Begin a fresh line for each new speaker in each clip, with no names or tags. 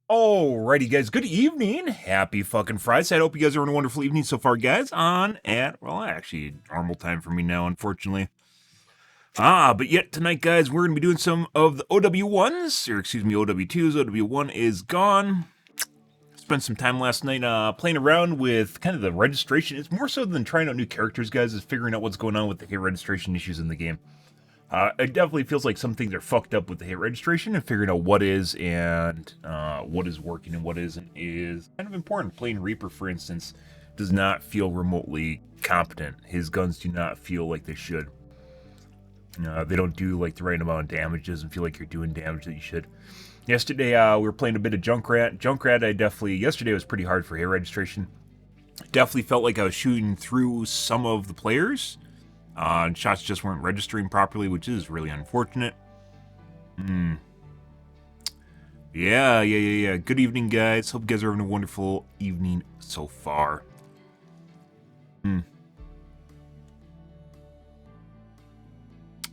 Alrighty, guys. Good evening. Happy fucking Friday. I hope you guys are having a wonderful evening so far, guys. Well, actually, normal time for me now, unfortunately. But yet tonight, guys, we're going to be doing some of the OW1s, or excuse me, OW2s. OW1 is gone. Spent some time last night playing around with kind of the registration. It's more so than trying out new characters, guys, is figuring out what's going on with the hit registration issues in the game. It definitely feels like some things are fucked up with the hit registration, and figuring out what is and what is working and what isn't is kind of important. Playing Reaper, for instance, does not feel remotely competent. His guns do not feel like they should. They don't do like the right amount of damage. It doesn't feel like you're doing damage that you should. Yesterday, we were playing a bit of Junkrat. Yesterday was pretty hard for hit registration. Definitely felt like I was shooting through some of the players. And shots just weren't registering properly, which is really unfortunate. Yeah. Good evening, guys. Hope you guys are having a wonderful evening so far.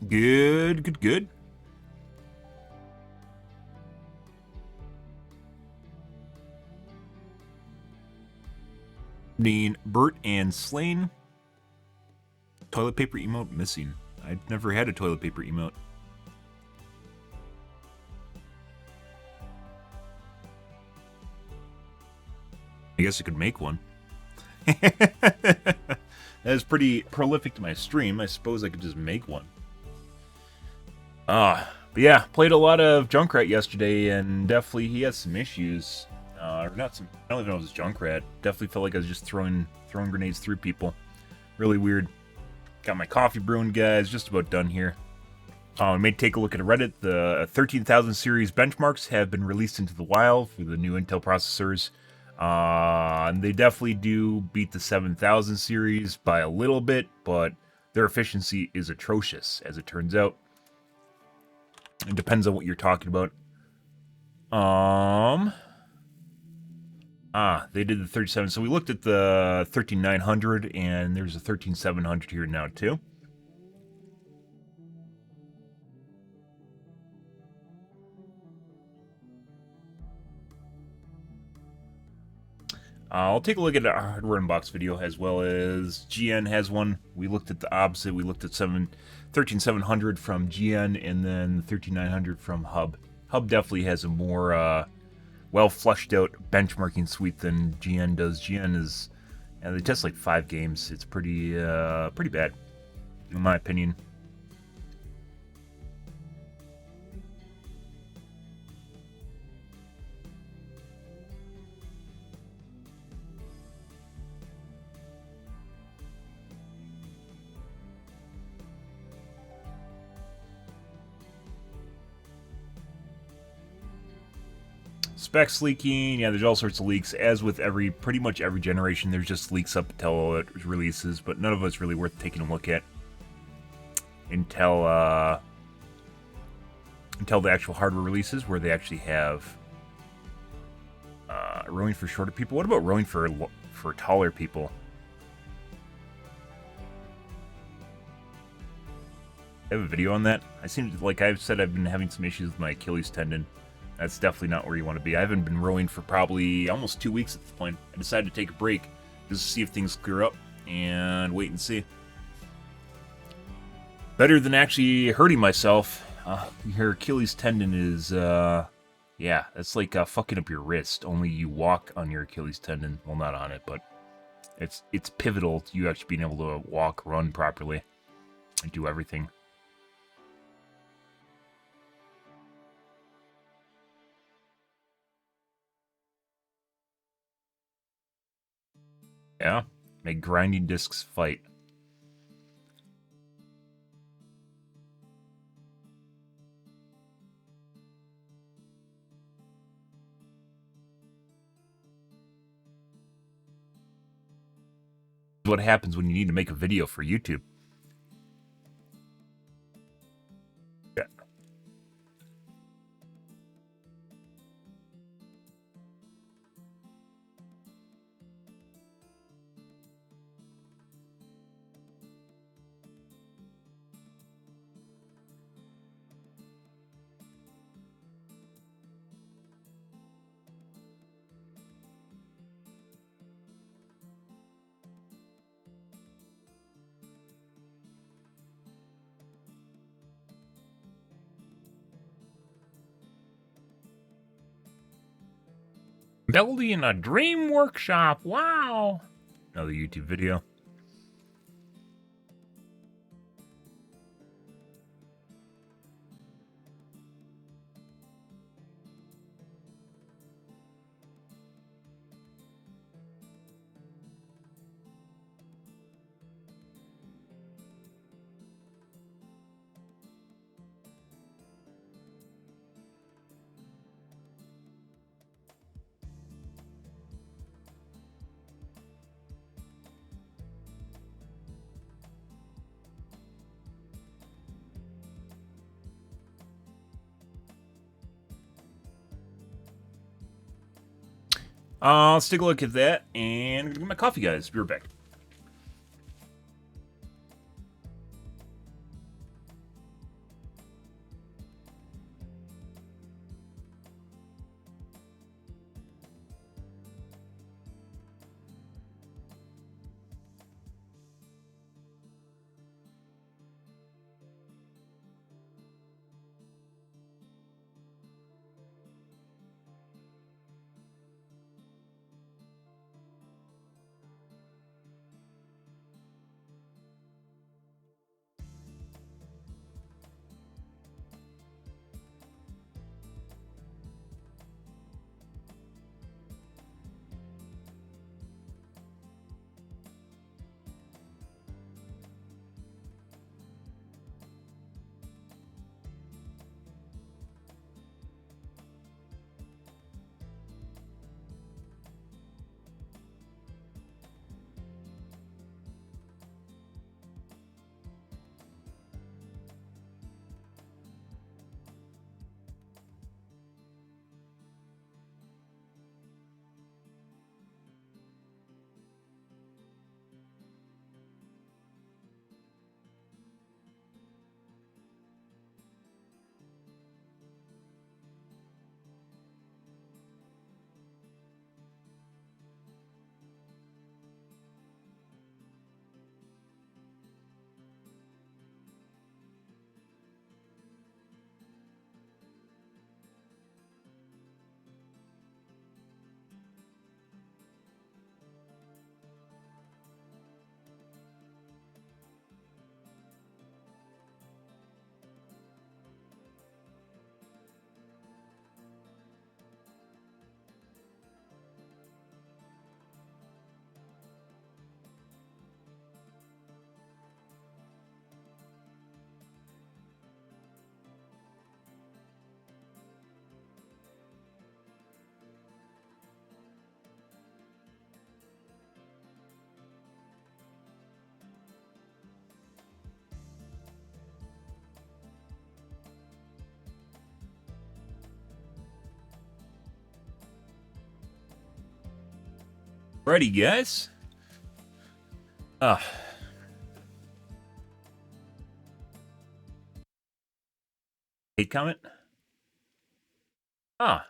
Good. Evening, Bert and Slain. Toilet paper emote missing. I'd never had a toilet paper emote. I guess I could make one. That is pretty prolific to my stream. I suppose I could just make one. But yeah, played a lot of Junkrat yesterday, and definitely he has some issues. I don't even know if it was Junkrat. Definitely felt like I was just throwing grenades through people. Really weird. Got my coffee brewing, guys. Just about done here. We may take a look at Reddit. The 13,000 series benchmarks have been released into the wild for the new Intel processors. And they definitely do beat the 7,000 series by a little bit, but their efficiency is atrocious, as it turns out. It depends on what you're talking about. They did the 37. So we looked at the 13,900, and there's a 13,700 here now, too. I'll take a look at our hardware unbox video, as well as GN has one. We looked at the opposite. We looked at 13,700 from GN, and then 13,900 from Hub. Hub definitely has a more well fleshed out benchmarking suite than GN does. GN is, they test like 5 games. It's pretty bad, in my opinion. Specs leaking, yeah, there's all sorts of leaks. As with pretty much every generation, there's just leaks up until it releases, but none of it's really worth taking a look at until the actual hardware releases, where they actually have rowing for shorter people. What about rowing for taller people? I have a video on that. Like I've said, I've been having some issues with my Achilles tendon. That's definitely not where you want to be. I haven't been rowing for probably almost 2 weeks at this point. I decided to take a break just to see if things clear up and wait and see. Better than actually hurting myself. Your Achilles tendon is, yeah, that's like fucking up your wrist. Only you walk on your Achilles tendon. Well, not on it, but it's pivotal to you actually being able to walk, run properly, and do everything. Yeah, make grinding discs fight. What happens when you need to make a video for YouTube. Yeah. Building a dream workshop. Wow. Another YouTube video. Let's take a look at that, and I'm gonna get my coffee, guys. Be right back. Ready, guys? Hate comment? Ah.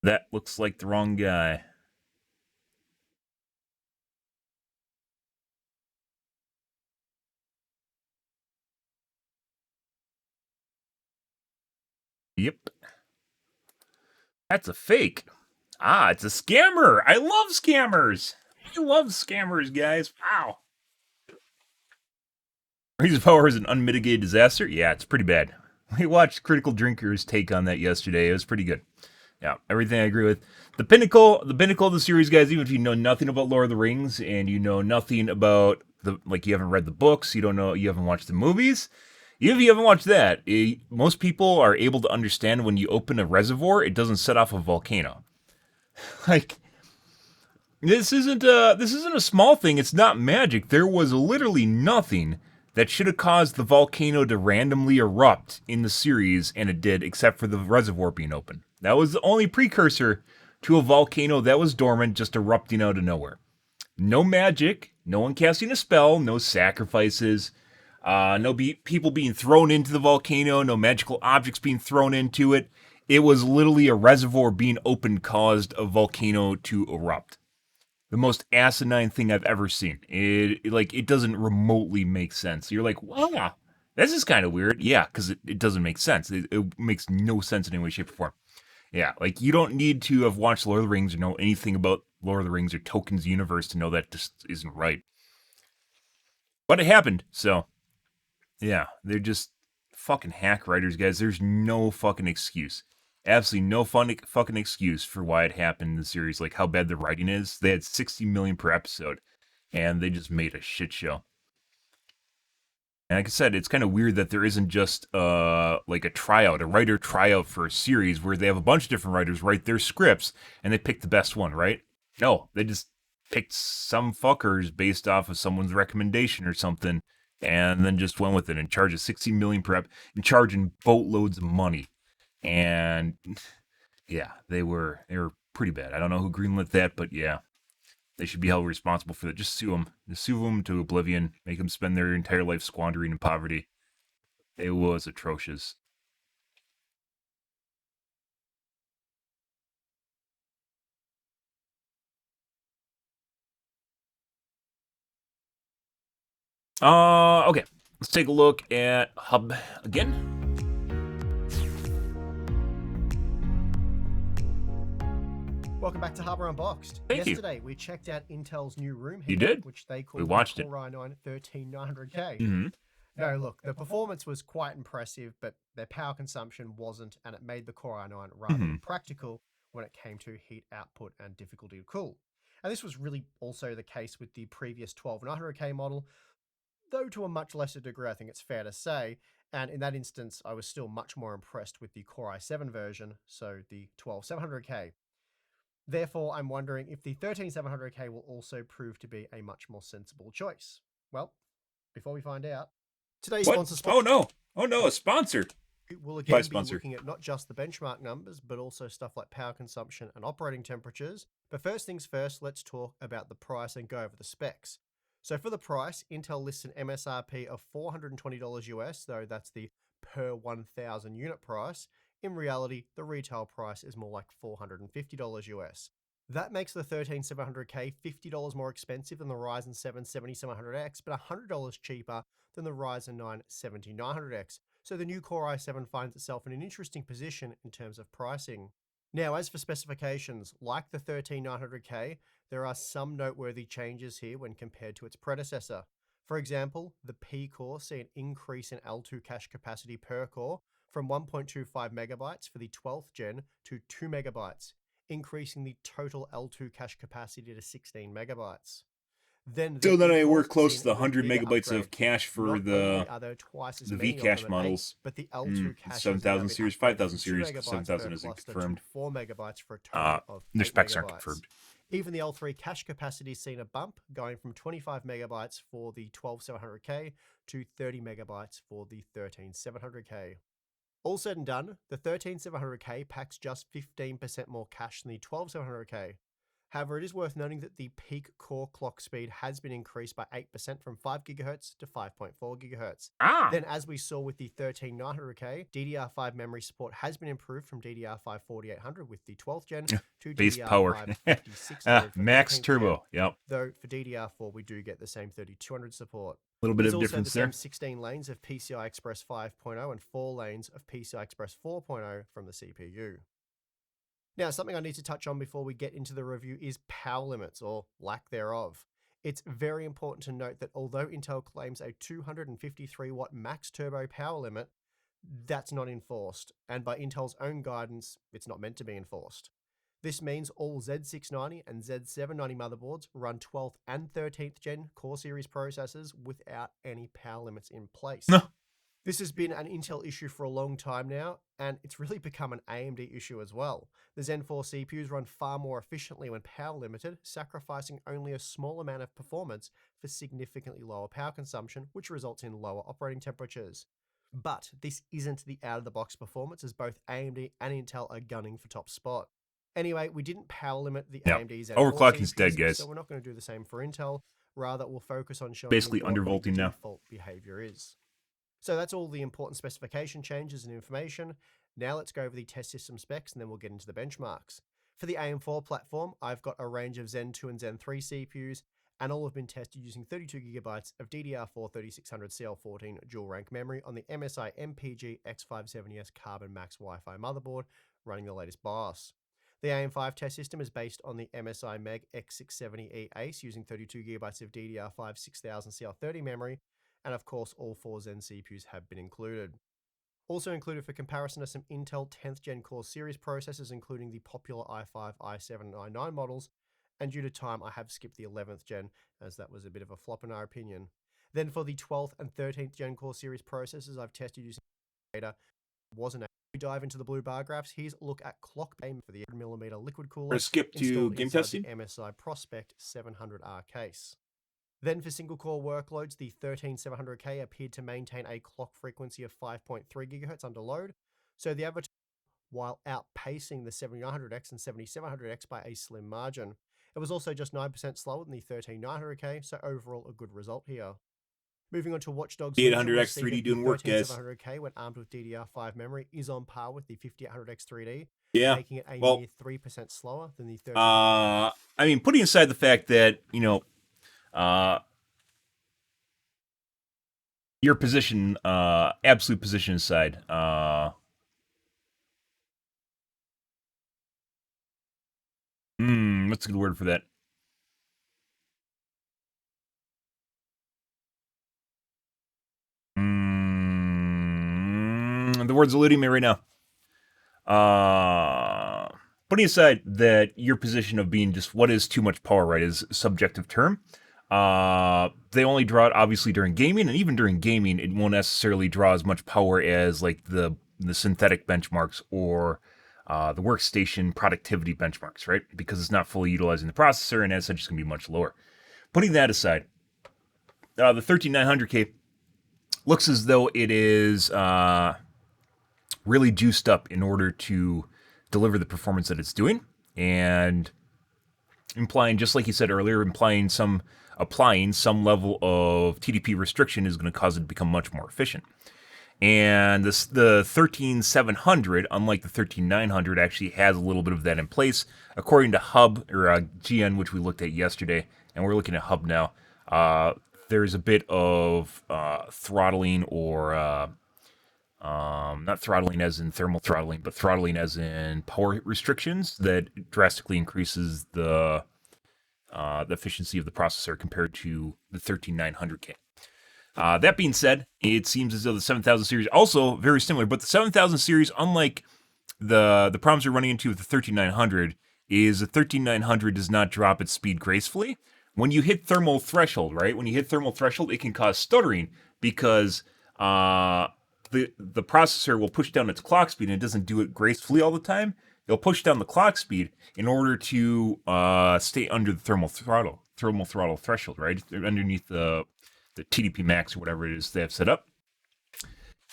That looks like the wrong guy. Yep. That's a fake. Ah, it's a scammer. I love scammers. I love scammers, guys. Wow. His power is an unmitigated disaster. Yeah, it's pretty bad. We watched Critical Drinker's take on that yesterday. It was pretty good. Yeah, everything I agree with. The pinnacle of the series, guys. Even if you know nothing about Lord of the Rings and you know nothing about you haven't read the books, you haven't watched the movies. Even if you haven't watched that, most people are able to understand when you open a reservoir, it doesn't set off a volcano. Like this isn't a small thing. It's not magic. There was literally nothing that should have caused the volcano to randomly erupt in the series, and it did, except for the reservoir being open. That was the only precursor to a volcano that was dormant, just erupting out of nowhere. No magic, no one casting a spell, no sacrifices, people being thrown into the volcano, no magical objects being thrown into it. It was literally a reservoir being opened caused a volcano to erupt. The most asinine thing I've ever seen. It doesn't remotely make sense. You're like, wow, This is kind of weird. Yeah, because it doesn't make sense. It makes no sense in any way, shape, or form. Yeah, like you don't need to have watched Lord of the Rings or know anything about Lord of the Rings or Tolkien's universe to know that just isn't right. But it happened, so yeah, they're just fucking hack writers, guys. There's no fucking excuse. Absolutely no fucking excuse for why it happened in the series, like how bad the writing is. They had 60 million per episode, and they just made a shit show. And like I said, it's kind of weird that there isn't just like a tryout, a writer tryout for a series where they have a bunch of different writers write their scripts and they pick the best one, right? No, they just picked some fuckers based off of someone's recommendation or something, and then just went with it and charged 60 million per ep and charging boatloads of money. And yeah, they were pretty bad. I don't know who greenlit that, but yeah, they should be held responsible for that. Just sue them. Just sue them to oblivion. Make them spend their entire life squandering in poverty. It was atrocious. Okay. Let's take a look at Hub again.
Welcome back to Harbor Unboxed.
Thank you.
Yesterday, we checked out Intel's new room
You
heater,
did?
which they call
We watched
the
it.
Core i9 13900K.
Mm-hmm.
No, look, the performance was quite impressive, but their power consumption wasn't, and it made the Core i9 rather impractical when it came to heat output and difficulty to cool. And this was really also the case with the previous 12900K model, though to a much lesser degree, I think it's fair to say. And in that instance, I was still much more impressed with the Core i7 version, so the 12700K. Therefore, I'm wondering if the 13700K will also prove to be a much more sensible choice. Well, before we find out, today's
What?
sponsor
Oh no! Oh no! A sponsor.
will
By
again be
sponsor.
looking at not just the benchmark numbers, but also stuff like power consumption and operating temperatures. But first things first, let's talk about the price and go over the specs. So for the price, Intel lists an MSRP of $420 US, though that's the per 1,000 unit price. In reality, the retail price is more like $450 US. That makes the 13700K $50 more expensive than the Ryzen 7 7700X, but $100 cheaper than the Ryzen 9 7900X. So the new Core i7 finds itself in an interesting position in terms of pricing. Now, as for specifications, like the 13900K, there are some noteworthy changes here when compared to its predecessor. For example, the P core see an increase in L2 cache capacity per core from 1.25 megabytes for the 12th gen to 2 megabytes, increasing the total L2 cache capacity to 16 megabytes. Then
So
the
then
E
we're
cores
close
see
to
an
the
even
100
bigger
megabytes
upgrade.
of cache for
Not only are there twice as
the
many
V
of
cache
them at 8,
models.
but the L2 caches
7000
now
series,
upgraded
5000
from 2
series,
megabytes
7000
per
isn't
cluster
confirmed.
to 4 megabytes for a total of
Their
8
specs aren't
megabytes.
confirmed.
Even the L3 cache capacity has seen a bump, going from 25 megabytes for the 12700K to 30 megabytes for the 13700K. All said and done, the 13700K packs just 15% more cache than the 12700K. However, it is worth noting that the peak core clock speed has been increased by 8% from 5 GHz to 5.4 GHz. Then, as we saw with the 13900K, DDR5 memory support has been improved from DDR5 4800 with the 12th gen to
Base power.
DDR5 5600 for
Max
13th
turbo.
gen.
Yep.
Though for DDR4, we do get the same 3200 support.
A little bit
There's
of
also
difference
the
there.
same 16 lanes of PCI Express 5.0 and 4 lanes of PCI Express 4.0 from the CPU. Now, something I need to touch on before we get into the review is power limits, or lack thereof. It's very important to note that although Intel claims a 253 watt max turbo power limit, that's not enforced, and by Intel's own guidance, it's not meant to be enforced. This means all Z690 and Z790 motherboards run 12th and 13th gen Core Series processors without any power limits in place.
No.
This has been an Intel issue for a long time now, and it's really become an AMD issue as well. The Zen 4 CPUs run far more efficiently when power limited, sacrificing only a small amount of performance for significantly lower power consumption, which results in lower operating temperatures. But this isn't the out-of-the-box performance, as both AMD and Intel are gunning for top spot. Anyway, we didn't power limit the
Yep.
AMD Zen 4
Overclocking's
CPUs,
dead, guys.
so we're not going to do the same for Intel. Rather, we'll focus on showing
Basically
you what the
undervolting now.
default behavior is. So that's all the important specification changes and information. Now let's go over the test system specs and then we'll get into the benchmarks. For the AM4 platform, I've got a range of Zen 2 and Zen 3 CPUs and all have been tested using 32GB of DDR4 3600 CL14 dual rank memory on the MSI MPG X570S Carbon Max Wi-Fi motherboard running the latest BIOS. The AM5 test system is based on the MSI Meg X670E Ace using 32GB of DDR5 6000 CL30 memory, and of course all 4 Zen CPUs have been included. Also included for comparison are some Intel 10th Gen Core series processors, including the popular i5, i7, and i9 models, and due to time I have skipped the 11th Gen, as that was a bit of a flop in our opinion. Then for the 12th and 13th Gen Core series processors I've tested using data, wasn't able to dive into the blue bar graphs. Here's a look at clock game for the 100mm liquid
We're
cooler
gonna skip to
installed
game
inside
testing.
the MSI Prospect 700R case. Then for single core workloads, the 13700K appeared to maintain a clock frequency of 5.3 GHz under load, so the average while outpacing the 7900X and 7700X by a slim margin. It was also just 9% slower than the 13900K, so overall a good result here. Moving on to Watch Dogs
The
Legion, we'll
800X
see
3D
that the
doing work, guys.
13700K when armed with DDR5 memory is on par with the 5800X 3D,
Yeah.
making it a
Well,
mere 3% slower than the 13.
I mean, putting aside the fact that, your position, absolute position aside, what's a good word for that? The word's eluding me right now. Putting aside that your position of being just what is too much power, right, is a subjective term. They only draw it obviously during gaming, and even during gaming, it won't necessarily draw as much power as like the synthetic benchmarks or the workstation productivity benchmarks, right? Because it's not fully utilizing the processor, and as such, it's going to be much lower. Putting that aside, the 13900K looks as though it is really juiced up in order to deliver the performance that it's doing, and implying, just like you said earlier, applying some level of TDP restriction is going to cause it to become much more efficient. And the 13700, unlike the 13900, actually has a little bit of that in place, according to Hub or GN, which we looked at yesterday, and we're looking at Hub now. There's a bit of throttling, or not throttling as in thermal throttling, but throttling as in power restrictions that drastically increases the efficiency of the processor compared to the 13900K. That being said, it seems as though the 7000 series also very similar, but the 7000 series, unlike the problems you're running into with the 13900, is the 13900 does not drop its speed gracefully. When you hit thermal threshold, right? When you hit thermal threshold, it can cause stuttering because the processor will push down its clock speed, and it doesn't do it gracefully all the time. It'll push down the clock speed in order to stay under the thermal throttle threshold, right? They're underneath the TDP max or whatever it is they have set up.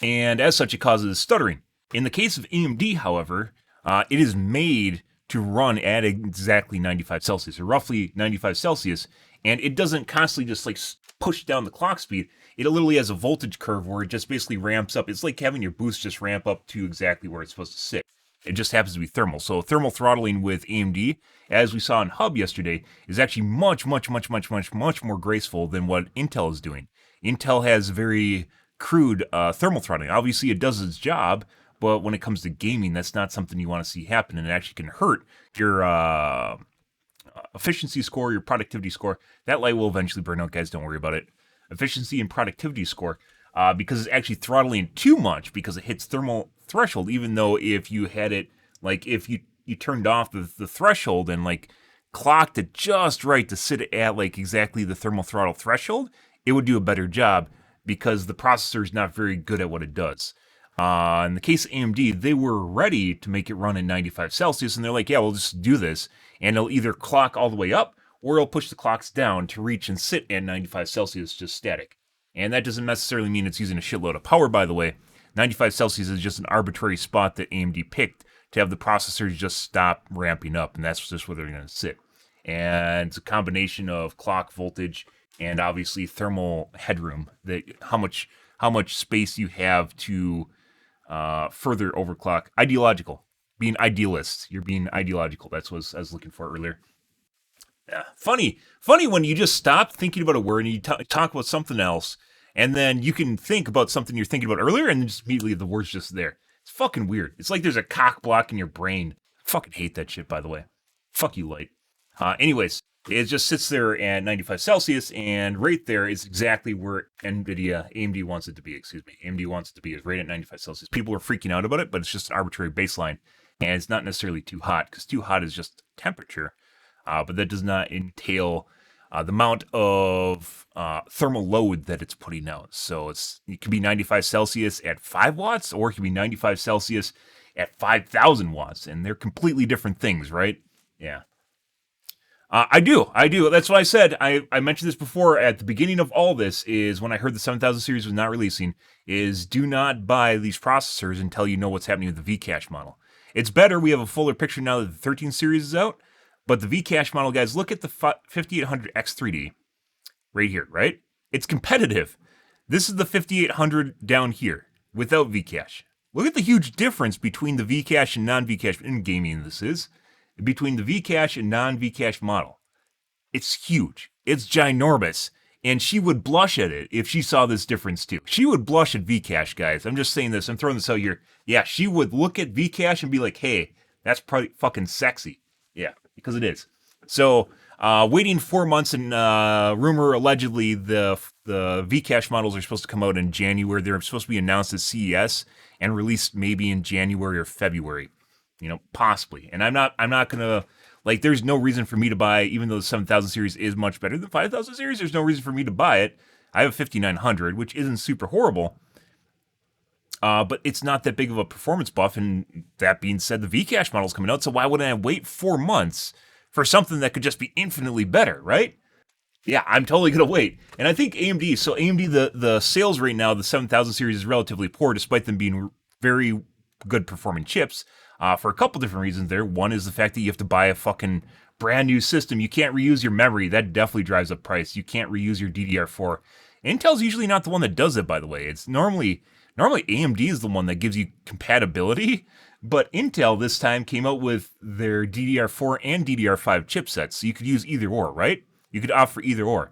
And as such, it causes stuttering. In the case of AMD, however, it is made to run at exactly 95 Celsius, or roughly 95 Celsius, and it doesn't constantly just like push down the clock speed. It literally has a voltage curve where it just basically ramps up. It's like having your boost just ramp up to exactly where it's supposed to sit. It just happens to be thermal. So thermal throttling with AMD, as we saw in Hub yesterday, is actually much more graceful than what Intel is doing. Intel has very crude thermal throttling. Obviously, it does its job, but when it comes to gaming, that's not something you want to see happen, and it actually can hurt your efficiency score, your productivity score. That light will eventually burn out, guys. Don't worry about it. Efficiency and productivity score, because it's actually throttling too much because it hits thermal threshold, even though if you had it, like if you turned off the threshold and like clocked it just right to sit at like exactly the thermal throttle threshold, it would do a better job because the processor is not very good at what it does. In the case of AMD, they were ready to make it run at 95 Celsius, and they're like, yeah, we'll just do this. And it'll either clock all the way up, or it'll push the clocks down to reach and sit at 95 Celsius, just static. And that doesn't necessarily mean it's using a shitload of power, by the way. 95 Celsius is just an arbitrary spot that AMD picked to have the processors just stop ramping up, and that's just where they're going to sit. And it's a combination of clock voltage and obviously thermal headroom, that how much space you have to further overclock. Ideological. Being idealist. You're being ideological. That's what I was looking for earlier. Yeah. Funny when you just stop thinking about a word and you talk about something else, and then you can think about something you're thinking about earlier, and then just immediately the word's just there. It's fucking weird. It's like there's a cock block in your brain. I fucking hate that shit, by the way. Fuck you, light. Anyways, it just sits there at 95 Celsius, and right there is exactly where AMD wants it to be. Excuse me, AMD wants it to be is right at 95 Celsius. People are freaking out about it, but it's just an arbitrary baseline, and it's not necessarily too hot because too hot is just temperature. But that does not entail the amount of thermal load that it's putting out. So it can be 95 Celsius at 5 watts, or it can be 95 Celsius at 5,000 watts, and they're completely different things, right? Yeah. I do. That's what I said. I mentioned this before at the beginning of all this, is when I heard the 7000 series was not releasing, is do not buy these processors until you know what's happening with the Vcache model. It's better. We have a fuller picture now that the 13 series is out. But the Vcache model, guys, look at the 5800X3D right here, right? It's competitive. This is the 5800 down here without Vcache. Look at the huge difference between the Vcache and non-Vcache in gaming. This is between the Vcache and non-Vcache model. It's huge. It's ginormous. And she would blush at it if she saw this difference too. She would blush at Vcache, guys. I'm just saying this. I'm throwing this out here. Yeah, she would look at Vcache and be like, hey, that's probably fucking sexy. Yeah, because it is. So, waiting 4 months, and rumor allegedly the Vcache models are supposed to come out in January. They're supposed to be announced at CES and released maybe in January or February. Possibly. And I'm not gonna, like, there's no reason for me to buy, even though the 7000 series is much better than 5000 series. There's no reason for me to buy it. I have a 5900, which isn't super horrible. But it's not that big of a performance buff, and that being said, the Vcache model's coming out, so why would I wait 4 months for something that could just be infinitely better, right? Yeah, I'm totally going to wait. And I think AMD, the sales right now, the 7000 series is relatively poor, despite them being very good performing chips, for a couple different reasons there. One is the fact that you have to buy a fucking brand new system. You can't reuse your memory. That definitely drives up price. You can't reuse your DDR4. Intel's usually not the one that does it, by the way. It's normally AMD is the one that gives you compatibility, but Intel this time came out with their DDR4 and DDR5 chipsets, so you could use either or, right? You could opt for either or.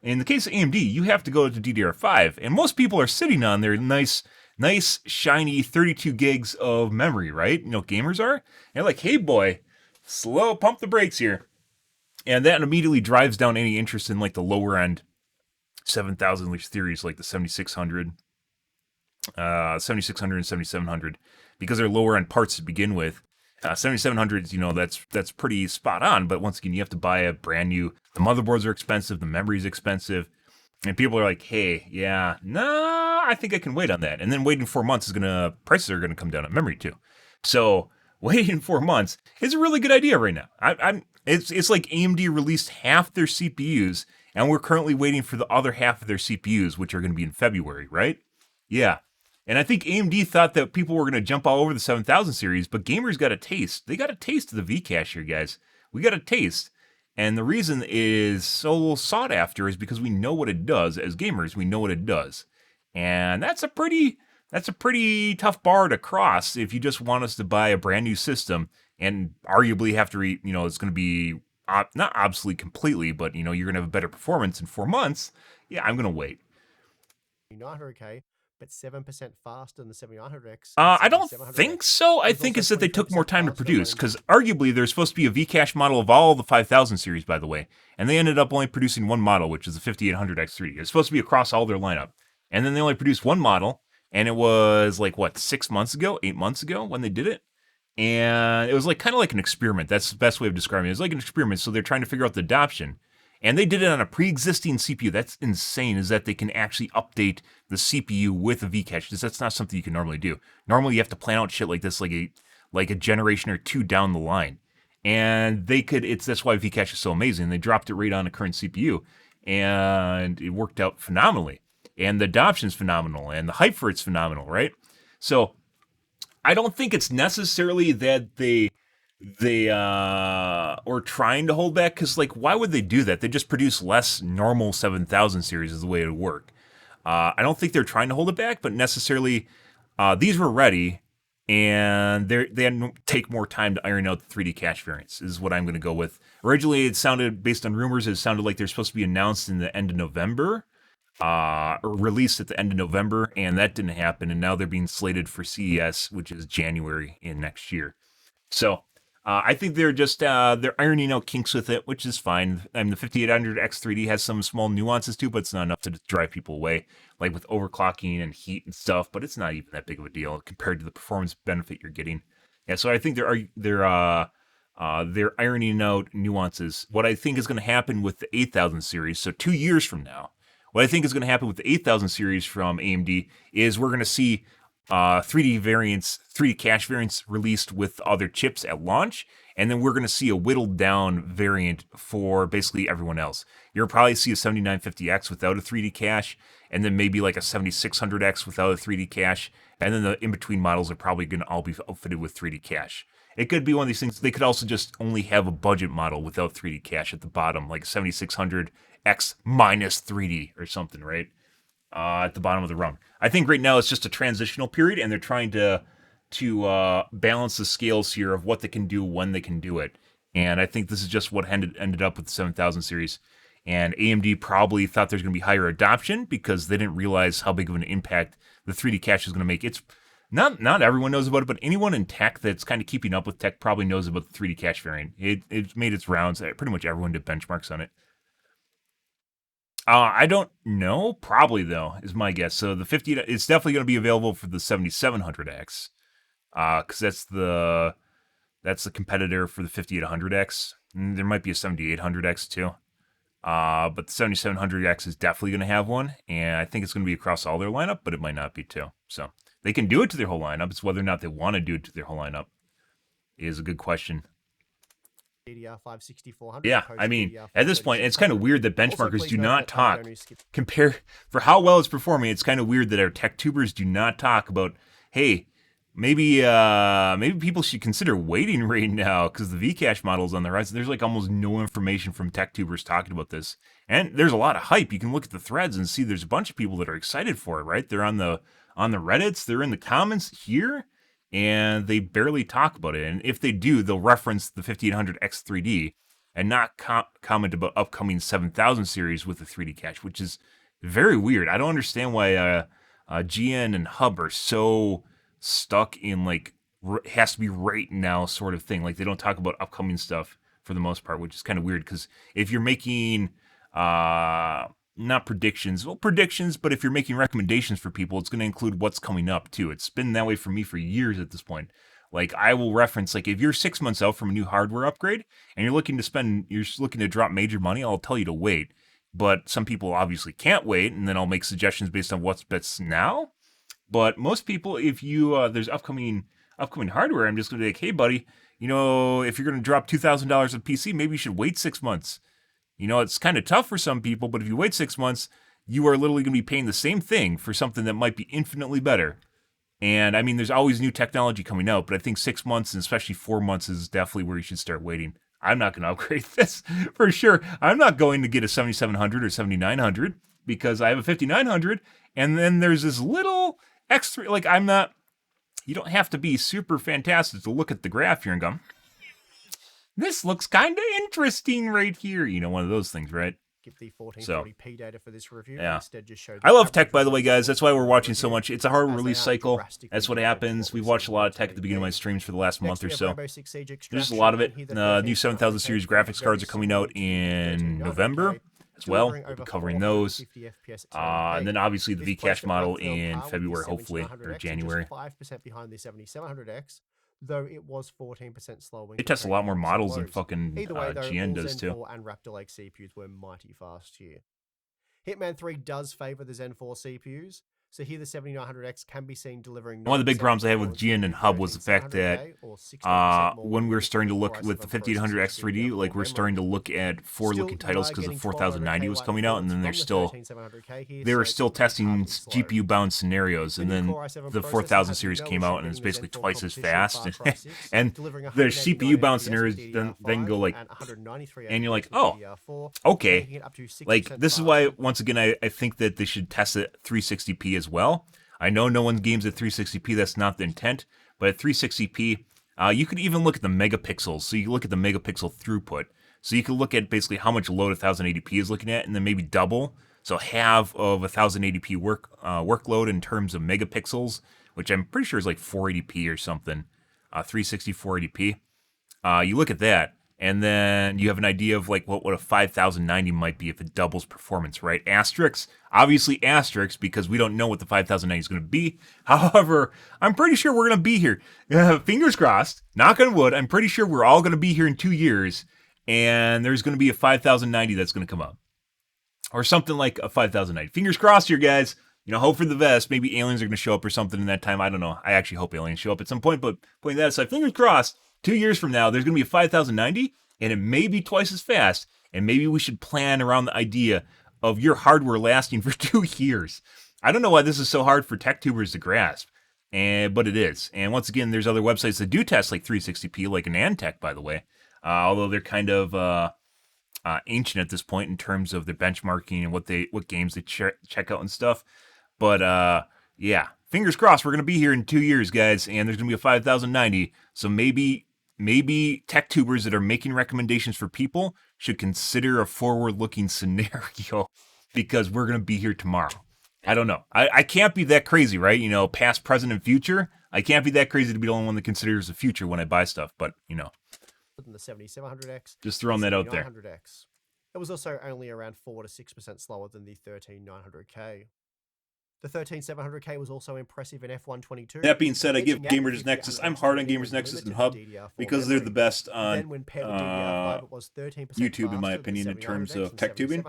In the case of AMD, you have to go to DDR5, and most people are sitting on their nice, shiny 32 gigs of memory, right? Gamers are. And they're like, hey boy, pump the brakes here. And that immediately drives down any interest in, like, the lower end 7000 series, like the 7600. 7600 and 7700, because they're lower end parts to begin with. 7700s, that's pretty spot on, but once again, you have to buy a brand new, the motherboards are expensive, the memory's expensive, and people are like, hey, yeah, nah, I think I can wait on that. And then waiting 4 months prices are gonna come down on memory too. So waiting 4 months is a really good idea right now. It's like AMD released half their CPUs, and we're currently waiting for the other half of their CPUs, which are gonna be in February, right? Yeah. And I think AMD thought that people were going to jump all over the 7000 series, but gamers got a taste. They got a taste of the Vcache here, guys. We got a taste. And the reason it is so sought after is because we know what it does. As gamers, we know what it does. And that's a pretty tough bar to cross if you just want us to buy a brand new system and arguably have to it's going to be not obsolete completely, but you're going to have a better performance in 4 months. Yeah, I'm going to wait.
900K, but 7% faster than the 7900X.
I don't think so. I think it's that they took more time to produce, because arguably there's supposed to be a Vcache model of all the 5000 series, by the way, and they ended up only producing one model, which is the 5800X3. It's supposed to be across all their lineup, and then they only produced one model, and it was like, what, 8 months ago when they did it? And it was like kind of like an experiment. That's the best way of describing it. It was like an experiment, so they're trying to figure out the adoption. And they did it on a pre-existing CPU. That's insane, is that they can actually update the CPU with a Vcache, because that's not something you can normally do. Normally, you have to plan out shit like this like a generation or two down the line. And that's why Vcache is so amazing. They dropped it right on a current CPU, and it worked out phenomenally. And the adoption's phenomenal, and the hype for it's phenomenal, right? So I don't think it's necessarily that they or trying to hold back, because, like, why would they do that? They just produce less normal 7000 series is the way it would work. I don't think they're trying to hold it back, but necessarily these were ready, and they had to take more time to iron out the 3D cache variants, is what I'm going to go with. Originally, it sounded, based on rumors, it sounded like they're supposed to be announced in the end of November, or released at the end of November, and that didn't happen, and now they're being slated for CES, which is January in next year. So I think they're just they're ironing out kinks with it, which is fine. I mean, the 5800 X3D has some small nuances too, but it's not enough to drive people away, like with overclocking and heat and stuff. But it's not even that big of a deal compared to the performance benefit you're getting. Yeah, so I think they're ironing out nuances. What I think is going to happen with the 8000 series, so 2 years from now, what I think is going to happen with the 8000 series from AMD is we're going to see 3D variants, 3D cache variants released with other chips at launch, and then we're going to see a whittled down variant for basically everyone else. You'll probably see a 7950X without a 3D cache, and then maybe like a 7600X without a 3D cache, and then the in-between models are probably going to all be outfitted with 3D cache. It could be one of these things. They could also just only have a budget model without 3D cache at the bottom, like 7600X minus 3D or something, right? At the bottom of the rung. I think right now it's just a transitional period, and they're trying to balance the scales here of what they can do when they can do it. And I think this is just what ended up with the 7000 series. And AMD probably thought there's going to be higher adoption because they didn't realize how big of an impact the 3D cache is going to make. It's not everyone knows about it, but anyone in tech that's kind of keeping up with tech probably knows about the 3D cache variant. It's made its rounds. Pretty much everyone did benchmarks on it. I don't know. Probably though is my guess. So the 50, it's definitely going to be available for the 7700X, because that's the competitor for the 5800X. There might be a 7800X too, but the 7700X is definitely going to have one, and I think it's going to be across all their lineup, but it might not be too. So they can do it to their whole lineup. It's whether or not they want to do it to their whole lineup is a good question.
DDR5 6400.
Yeah, I mean, at this point, it's kind of weird that benchmarkers do not talk. Compare for how well it's performing. It's kind of weird that our tech tubers do not talk about, hey, maybe people should consider waiting right now because the Vcache model is on the rise. There's like almost no information from tech tubers talking about this, and there's a lot of hype. You can look at the threads and see there's a bunch of people that are excited for it. Right? They're on the Reddits. They're in the comments here. And they barely talk about it. And if they do, they'll reference the 5800 X3D and not comment about upcoming 7000 series with the 3D cache, which is very weird. I don't understand why GN and Hub are so stuck in like has to be right now sort of thing. Like they don't talk about upcoming stuff for the most part, which is kind of weird because if you're making not predictions, but if you're making recommendations for people, it's going to include what's coming up too. It's been that way for me for years at this point. Like I will reference, like if you're 6 months out from a new hardware upgrade and you're looking to drop major money, I'll tell you to wait. But some people obviously can't wait, and then I'll make suggestions based on what's best now. But most people, if you there's upcoming hardware, I'm just going to be like, hey buddy, if you're going to drop $2,000 on PC, maybe you should wait 6 months. It's kind of tough for some people, but if you wait 6 months, you are literally going to be paying the same thing for something that might be infinitely better. And I mean, there's always new technology coming out, but I think 6 months and especially 4 months is definitely where you should start waiting. I'm not going to upgrade this for sure. I'm not going to get a 7700 or 7900 because I have a 5900, and then there's this little X3. Like you don't have to be super fantastic to look at the graph here and go, this looks kind of interesting right here. One of those things, right?
Give the 1440p data for this review.
Yeah.
Instead, just show
I love tech, by the way, guys. That's why we're watching so much. It's a hard release cycle. That's what happens. We've watched a lot of tech at the beginning of my streams for the last month or so. There's a lot of it. New 7000 series graphics cards are coming out in November as well. We'll be covering those. And then obviously the Vcache model in February, hopefully, or January.
5% behind the 7700X. Though it was 14% slower.
It tests a lot more models than fucking
Either way, though,
GN does
Zen
too.
4 and Raptor Lake CPUs were mighty fast here. Hitman 3 does favor the Zen 4 CPUs, so here the 7900X can be seen delivering.
One of the big problems I had with GN and Hub was the fact that when we were starting to look with the 5800 X3D, like we're starting to look at forward-looking titles because the 4090 was coming out, and then they were still testing GPU-bound scenarios, and then the 4000 series came out, and it's basically twice as fast, and the CPU-bound scenarios then go like, and you're like, oh, okay, like this is why once again I think that they should test it 360p as well. I know no one games at 360p, that's not the intent, But at 360p, you could even look at the megapixels. So you can look at the megapixel throughput. So you can look at basically how much load 1080p is looking at, and then maybe double. So half of 1080p workload in terms of megapixels, which I'm pretty sure is like 480p or something. 360 480p. You look at that, and then you have an idea of like what a 5090 might be if it doubles performance, right? Asterisks, obviously asterisks, because we don't know what the 5090 is going to be. However, I'm pretty sure we're going to be here. Fingers crossed, knock on wood, I'm pretty sure we're all going to be here in 2 years, and there's going to be a 5090 that's going to come up. Or something like a 5090. Fingers crossed here, guys. You know, hope for the best. Maybe aliens are going to show up or something in that time. I don't know. I actually hope aliens show up at some point, but putting that aside, fingers crossed, 2 years from now, there's going to be a 5090, and it may be twice as fast, and maybe we should plan around the idea of your hardware lasting for 2 years. I don't know why this is so hard for tech tubers to grasp, but it is. And once again, there's other websites that do test like 360p, like AnandTech, by the way, although they're kind of ancient at this point in terms of their benchmarking and what games they check out and stuff. But yeah, fingers crossed we're going to be here in 2 years, guys, and there's going to be a 5090. So maybe tech tubers that are making recommendations for people should consider a forward-looking scenario because we're going to be here tomorrow. I don't know. I can't be that crazy, right? You know, past, present, and future. I can't be that crazy to be the only one that considers the future when I buy stuff, but, you know.
Than the 7700X.
Just throwing that out there.
7900X. It was also only around 4 to 6% slower than the 13900K. The 13700K was also impressive in F122.
That being said, I give Gamers Nexus. I'm hard on Gamers Nexus and Hub because they're the best on YouTube, in my opinion, in terms of tech tubing.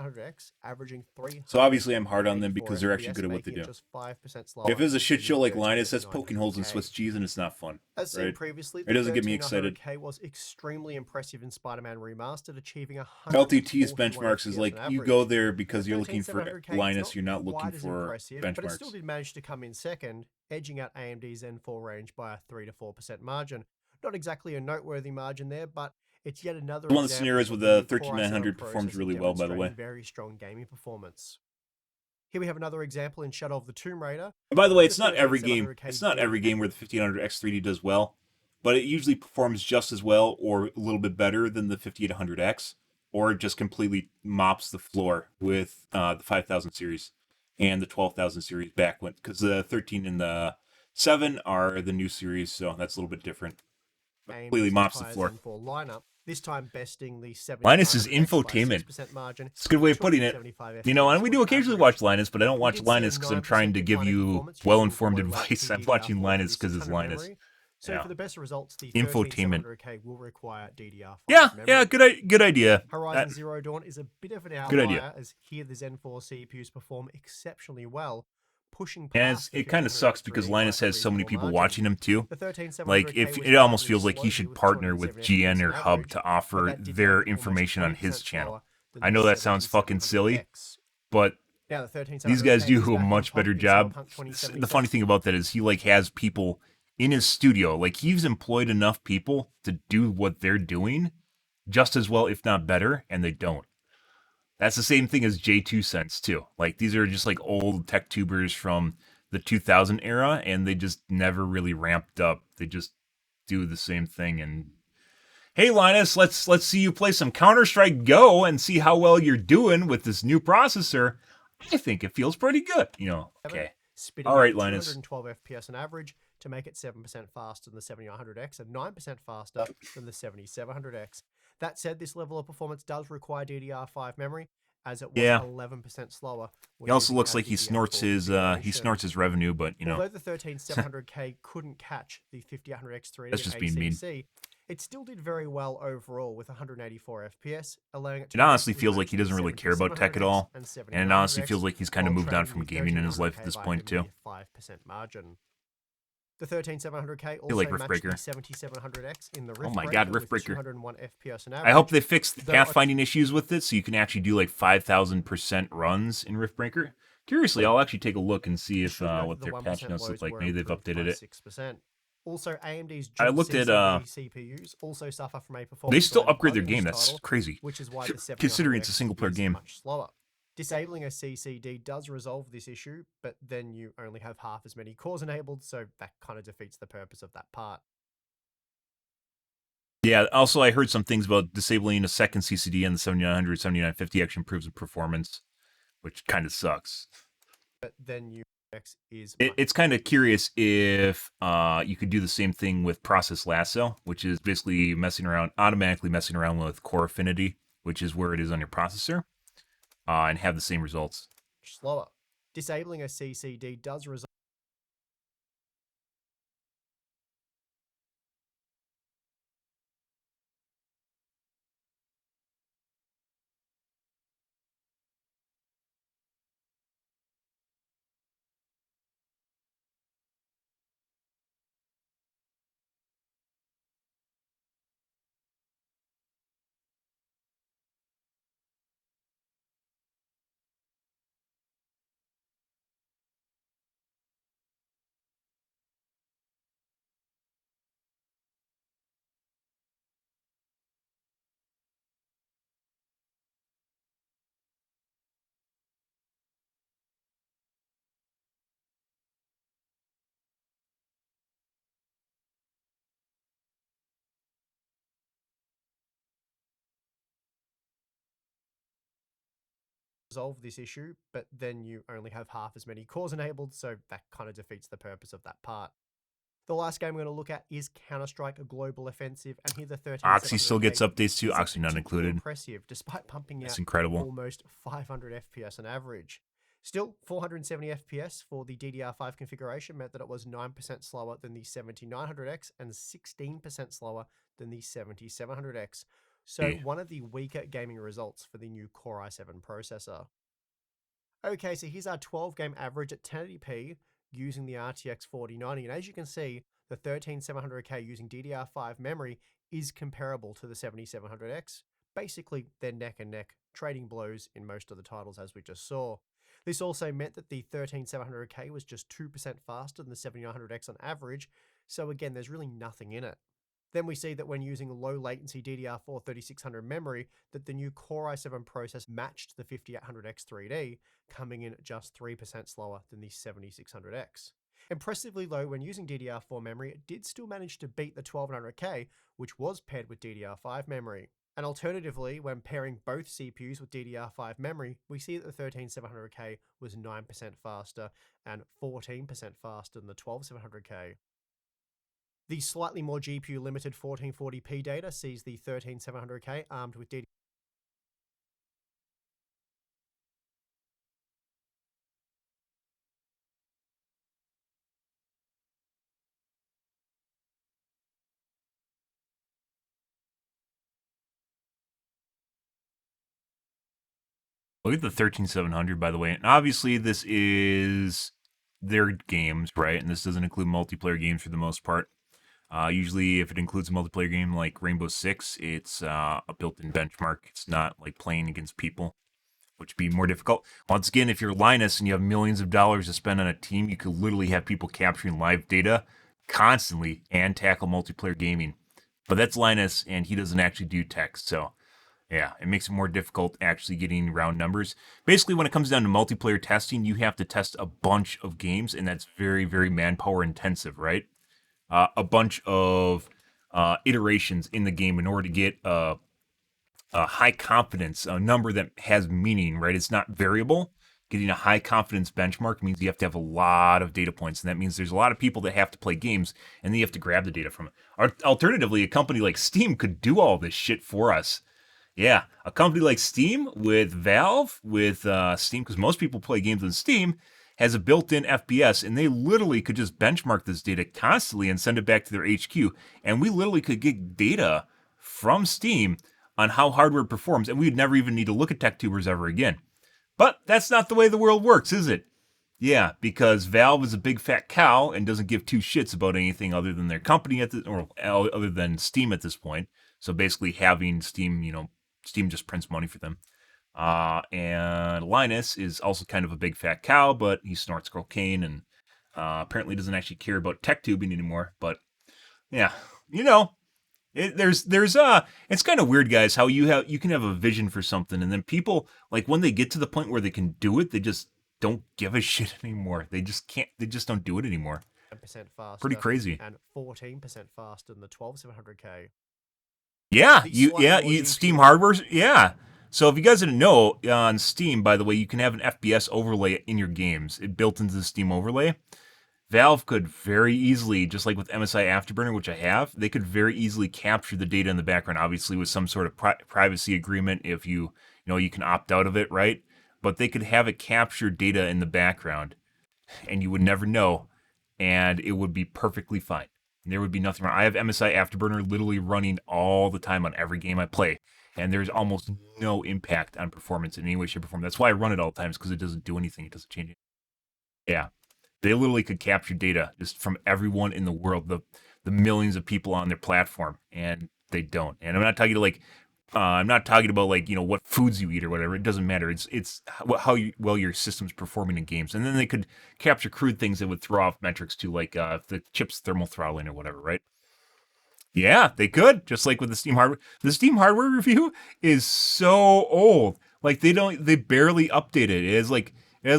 So obviously, I'm hard on them because they're actually good at what they do. If it's a shit show like Linus, that's poking holes in Swiss cheese and it's not fun.
As seen previously,
it doesn't get me excited.
The 13900K was extremely impressive in Spider-Man Remastered, achieving
100 benchmarks is like you go there because you're looking for Linus, you're not looking for benchmarks.
But it still did manage to come in second, edging out AMD's Zen 4 range by a 3 to 4% margin. Not exactly a noteworthy margin there, but it's yet another
one of the scenarios with the 13900 performs really well, by the way.
Very strong gaming performance. Here we have another example in Shadow of the Tomb Raider.
And by the way, it's not every game. It's not every game where the 1500X 3D does well, but it usually performs just as well or a little bit better than the 5800X, or it just completely mops the floor with the 5000 series. And the 12,000 series back when, because the 13 and the 7 are the new series, so that's a little bit different. But completely mops the floor.
Lineup, this time besting the
Linus is infotainment. It's a good way of putting it. You know, and we do occasionally watch Linus, but I don't watch Linus because I'm trying to give you well-informed advice. I'm watching Linus because it's Linus.
So for the best results, the
infotainment
13700K will require DDR5
yeah, good idea.
Horizon Zero Dawn is a bit of an outlier, as here the Zen 4 CPUs perform exceptionally well, pushing past.
And it kind of sucks because Linus has so many people watching him too. Like, if it almost feels like he should partner with GN or Hub to offer their information on his channel. I know that sounds fucking silly, but these guys do a much better job. The funny thing about that is he like has people in his studio. Like, he's employed enough people to do what they're doing just as well, if not better, and they don't. That's the same thing as J2 Sense too. Like, these are just like old tech tubers from the 2000 era, and they just never really ramped up. They just do the same thing. And hey, Linus, let's see you play some Counter-Strike Go and see how well you're doing with this new processor. I think it feels pretty good. You know, okay. All right, Linus.
212 FPS on average to make it 7% faster than the 7900X and 9% faster than the 7700X. That said, this level of performance does require DDR5 memory, as it was 11% slower.
He also looks like he snorts his revenue, but you know.
Although the 13700K couldn't catch the 5800X 3D
that's just being mean.
It still did very well overall with 184 FPS, allowing it to.
It honestly feels like he doesn't really care about tech at all, and it honestly feels like he's kind of moved on from gaming in his life at this point too.
5% margin. The 13700K also
like
matched
Riftbreaker.
the 7700X in the Riftbreaker.
Oh my god, Riftbreaker.
201 FPS on average.
I hope they fix the pathfinding issues with it so you can actually do like 5,000% runs in Riftbreaker. Curiously, I'll actually take a look and see if what their patch notes look like. Maybe they've updated it.
6%. Also, AMD's
I looked at
CPUs also suffer from a performance.
They still upgrade their game. That's crazy.
Which is why the
considering it's a single-player game.
much slower. Disabling a CCD does resolve this issue, but then you only have half as many cores enabled, so that kind of defeats the purpose of that part.
Yeah, also I heard some things about disabling a second CCD on the 7900, 7950 actually improves the performance, which kind of sucks.
But then you is
It's kind of curious if you could do the same thing with process lasso, which is basically automatically messing around with core affinity, which is where it is on your processor, and have the same results.
slower. Disabling a CCD does resolve this issue, but then you only have half as many cores enabled, so that kind of defeats the purpose of that part. The last game we're going to look at is Counter-Strike: A Global Offensive, and here the
Oxy still
13700K
gets updates too,
isn't
Oxy not
particularly
included.
impressive, despite pumping
That's
out
incredible.
almost 500 FPS on average. Still, 470 FPS for the DDR5 configuration meant that it was 9% slower than the 7900X and 16% slower than the 7700X. So one of the weaker gaming results for the new Core i7 processor. Okay, so here's our 12 game average at 1080p using the RTX 4090. And as you can see, the 13700K using DDR5 memory is comparable to the 7700X. Basically, they're neck and neck, trading blows in most of the titles as we just saw. This also meant that the 13700K was just 2% faster than the 7900X on average, so again, there's really nothing in it. Then we see that when using low latency DDR4 3600 memory, that the new Core i7 process matched the 5800X 3D, coming in just 3% slower than the 7600X. Impressively low when using DDR4 memory, it did still manage to beat the 1200K, which was paired with DDR5 memory. And alternatively, when pairing both CPUs with DDR5 memory, we see that the 13700K was 9% faster and 14% faster than the 12700K. The slightly more GPU limited 1440p data sees the 13700K armed with DDR.
Look at the 13700, by the way. And obviously, this is their games, right? And this doesn't include multiplayer games for the most part. Usually, if it includes a multiplayer game like Rainbow Six, it's a built-in benchmark. It's not like playing against people, which would be more difficult. Once again, if you're Linus and you have millions of dollars to spend on a team, you could literally have people capturing live data constantly and tackle multiplayer gaming. But that's Linus, and he doesn't actually do text, so yeah, it makes it more difficult actually getting round numbers. Basically, when it comes down to multiplayer testing, you have to test a bunch of games, and that's very, very manpower intensive, right? A bunch of iterations in the game in order to get a high confidence, a number that has meaning, right? It's not variable. Getting a high confidence benchmark means you have to have a lot of data points, and that means there's a lot of people that have to play games, and then you have to grab the data from it. Alternatively, a company like Steam could do all this shit for us. Yeah, a company like Steam with Valve, with Steam, because most people play games on Steam, has a built-in FPS, and they literally could just benchmark this data constantly and send it back to their HQ, and we literally could get data from Steam on how hardware performs, and we'd never even need to look at tech tubers ever again. But that's not the way the world works, is it? Yeah, because Valve is a big fat cow and doesn't give two shits about anything other than their company or other than Steam at this point. So basically, having Steam, Steam just prints money for them. And Linus is also kind of a big fat cow, but he snorts cocaine and apparently doesn't actually care about tech tubing anymore. But yeah, you know, it's kind of weird, guys, how you can have a vision for something, and then people, like, when they get to the point where they can do it, they just don't give a shit anymore. They just can't. They just don't do it anymore.
10%
Pretty
faster
crazy.
and 14% faster than the 12700K.
Yeah,
The slightly more
Steam
intuitive-
hardware. Yeah. So if you guys didn't know, on Steam, by the way, you can have an FPS overlay in your games. It built into the Steam overlay. Valve could very easily, just like with MSI Afterburner, which I have, they could very easily capture the data in the background, obviously with some sort of privacy agreement if you can opt out of it, right? But they could have it capture data in the background and you would never know, and it would be perfectly fine. There would be nothing wrong. I have MSI Afterburner literally running all the time on every game I play, and there's almost no impact on performance in any way, shape, or form. That's why I run it all the time, because it doesn't do anything. It doesn't change it. Yeah. They literally could capture data just from everyone in the world, the millions of people on their platform, and they don't. And I'm not talking about like what foods you eat or whatever. It doesn't matter. It's well your system's performing in games, and then they could capture crude things that would throw off metrics too, like the chip's thermal throttling or whatever, right? Yeah, they could, just like with the Steam hardware. The Steam hardware review is so old. Like they barely update it. It has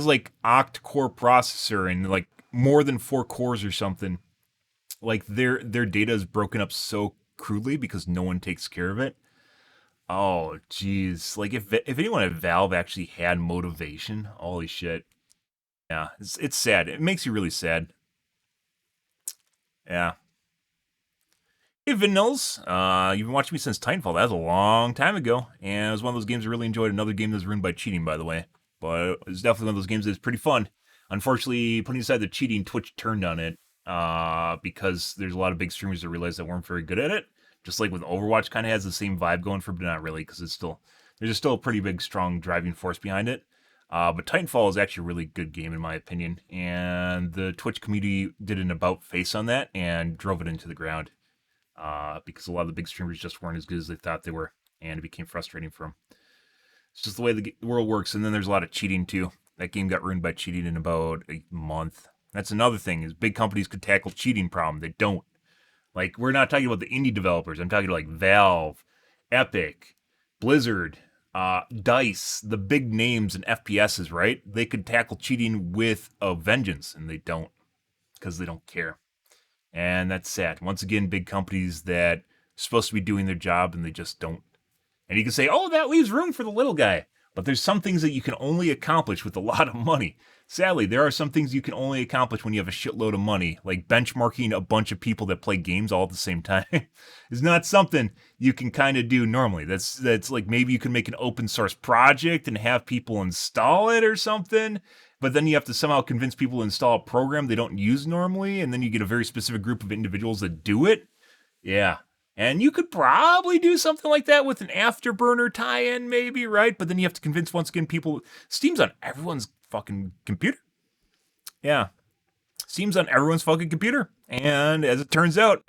like oct-core processor and like more than 4 cores or something. Like their data is broken up so crudely because no one takes care of it. Oh, jeez. Like if anyone at Valve actually had motivation, holy shit. Yeah, it's sad. It makes you really sad. Yeah. Hey, Vanills. You've been watching me since Titanfall. That was a long time ago, and it was one of those games I really enjoyed. Another game that's ruined by cheating, by the way. But it's definitely one of those games that's pretty fun. Unfortunately, putting aside the cheating, Twitch turned on it because there's a lot of big streamers that realized that weren't very good at it. Just like with Overwatch, kind of has the same vibe going for it, but not really, because there's still a pretty big, strong driving force behind it. But Titanfall is actually a really good game in my opinion, and the Twitch community did an about face on that and drove it into the ground because a lot of the big streamers just weren't as good as they thought they were, and it became frustrating for them. It's just the way the world works, and then there's a lot of cheating too. That game got ruined by cheating in about a month. That's another thing, is big companies could tackle cheating problem. They don't. Like, we're not talking about the indie developers. I'm talking like Valve, Epic, Blizzard, Dice, the big names in FPSs, right? They could tackle cheating with a vengeance, and they don't, because they don't care. And that's sad. Once again, big companies that are supposed to be doing their job and they just don't. And you can say, oh, that leaves room for the little guy. But there's some things that you can only accomplish with a lot of money. Sadly, there are some things you can only accomplish when you have a shitload of money, like benchmarking a bunch of people that play games all at the same time. Is not something you can kind of do normally. That's like maybe you can make an open source project and have people install it or something, but then you have to somehow convince people to install a program they don't use normally, and then you get a very specific group of individuals that do it. Yeah. And you could probably do something like that with an Afterburner tie-in, maybe, right? But then you have to convince, once again, people. Steam's on everyone's fucking computer. Yeah. Steam's on everyone's fucking computer. And as it turns out,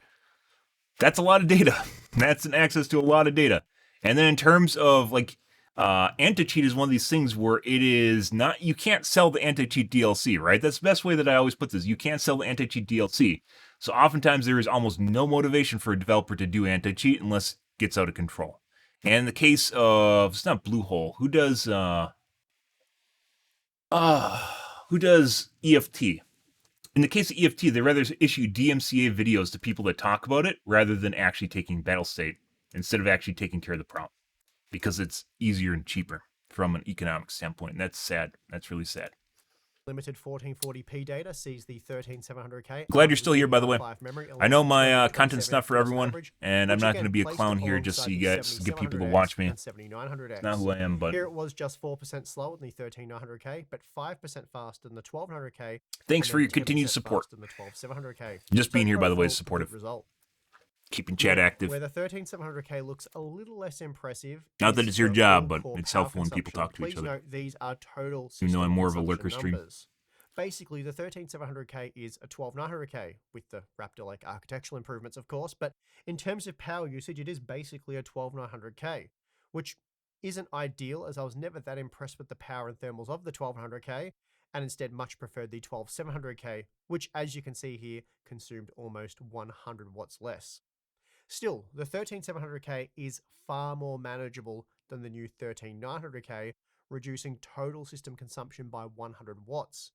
that's a lot of data. That's an access to a lot of data. And then in terms of like anti-cheat is one of these things where it is not, you can't sell the anti-cheat DLC, right? That's the best way that I always put this. You can't sell the anti-cheat DLC. So oftentimes there is almost no motivation for a developer to do anti-cheat unless it gets out of control. And in the case of, it's not Bluehole, who does EFT? In the case of EFT, they rather issue DMCA videos to people that talk about it rather than actually taking battle state, instead of actually taking care of the problem, because it's easier and cheaper from an economic standpoint. And that's sad. That's really sad.
Limited 1440p data sees the 13700K.
Glad you're still here, by the way. I know my content's not for everyone, and I'm not going to be a clown here just so you guys get people to watch me. It's not who I am, but
here it was just 4% slower than the 13900K, but 5% faster than the 1200K.
Thanks for your continued support.
Than the 12700K.
Just being here, by the way, is
Overall,
supportive.
good result.
Keeping chat active.
Where the 13700K looks a little less impressive.
Not that it's your
the
job, but
all-core
it's
power
helpful when people talk to
consumption.
each other.
Please note these are total
You know I'm
system
more of a
consumption
lurker stream.
numbers. Basically, the 13700K is a 12900K with the Raptor-like architectural improvements, of course, but in terms of power usage, it is basically a 12900K, which isn't ideal, as I was never that impressed with the power and thermals of the 12900K, and instead much preferred the 12700K, which, as you can see here, consumed almost 100 watts less. Still, the 13700K is far more manageable than the new 13900K, reducing total system consumption by 100 watts.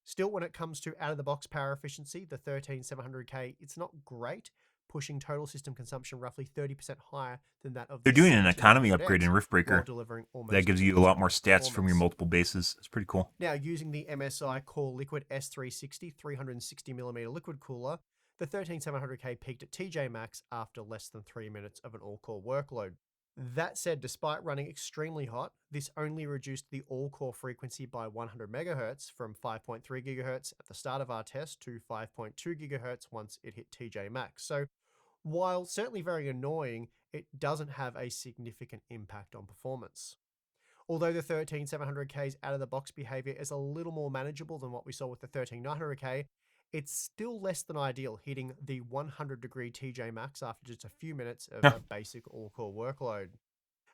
Still, when it comes to out-of-the-box power efficiency, the 13700K, it's not great, pushing total system consumption roughly 30% higher than that of
They're
the
doing an economy
7900X,
upgrade in
while
Riftbreaker
delivering
that
almost
gives you a
twice
lot
as
more
much
stats from your
performance.
multiple bases. It's pretty cool.
Now, using the MSI Core Liquid S360 360mm liquid cooler, the 13700K peaked at TJ Max after less than 3 minutes of an all-core workload. That said, despite running extremely hot, this only reduced the all-core frequency by 100 MHz from 5.3 GHz at the start of our test to 5.2 GHz once it hit TJ Max. So, while certainly very annoying, it doesn't have a significant impact on performance. Although the 13700K's out-of-the-box behavior is a little more manageable than what we saw with the 13900K, it's still less than ideal, hitting the 100-degree TJ Max after just a few minutes of a basic all-core workload.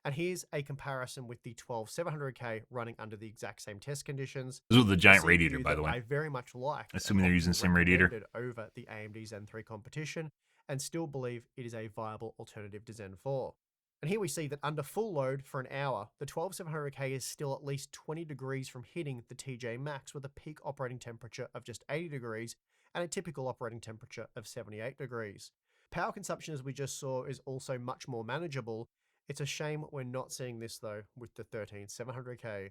And here's a comparison with the 12700K running under the exact same test conditions.
This was the giant
a
radiator,
CPU
by the way.
I very much liked,
Assuming they're using the same radiator.
recommended over the AMD Zen 3 competition, and still believe it is a viable alternative to Zen 4. And here we see that under full load for an hour, the 12700K is still at least 20 degrees from hitting the TJ Max with a peak operating temperature of just 80 degrees and a typical operating temperature of 78 degrees. Power consumption, as we just saw, is also much more manageable. It's a shame we're not seeing this, though, with the 13700K.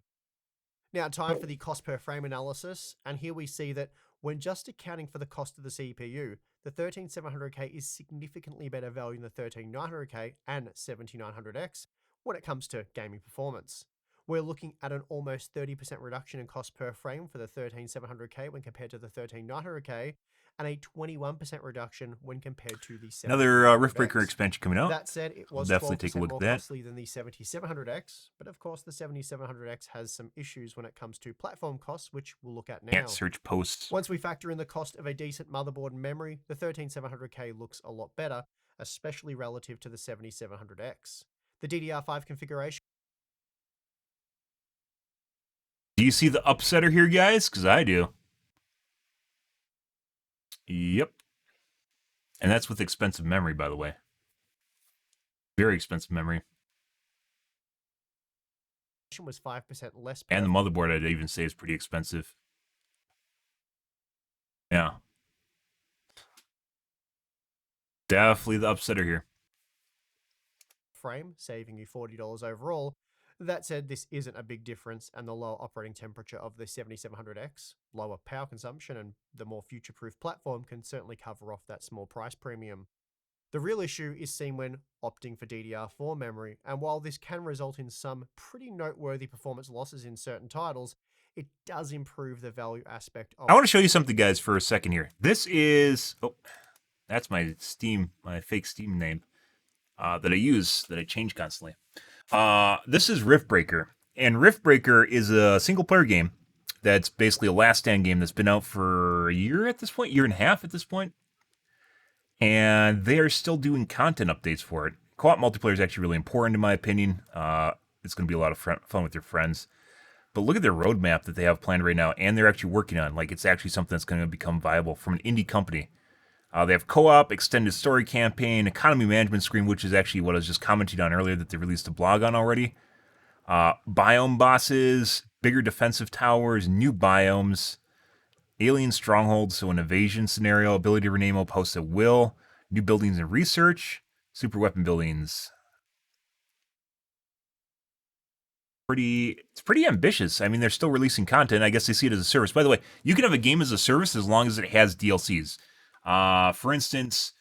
Now, time for the cost per frame analysis, and here we see that when just accounting for the cost of the CPU, the 13700K is significantly better value than the 13900K and 7900X when it comes to gaming performance. We're looking at an almost 30% reduction in cost per frame for the 13700K when compared to the 13900K, and a 21% reduction when compared to the 7900X.
Another Riftbreaker expansion coming out.
That said, it was
definitely take a
12%
look
more
at that.
costly than the 7700X, but of course the 7700X has some issues when it comes to platform costs, which we'll look at now.
Can't search posts.
Once we factor in the cost of a decent motherboard and memory, the 13700K looks a lot better, especially relative to the 7700X. The DDR5 configuration.
Do you see the upsetter here, guys? Because I do. Yep. And that's with expensive memory, by the way. Very expensive memory.
Was 5% less.
And the motherboard, I'd even say, is pretty expensive. Yeah. Definitely the upsetter here.
Frame, saving you $40 overall. That said, this isn't a big difference, and the lower operating temperature of the 7700X, lower power consumption, and the more future-proof platform can certainly cover off that small price premium. The real issue is seen when opting for DDR4 memory, and while this can result in some pretty noteworthy performance losses in certain titles, it does improve the value aspect of...
I want to show you something, guys, for a second here. This is... Oh, that's my fake Steam name that I use, that I change constantly. This is Riftbreaker, and Riftbreaker is a single-player game that's basically a last stand game that's been out for a year at this point, year and a half at this point, and they are still doing content updates for it. Co-op multiplayer is actually really important in my opinion. It's going to be a lot of fun with your friends. But look at their roadmap that they have planned right now, and they're actually working on. Like, it's actually something that's going to become viable from an indie company. They have co-op, extended story campaign, economy management screen, which is actually what I was just commenting on earlier that they released a blog on already. Biome bosses, bigger defensive towers, new biomes, alien strongholds, so an invasion scenario, ability to rename outposts at will, new buildings and research, super weapon buildings. It's pretty ambitious. I mean, they're still releasing content. I guess they see it as a service. By the way, you can have a game as a service as long as it has DLCs. For instance,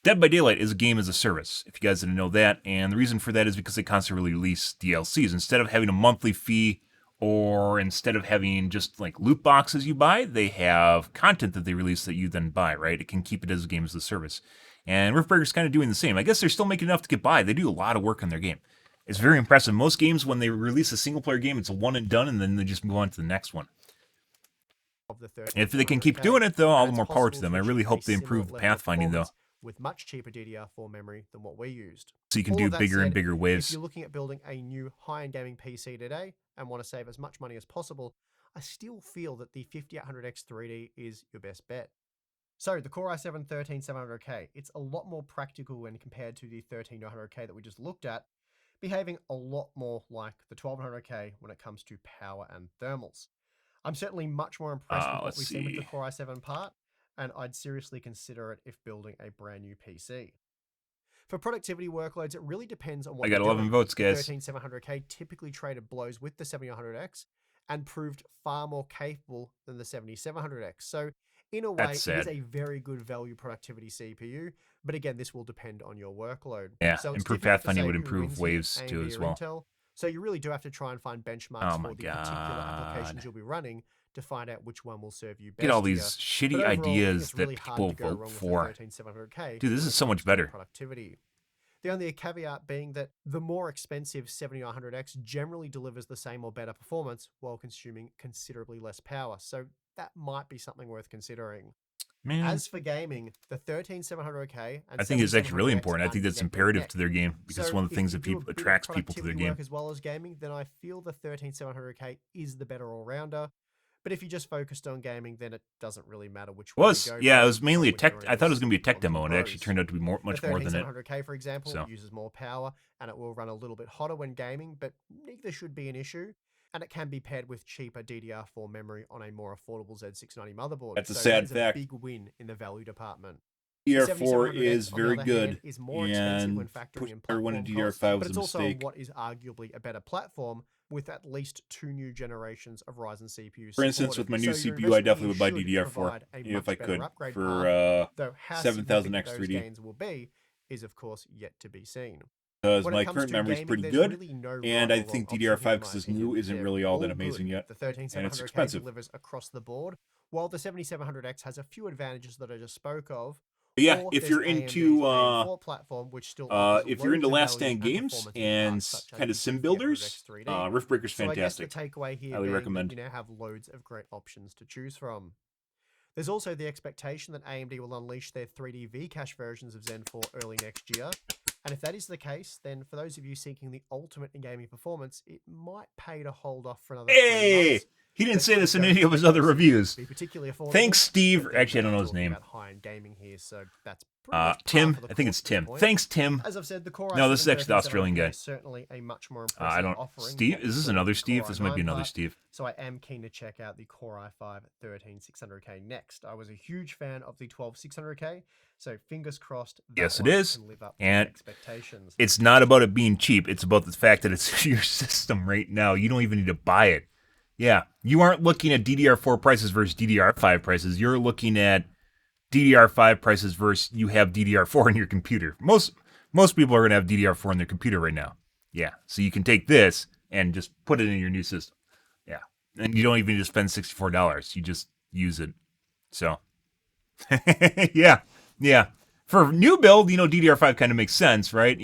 Dead by Daylight is a game as a service, if you guys didn't know that, and the reason for that is because they constantly release DLCs. Instead of having a monthly fee, or instead of having just like loot boxes you buy, they have content that they release that you then buy, right? It can keep it as a game as a service. And Riftbreaker's kind of doing the same. I guess they're still making enough to get by. They do a lot of work on their game. It's very impressive. Most games, when they release a single-player game, it's a one and done, and then they just move on to the next one. If they can keep doing it, though, all the more power to them. I really hope they improve the pathfinding, though.
With much cheaper DDR4 memory than what we used.
So you can do bigger and bigger waves.
If you're looking at building a new high-end gaming PC today and want to save as much money as possible, I still feel that the 5800X 3D is your best bet. So the Core i7 13700K, it's a lot more practical when compared to the 13900K that we just looked at, behaving a lot more like the 1200K when it comes to power and thermals. I'm certainly much more impressed with what we've seen with the Core i7 part, and I'd seriously consider it if building a brand new PC. For productivity workloads, it really depends on what
I got
you're
11
doing.
votes,
The
guys.
13700K typically traded blows with the 7100X and proved far more capable than the 7700X. So in a way,
That's
it is
sad.
a very good value productivity CPU, but again, this will depend on your workload.
Yeah,
So it's
improved
difficult to
pathfinding
say
would
who
improve
wins here,
waves too
AMD
as
or
well.
Intel. So you really do have to try and find benchmarks
Oh my
for the particular applications
god.
you'll be running to find out which one will serve you best.
Get all
here.
these shitty
But overall, I think
ideas
it's really
that
hard
people
to go
vote
wrong
for.
with the 13700K.
Dude, this
when
is
it
so much
comes to
better.
productivity. The only caveat being that the more expensive 7900X generally delivers the same or better performance while consuming considerably less power, so that might be something worth considering.
Man,
As for gaming, the 13700K and
I think it's actually really
7700X
important. I
are
think that's
neck and
imperative
neck.
to their game because it's
So
one of the
if
things
you
that
do a bit of
attracts people to their
productivity
game.
work as well as gaming, then I feel the 13700K is the better all-rounder. But if you just focused on gaming, then it doesn't really matter which one you go
Yeah,
for,
it was mainly a tech.
whichever
I thought it was going to be a tech
ones and
demo, and it actually
pros.
turned out to be much
The
more than it.
13700K, for example,
So.
uses more power and it will run a little bit hotter when gaming, but neither should be an issue. And it can be paired with cheaper DDR4 memory on a more affordable Z690 motherboard.
That's a
so
sad
that is
fact.
a big win in the value department.
DDR4
The
is
7700X, on the
very
other
good,
hand, is more expensive when
and
factoring
pushing
in
everyone to
platform costs,
DDR5
but
was
it's
a
also on
mistake.
what is arguably a better platform with at least 2 new generations of Ryzen CPUs.
For instance, with my new CPU, I definitely would buy DDR4 if I could for
though how
7000
significant those
X3D.
gains will be is of course yet to be seen.
Because
When
my
it comes
current
to
memory is
gaming,
pretty
there's
good,
really no
and
right
I
or
think
wrong option
DDR5,
here, in
because
my
it's new,
opinion.
isn't
They're
really all that
all
amazing
good.
yet,
The
and it's
13700K
expensive.
delivers across the board, while the 7700X has a few advantages that I just spoke of.
But yeah,
Or
if
there's
you're
AMD's
into
AM4 platform, which still offers
if you're into
loads of
Last
value
Stand
and
games
performance in
and
parts such as
kind of
the
sim
5800X
builders,
3D.
Rift Breaker's
So I guess the
fantastic.
takeaway here
Highly
being
recommend.
that you now have loads of great options to choose from. There's also the expectation that AMD will unleash their 3D V-Cache versions of Zen 4 early next year. And if that is the case, then for those of you seeking the ultimate in gaming performance, it might pay to hold off for another 3
Hey,
months.
he didn't
But
say this in
don't
any of his
expect
other
those
reviews.
to be particularly affordable,
Thanks, Steve.
but then
Actually, I don't
we're
know his
talking
name.
about high-end gaming here, so that's pretty much par
Tim.
for the
I think
course
it's
at this
Tim.
point.
Thanks, Tim.
As I've said, the Core
No,
i7
this is actually the Australian
13700K
guy.
is certainly a much more
I
impressive
don't.
offering.
Steve,
than
is this
the
another
Core
Steve? This might be
i9
another
part,
Steve.
so I am keen to check out the Core i5 13600K next. I was a huge fan of the 12600K, so fingers crossed that
Yes, it
one
is.
can live up to
And
expectations.
it's not about it being cheap. It's about the fact that it's your system right now. You don't even need to buy it. Yeah, you aren't looking at DDR4 prices versus DDR5 prices. You're looking at DDR5 prices versus you have DDR4 in your computer. Most people are going to have DDR4 in their computer right now. Yeah, so you can take this and just put it in your new system. Yeah, and you don't even just spend $64. You just use it. So, yeah. For new build, DDR5 kind of makes sense, right?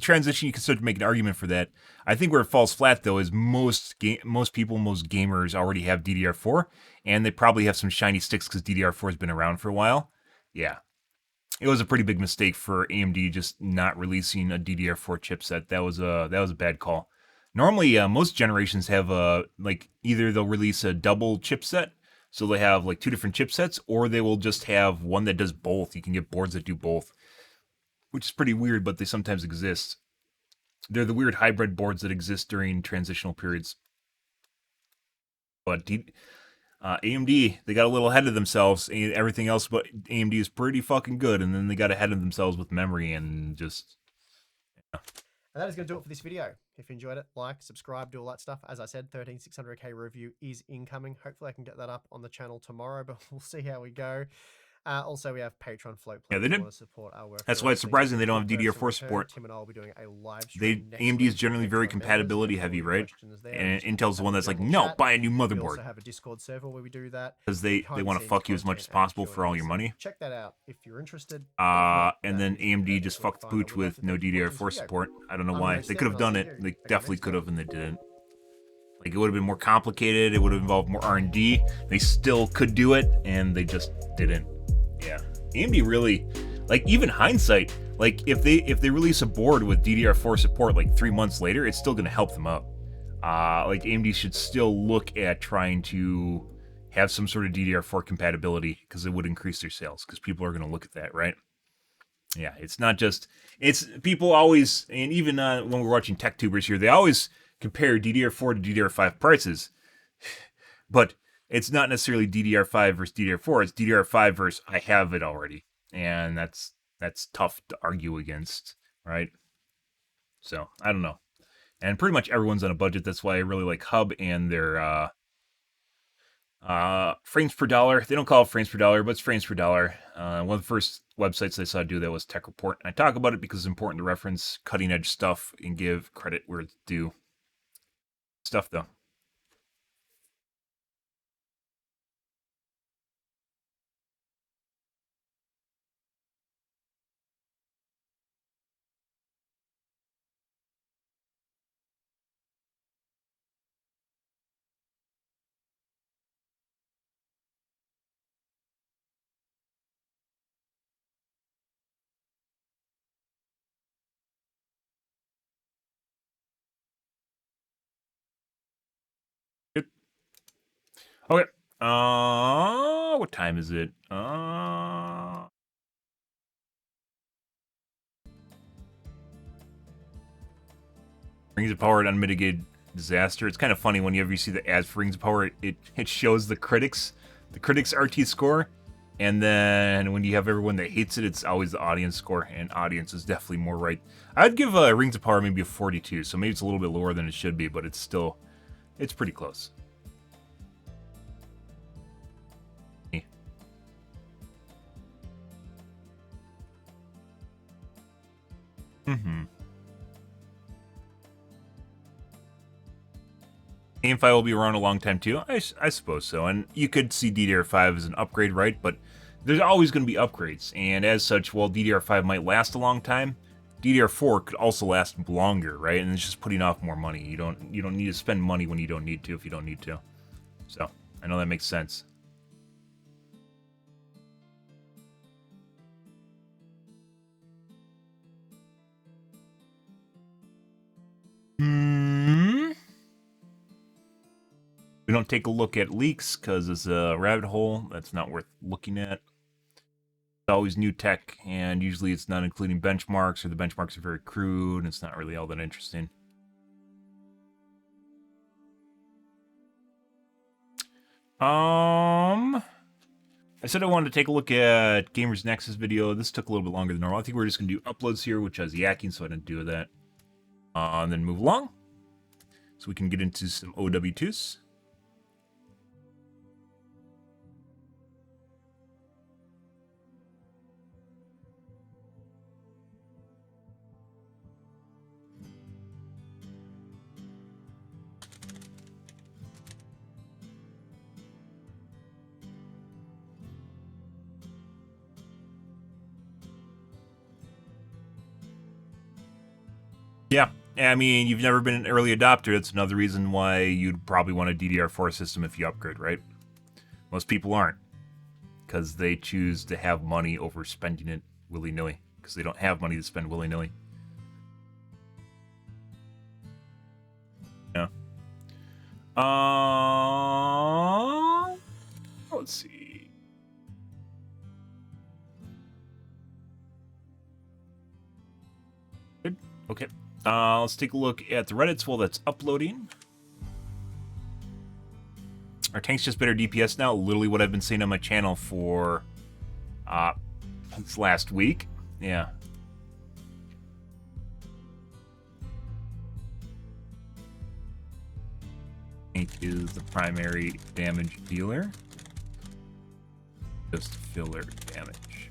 Transition, you can start to make an argument for that. I think where it falls flat, though, is most people, most gamers already have DDR4, and they probably have some shiny sticks because DDR4 has been around for a while. Yeah. It was a pretty big mistake for AMD just not releasing a DDR4 chipset. That was a bad call. Normally, most generations have either they'll release a double chipset, so they have like 2 different chipsets, or they will just have one that does both. You can get boards that do both, which is pretty weird, but they sometimes exist. They're the weird hybrid boards that exist during transitional periods. But AMD, they got a little ahead of themselves. Everything else but AMD is pretty fucking good, and then they got ahead of themselves with memory and just...
And that is going to do it for this video. If you enjoyed it, like, subscribe, do all that stuff. As I said, 13600K review is incoming. Hopefully I can get that up on the channel tomorrow, but we'll see how we go. Also, we have Patreon float plans.
Yeah, they
if you
did.
want to support our work.
That's why it's surprising they don't have DDR4 support.
Tim and I will be doing a live stream next
AMD
week
is generally
with
very
Patreon
compatibility
members.
heavy,
If you have
right?
any questions there,
And
just
Intel's the
have
one
a
that's like,
general
no,
chat.
buy a new
We also
motherboard.
have a Discord server where we do that.
Because they want to fuck you as much as possible for all your money.
Check that out if you're interested.
And then AMD just fucked the pooch with no DDR4 support. I don't know why. They could have done it. They definitely could have, and they didn't. Like, it would have been more complicated. It would have involved more R&D. They still could do it, and they just didn't. Yeah. AMD really, like, even hindsight, like, if they release a board with DDR4 support like 3 months later, it's still going to help them out. Like, AMD should still look at trying to have some sort of DDR4 compatibility because it would increase their sales because people are going to look at that, right? Yeah, it's not just, it's people always, and even when we're watching tech tubers here, they always compare DDR4 to DDR5 prices, but it's not necessarily DDR5 versus DDR4, it's DDR5 versus I have it already, and that's tough to argue against, right? So, I don't know. And pretty much everyone's on a budget, that's why I really like Hub and their frames per dollar. They don't call it frames per dollar, but it's frames per dollar. One of the first websites I saw do that was Tech Report. And I talk about it because it's important to reference cutting edge stuff and give credit where it's due. Stuff though. Good. Okay. What time is it? Rings of Power and Unmitigated Disaster. It's kind of funny whenever you see the ads for Rings of Power, it shows the critics RT score, and then when you have everyone that hates it, it's always the audience score, and audience is definitely more right. I'd give Rings of Power maybe a 42, so maybe it's a little bit lower than it should be, but it's pretty close. GameFi will be around a long time too. I suppose so. And you could see DDR5 as an upgrade, right? But there's always going to be upgrades. And as such, while DDR5 might last a long time, DDR4 could also last longer, right? And it's just putting off more money. You don't need to spend money when you don't need to if you don't need to. So, I know that makes sense. We don't take a look at leaks because it's a rabbit hole that's not worth looking at. It's always new tech, and usually it's not including benchmarks, or the benchmarks are very crude, and it's not really all that interesting. I said I wanted to take a look at Gamers Nexus video. This took a little bit longer than normal. I think we're just going to do uploads here, which has yakking, so I didn't do that. And then move along, so we can get into some OW2s. Yeah, I mean, you've never been an early adopter. That's another reason why you'd probably want a DDR4 system if you upgrade, right? Most people aren't, because they choose to have money over spending it willy-nilly, because they don't have money to spend willy-nilly. Yeah. Let's see. Good. Okay. Let's take a look at the Reddits while that's uploading. Our tank's just better DPS now. Literally what I've been saying on my channel for since last week. Yeah. Tank is the primary damage dealer. Just filler damage.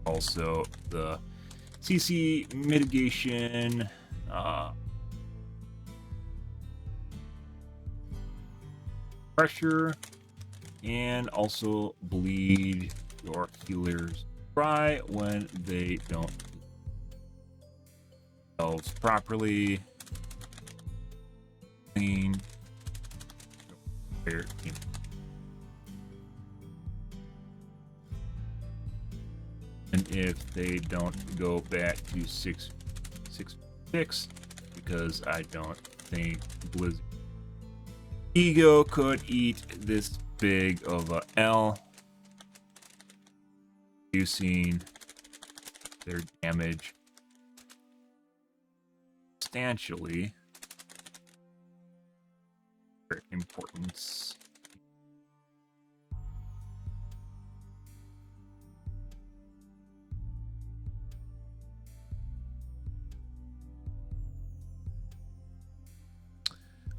Also the CC mitigation, pressure, and also bleed your healers dry when they don't themselves properly. Clean. And if they don't go back to 666, because I don't think Blizzard Ego could eat this big of a L, reducing their damage substantially. Their importance.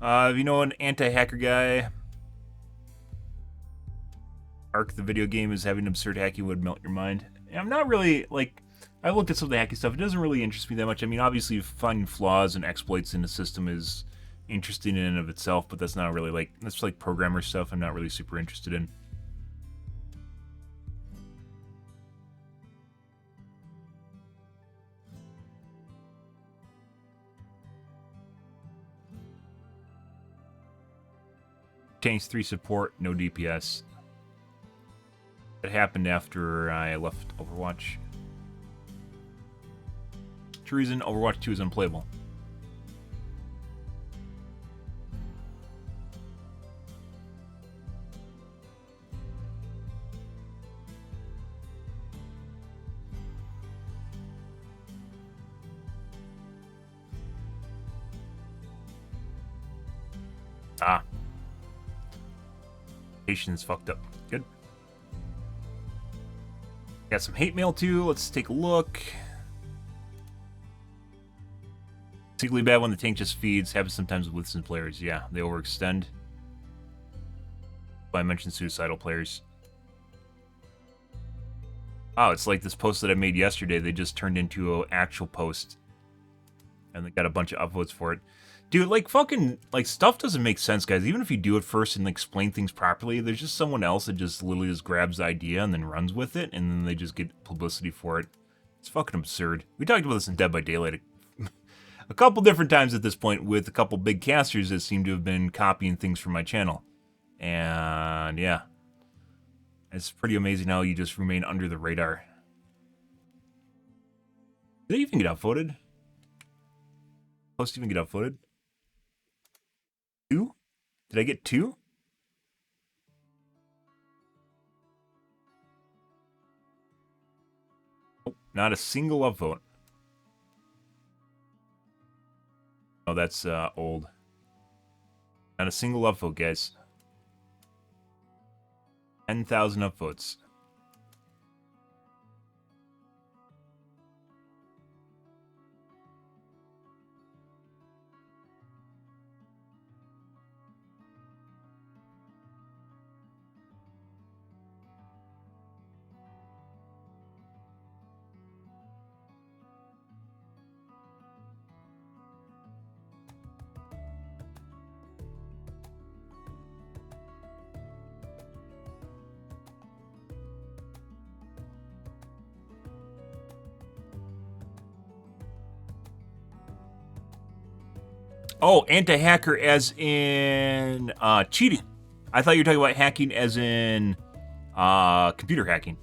If you know an anti-hacker guy, Ark the video game is having absurd hacking would melt your mind. I'm not really, like, I looked at some of the hacking stuff. It doesn't really interest me that much. I mean, obviously finding flaws and exploits in the system is interesting in and of itself, but that's not really, like, that's like programmer stuff I'm not really super interested in. Tanks 3 support, no DPS. That happened after I left Overwatch. True reason, Overwatch 2 is unplayable. Ah. Patience fucked up. Good. Got some hate mail too. Let's take a look. Particularly bad when the tank just feeds. Happens sometimes with some players. Yeah, they overextend. I mentioned suicidal players. Oh, it's like this post that I made yesterday. They just turned into an actual post. And they got a bunch of upvotes for it. Dude, like, fucking, like, stuff doesn't make sense, guys. Even if you do it first and explain things properly, there's just someone else that just literally just grabs the idea and then runs with it, and then they just get publicity for it. It's fucking absurd. We talked about this in Dead by Daylight a couple different times at this point with a couple big casters that seem to have been copying things from my channel. And, yeah. It's pretty amazing how you just remain under the radar. Did they even get upvoted? Post even get upvoted? 2? Did I get 2? Nope, not a single upvote. Oh, that's old. Not a single upvote, guys. 10,000 upvotes. Oh, anti-hacker as in cheating. I thought you were talking about hacking as in computer hacking.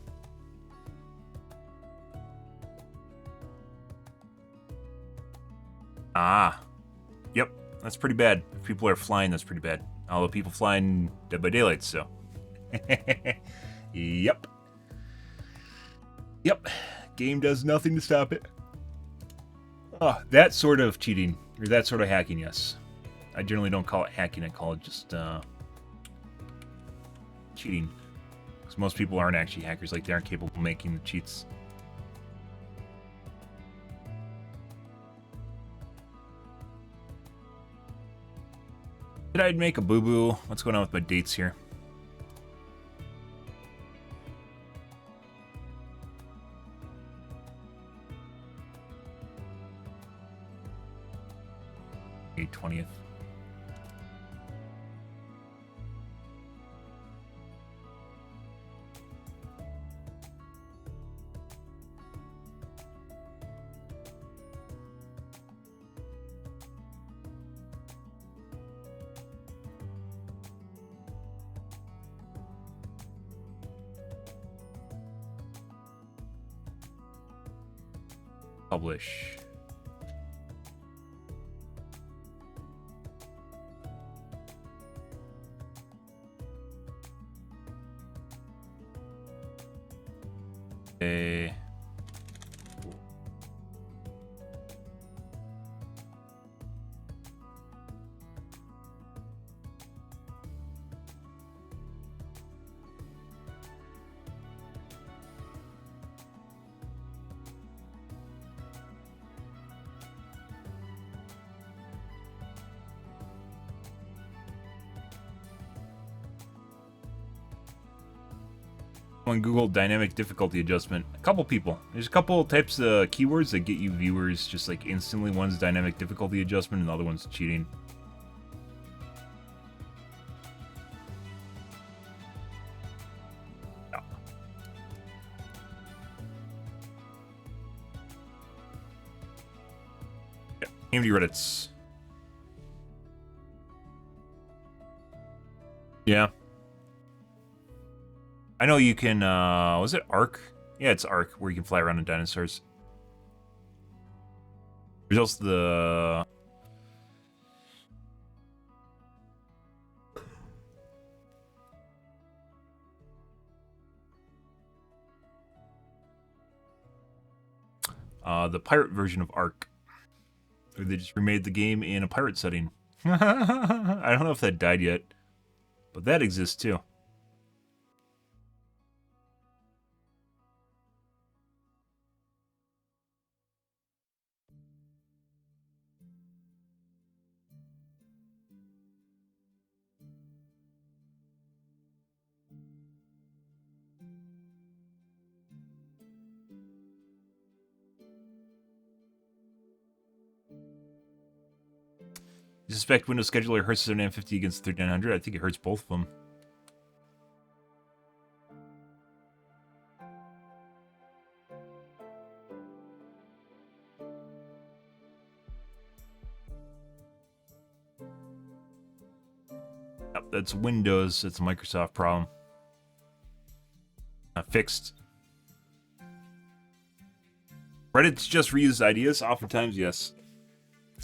Ah. Yep, that's pretty bad. If people are flying, that's pretty bad. Although people flying Dead by Daylight, so. Yep. Yep. Game does nothing to stop it. Oh, that sort of cheating. Or that sort of hacking, yes. I generally don't call it hacking, I call it just cheating. Because most people aren't actually hackers, like they aren't capable of making the cheats. Did I make a boo-boo? What's going on with my dates here? May 20th. Publish. a... On Google dynamic difficulty adjustment. A couple people. There's a couple types of keywords that get you viewers just like instantly. One's dynamic difficulty adjustment and the other one's cheating. No. Yeah. AMD Reddits. Yeah. I know you can, was it Ark? Yeah, it's Ark, where you can fly around in dinosaurs. There's also the pirate version of Ark. They just remade the game in a pirate setting. I don't know if that died yet, but that exists too. You suspect Windows Scheduler hurts 7950 against 3900? I think it hurts both of them. Yep, that's Windows. It's a Microsoft problem. Not fixed. Reddit's just reused ideas? Oftentimes, yes.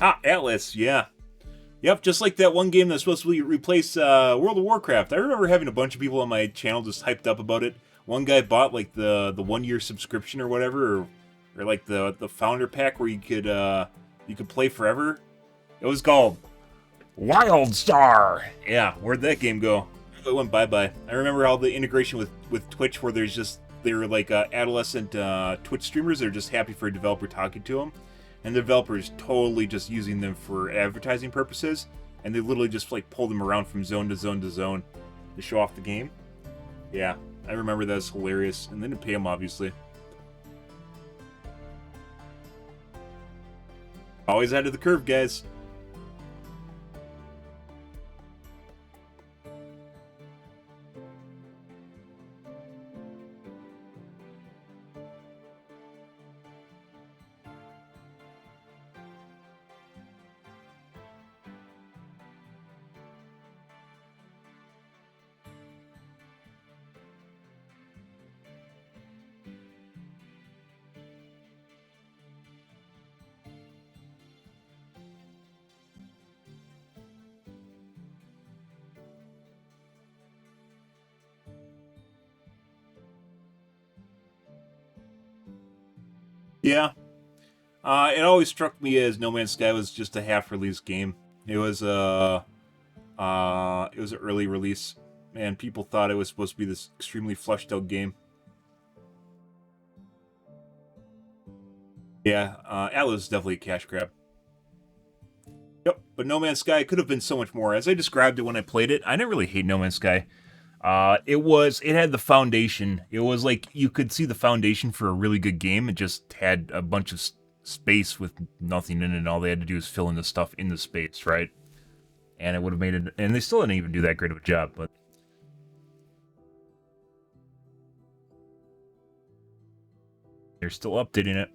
Ah, Atlas, yeah. Yep, just like that one game that's supposed to replace World of Warcraft. I remember having a bunch of people on my channel just hyped up about it. One guy bought like the 1 year subscription or whatever, or like the founder pack where you could play forever. It was called WildStar. Yeah, where'd that game go? It went bye-bye. I remember how the integration with Twitch, where they're like adolescent Twitch streamers that are just happy for a developer talking to them. And the developer is totally just using them for advertising purposes, and they literally just like pull them around from zone to zone to zone to show off the game. Yeah, I remember that was hilarious, and then to pay them, obviously. Always ahead of the curve, guys. Yeah. It always struck me as No Man's Sky was just a half-released game. It was an early release, and people thought it was supposed to be this extremely fleshed-out game. Yeah, Atlas is definitely a cash grab. Yep, but No Man's Sky could have been so much more. As I described it when I played it, I didn't really hate No Man's Sky. It had the foundation. It was like you could see the foundation for a really good game. It just had a bunch of space with nothing in it, and all they had to do is fill in the stuff in the space, right? And it would have made it, and they still didn't even do that great of a job, but they're still updating it.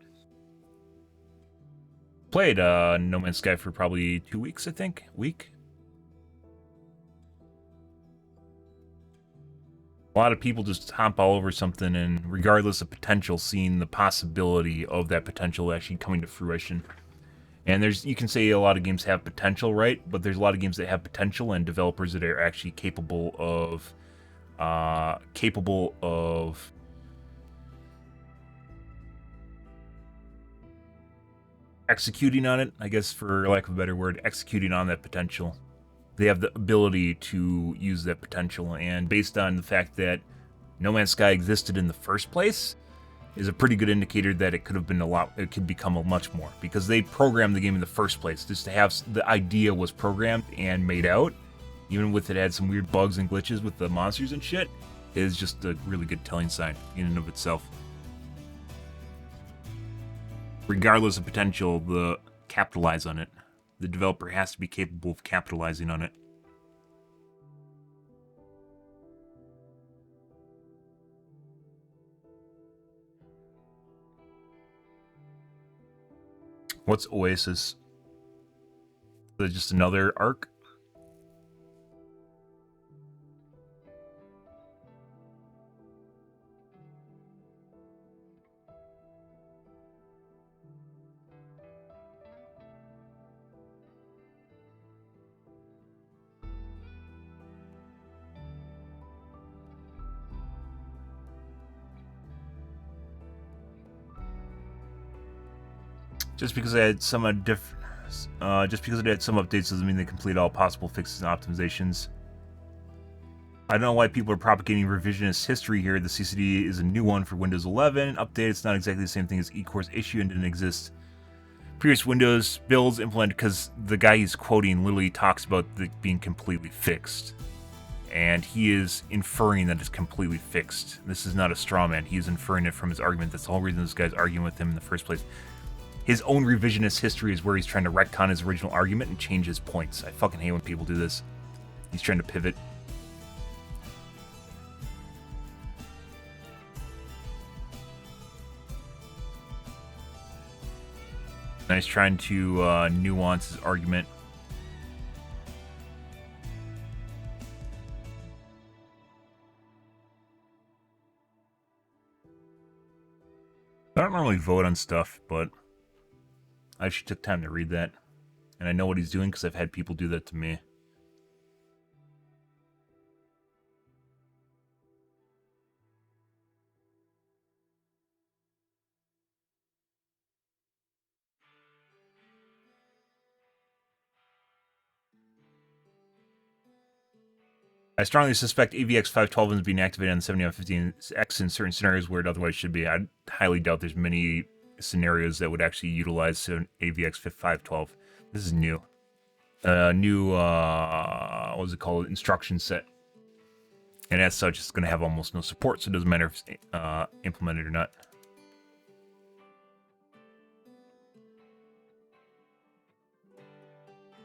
Played No Man's Sky for probably 2 weeks, I think. A lot of people just hop all over something, and regardless of potential, seeing the possibility of that potential actually coming to fruition. And you can say a lot of games have potential, right? But there's a lot of games that have potential and developers that are actually capable of executing on it, I guess, for lack of a better word, executing on that potential. They have the ability to use that potential, and based on the fact that No Man's Sky existed in the first place, is a pretty good indicator that it could have been a lot, it could become a much more, because they programmed the game in the first place. Just to have the idea was programmed and made out, even with it had some weird bugs and glitches with the monsters and shit, is just a really good telling sign in and of itself. Regardless of potential, capitalize on it. The developer has to be capable of capitalizing on it. What's Oasis? Is it just another arc? Just because I had some just because it had some updates doesn't mean they complete all possible fixes and optimizations. I don't know why people are propagating revisionist history here. The CCD is a new one for Windows 11. Update, it's not exactly the same thing as eCore's issue and didn't exist. Previous Windows builds implemented, because the guy he's quoting literally talks about it being completely fixed. And he is inferring that it's completely fixed. This is not a straw man. He is inferring it from his argument. That's the whole reason this guy's arguing with him in the first place. His own revisionist history is where he's trying to retcon his original argument and change his points. I fucking hate when people do this. He's trying to pivot. And he's trying to nuance his argument. I don't normally vote on stuff, but I actually took time to read that. And I know what he's doing because I've had people do that to me. I strongly suspect AVX 512 is being activated on 7915X in certain scenarios where it otherwise should be. I highly doubt there's many scenarios that would actually utilize AVX 512. This is new. What was it called? Instruction set. And as such, it's going to have almost no support, so it doesn't matter if it's implemented or not.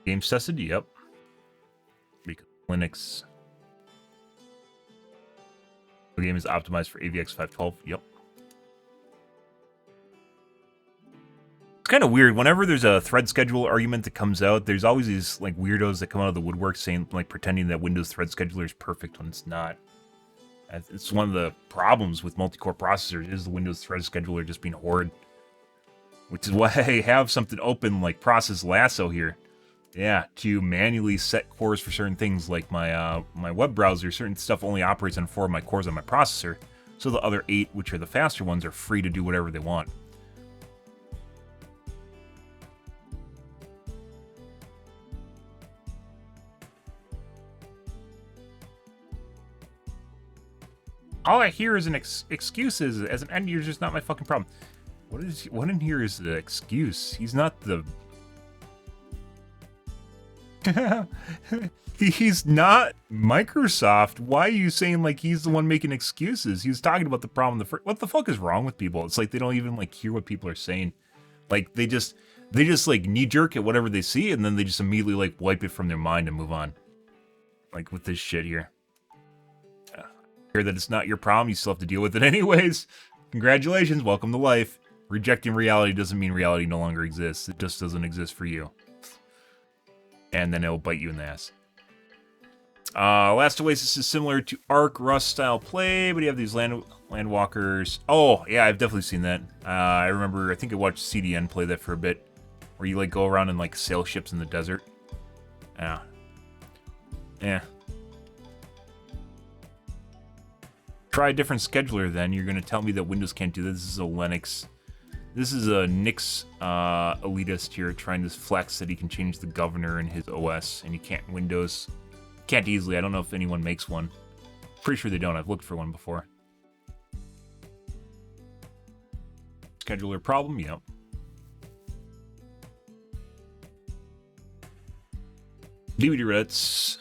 Games tested? Yep. Because Linux. The game is optimized for AVX 512. Yep. It's kind of weird. Whenever there's a thread schedule argument that comes out, there's always these like weirdos that come out of the woodwork saying, like, pretending that Windows thread scheduler is perfect when it's not. It's one of the problems with multi-core processors is the Windows thread scheduler just being horrid. Which is why I have something open like Process Lasso here. Yeah, to manually set cores for certain things, like my my web browser. Certain stuff only operates on 4 of my cores on my processor, so the other 8, which are the faster ones, are free to do whatever they want. All I hear is an excuses. As an end user, is not my fucking problem. What in here is the excuse? He's not the... He's not Microsoft. Why are you saying like he's the one making excuses? He was talking about the problem. What the fuck is wrong with people? It's like they don't even like hear what people are saying. Like they just like knee jerk at whatever they see, and then they just immediately like wipe it from their mind and move on. Like with this shit here. Hear that it's not your problem. You still have to deal with it anyways. Congratulations. Welcome to life. Rejecting reality doesn't mean reality no longer exists. It just doesn't exist for you. And then it'll bite you in the ass. Last Oasis is similar to Ark Rust style play, but you have these landwalkers. Oh, yeah, I've definitely seen that. I remember, I think I watched CDN play that for a bit, where you like go around and like sail ships in the desert. Yeah. Yeah. Try a different scheduler then. You're going to tell me that Windows can't do this. This is a Linux This is a Nix elitist here trying to flex that he can change the governor in his OS, and you can't Windows. Can't easily. I don't know if anyone makes one. Pretty sure they don't. I've looked for one before. Scheduler problem? Yep. DVD Reddits.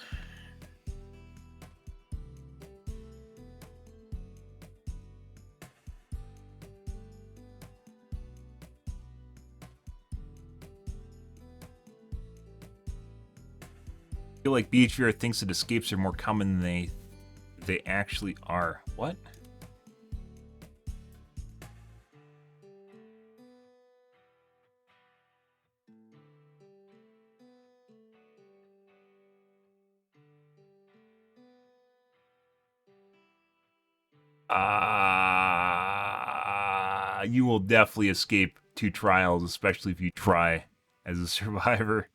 I feel like BHVR thinks that escapes are more common than they actually are. What? You will definitely escape 2 trials, especially if you try as a survivor.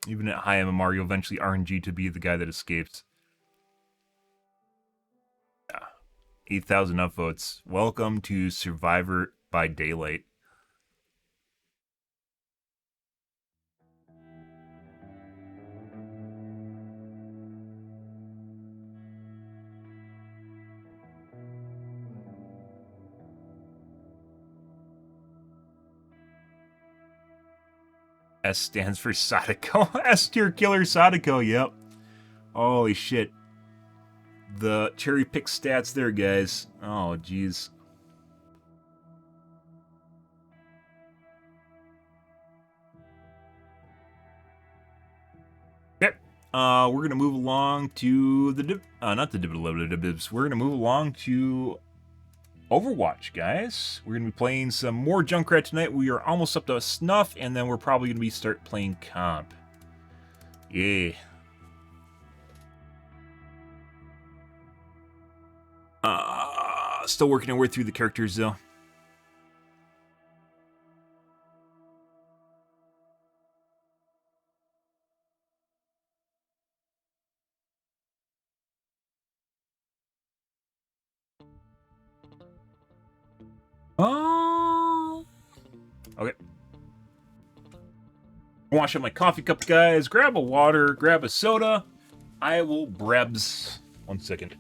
Even at high MMR, you'll eventually RNG to be the guy that escapes. 8,000 upvotes. Welcome to Survivor by Daylight. S stands for Sadako. S tier killer Sadako, yep. Holy shit. The cherry pick stats there, guys. Oh, jeez. Okay. We're gonna move along to the not the dibs. We're gonna move along to Overwatch, guys. We're gonna be playing some more Junkrat tonight. We are almost up to snuff, and then we're probably gonna be start playing comp. Yeah. Still working our way through the characters though. Okay. Wash up my coffee cup, guys. Grab a water, grab a soda. I will brebs. 1 second.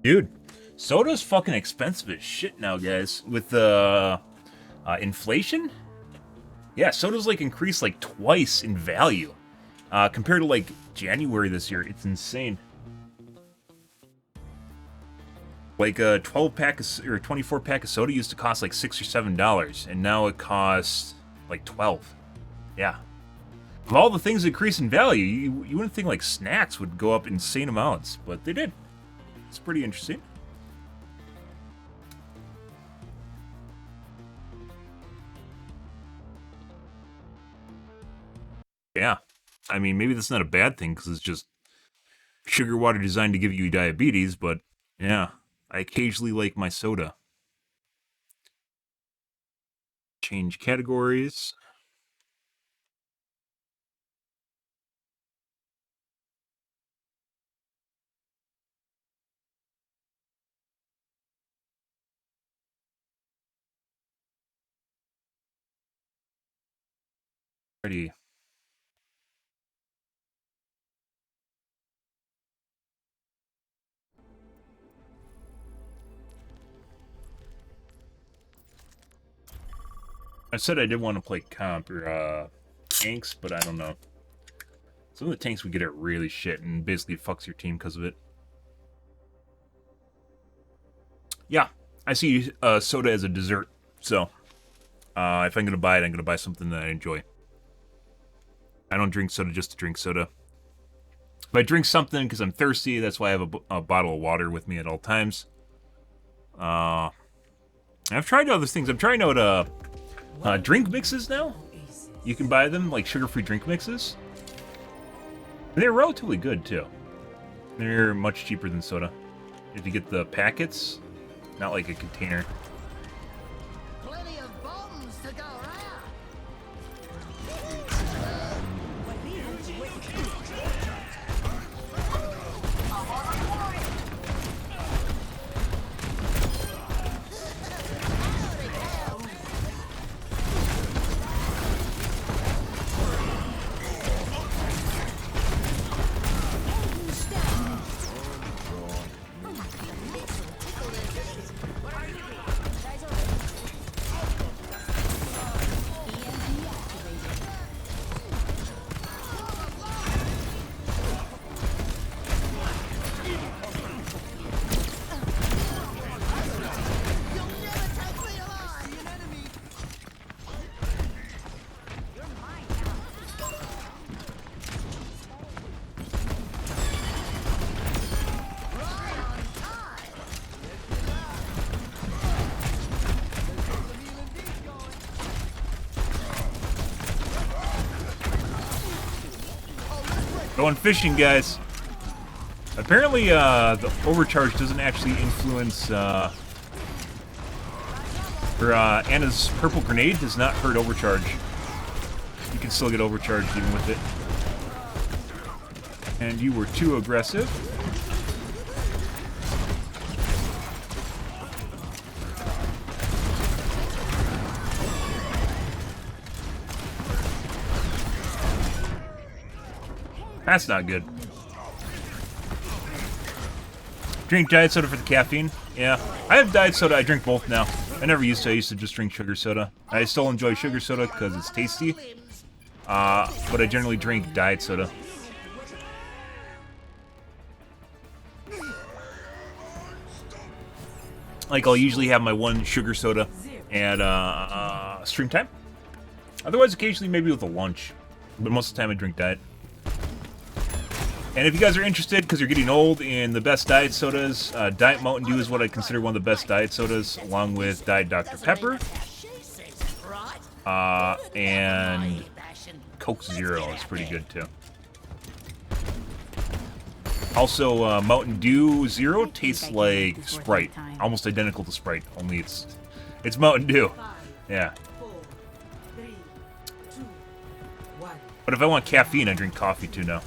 Dude, soda's fucking expensive as shit now, guys. With the inflation? Yeah, soda's like increased like twice in value. Compared to like January this year. It's insane. Like a 12 pack or 24 pack of soda used to cost like $6 or $7, and now it costs like 12. Yeah. Of all the things that increase in value, you wouldn't think like snacks would go up insane amounts, but they did. It's pretty interesting. Yeah. I mean, maybe that's not a bad thing because it's just sugar water designed to give you diabetes, but yeah, I occasionally like my soda. Change categories. Ready. I said I did want to play comp or tanks, but I don't know. Some of the tanks we get are really shit and basically fucks your team because of it. Yeah, I see soda as a dessert, so if I'm gonna buy it, I'm gonna buy something that I enjoy. I don't drink soda just to drink soda. If I drink something because I'm thirsty, that's why I have a bottle of water with me at all times. I've tried other things. I'm trying out drink mixes now. You can buy them, like sugar-free drink mixes. And they're relatively good, too. They're much cheaper than soda. If you get the packets, not like a container.
Plenty of bombs to go around.
Going fishing, guys. Apparently, the overcharge doesn't actually influence, Anna's purple grenade does not hurt overcharge. You can still get overcharged even with it. And you were too aggressive. That's not good. Drink diet soda for the caffeine. Yeah. I have diet soda. I drink both now. I never used to. I used to just drink sugar soda. I still enjoy sugar soda because it's tasty. But I generally drink diet soda. Like, I'll usually have my one sugar soda at stream time. Otherwise, occasionally maybe with a lunch. But most of the time I drink diet. And if you guys are interested, because you're getting old, in the best diet sodas, Diet Mountain Dew is what I consider one of the best diet sodas, along with Diet Dr. Pepper. And Coke Zero is pretty good, too. Also, Mountain Dew Zero tastes like Sprite. Almost identical to Sprite, only it's Mountain Dew. Yeah. But if I want caffeine, I drink coffee, too, now.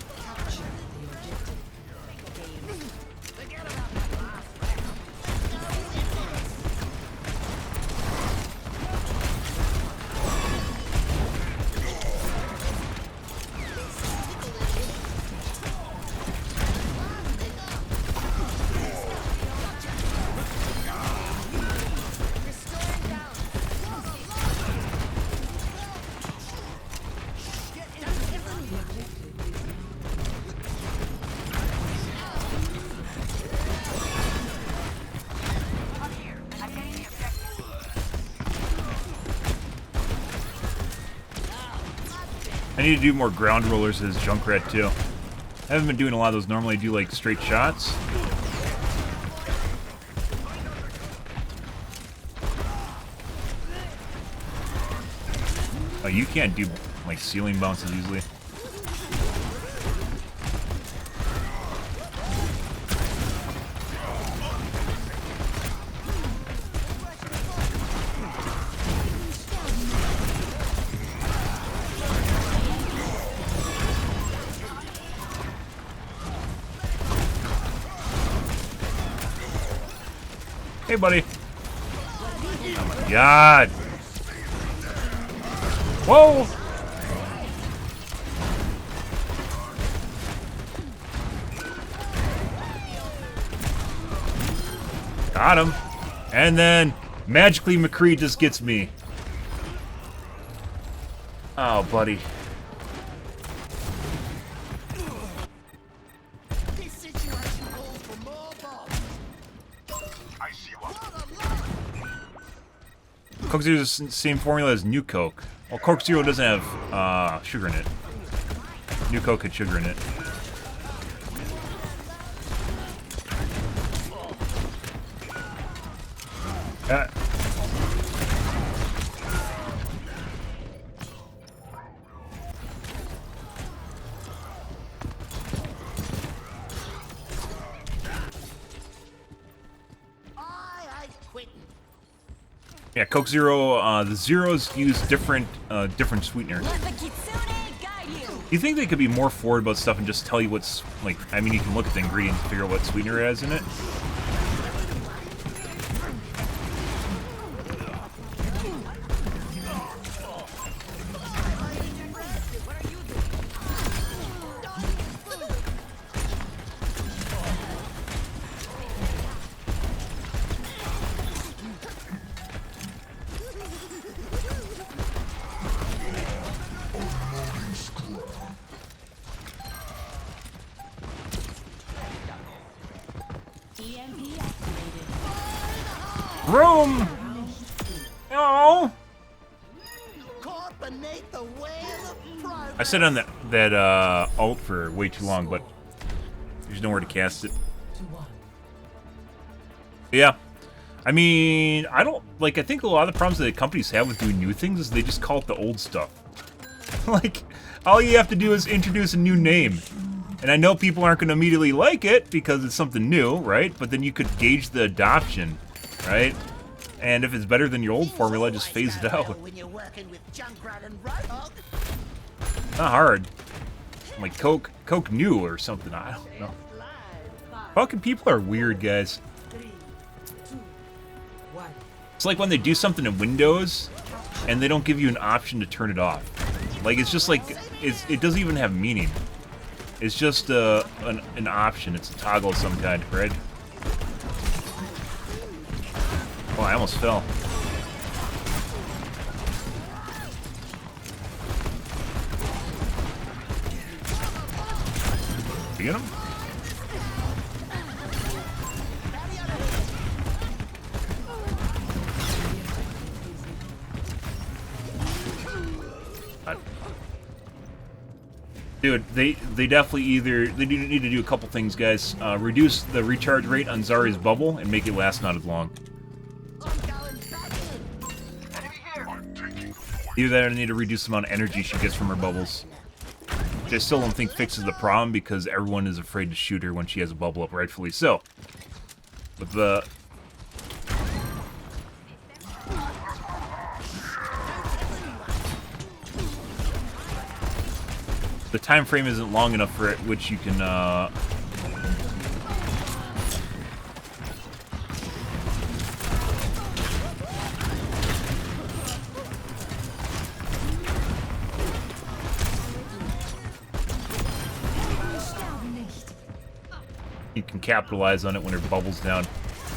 I need to do more ground rollers as Junkrat too. I haven't been doing a lot of those. Normally I do like straight shots. Oh, you can't do like ceiling bounces easily. Hey, buddy. Oh my god. Whoa! Got him. And then magically McCree just gets me. Oh, buddy.
This situation calls for more bombs. I see one.
Coke Zero is the same formula as New Coke. Well, Coke Zero doesn't have sugar in it. New Coke had sugar in it.
I quit.
Yeah, Coke Zero, the zeros use different sweeteners.
Let the Kitsune guide you.
You think they could be more forward about stuff and just tell you what's, like, I mean, you can look at the ingredients and figure out what sweetener it has in it.
EMP activated.
Room! Oh!
Caught beneath the whale of progress.
I sat on that ult for way too long, but there's nowhere to cast it. Yeah. I mean, I think a lot of the problems that companies have with doing new things is they just call it the old stuff. Like, all you have to do is introduce a new name. And I know people aren't going to immediately like it because it's something new, right? But then you could gauge the adoption, right? And if it's better than your old formula, just phase it out.
When you're working with Junkrat and Roadhog.
Not hard. Like Coke New or something, I don't know. Fucking people are weird, guys. It's like when they do something in Windows and they don't give you an option to turn it off. Like, it's just like, it doesn't even have meaning. It's just an option. It's a toggle of some kind, right? Oh, I almost fell. You get him? Dude, they definitely they need to do a couple things, guys. Reduce the recharge rate on Zarya's bubble and make it last not as long. Either that or they need to reduce the amount of energy she gets from her bubbles. Which I still don't think fixes the problem because everyone is afraid to shoot her when she has a bubble up, rightfully so. But the time frame isn't long enough for it, which you can capitalize on it when her bubble's down.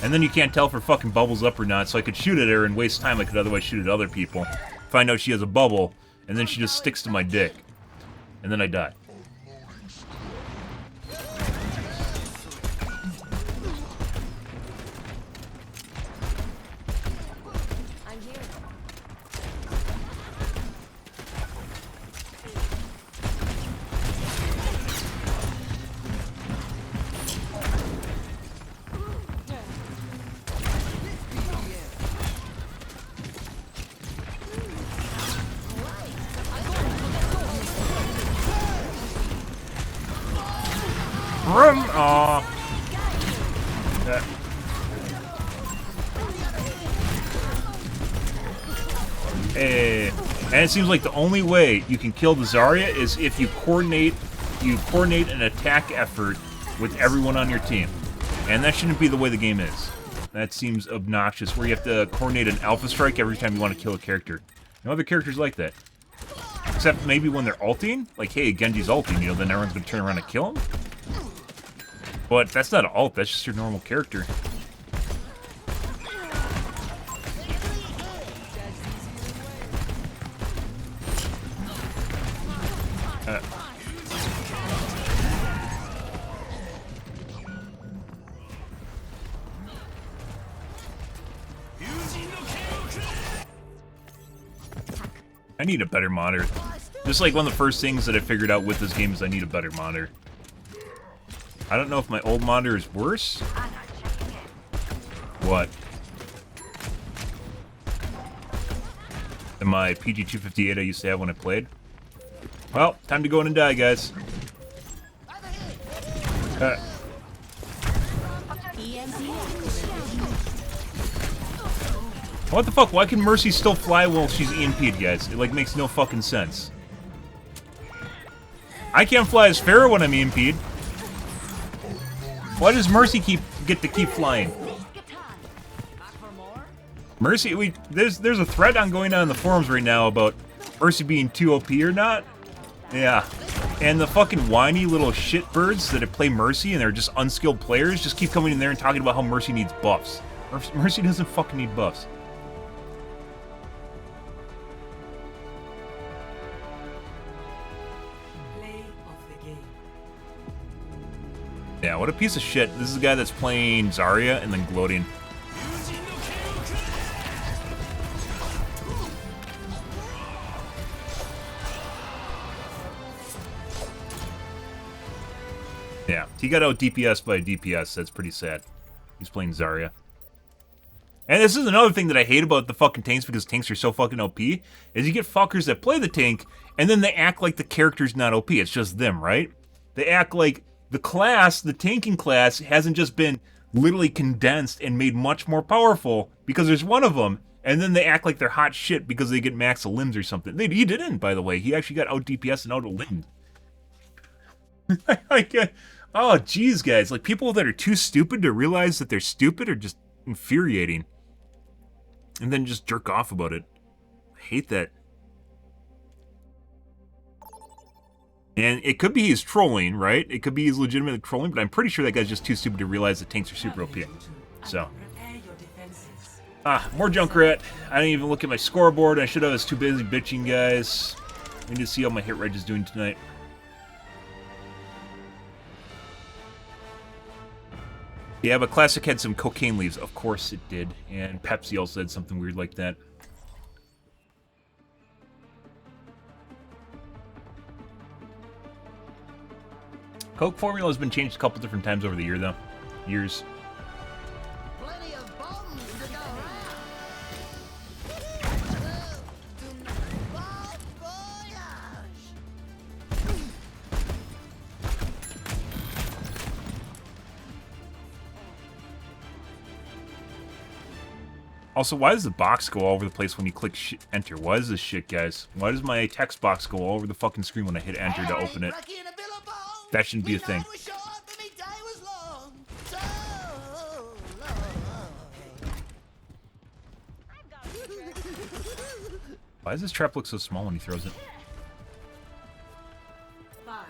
And then you can't tell if her fucking bubble's up or not, so I could shoot at her and waste time I could otherwise shoot at other people. Find out she has a bubble, and then she just sticks to my dick. And then I die.
I'm here.
Vroom. Aw. Hey. And it seems like the only way you can kill the Zarya is if you coordinate an attack effort with everyone on your team. And that shouldn't be the way the game is. That seems obnoxious, where you have to coordinate an alpha strike every time you want to kill a character. No other characters like that. Except maybe when they're ulting. Like, hey, Genji's ulting, you know, then everyone's going to turn around and kill him. But that's not an ult, that's just your normal character. I need a better monitor. Just like one of the first things that I figured out with this game is I need a better monitor. I don't know if my old monitor is worse. What? Than my PG-258 I used to have when I played? Well, time to go in and die, guys. What the fuck? Why can Mercy still fly while she's EMP'd, guys? It, like, makes no fucking sense. I can't fly as Pharah when I'm EMP'd. Why does Mercy get to keep flying? Mercy, there's a thread going on in the forums right now about Mercy being too OP or not. Yeah. And the fucking whiny little shitbirds that play Mercy and they're just unskilled players just keep coming in there and talking about how Mercy needs buffs. Mercy doesn't fucking need buffs. Yeah, what a piece of shit. This is a guy that's playing Zarya and then gloating. Yeah, he got out DPS by DPS. That's pretty sad. He's playing Zarya. And this is another thing that I hate about the fucking tanks, because tanks are so fucking OP, is you get fuckers that play the tank, and then they act like the character's not OP. It's just them, right? They act like the class, the tanking class, hasn't just been literally condensed and made much more powerful because there's one of them, and then they act like they're hot shit because they get max of limbs or something. He didn't, by the way. He actually got out DPS and out of limb. Oh, geez, guys. Like, people that are too stupid to realize that they're stupid are just infuriating. And then just jerk off about it. I hate that. And it could be he's trolling, right? It could be he's legitimately trolling, but I'm pretty sure that guy's just too stupid to realize that tanks are super OP. So. More Junkrat. I didn't even look at my scoreboard. I should have. I was too busy bitching, guys. We need to see how my hit rate is doing tonight. Yeah, but Classic had some cocaine leaves. Of course it did. And Pepsi also had something weird like that. Coke formula has been changed a couple different times over the year, though. Years.
Plenty of bombs to go
Also, why does the box go all over the place when you click enter? Why is this shit, guys? Why does my text box go all over the fucking screen when I hit enter to open it? That shouldn't be a thing. Why does this trap look so small when he throws it?
5,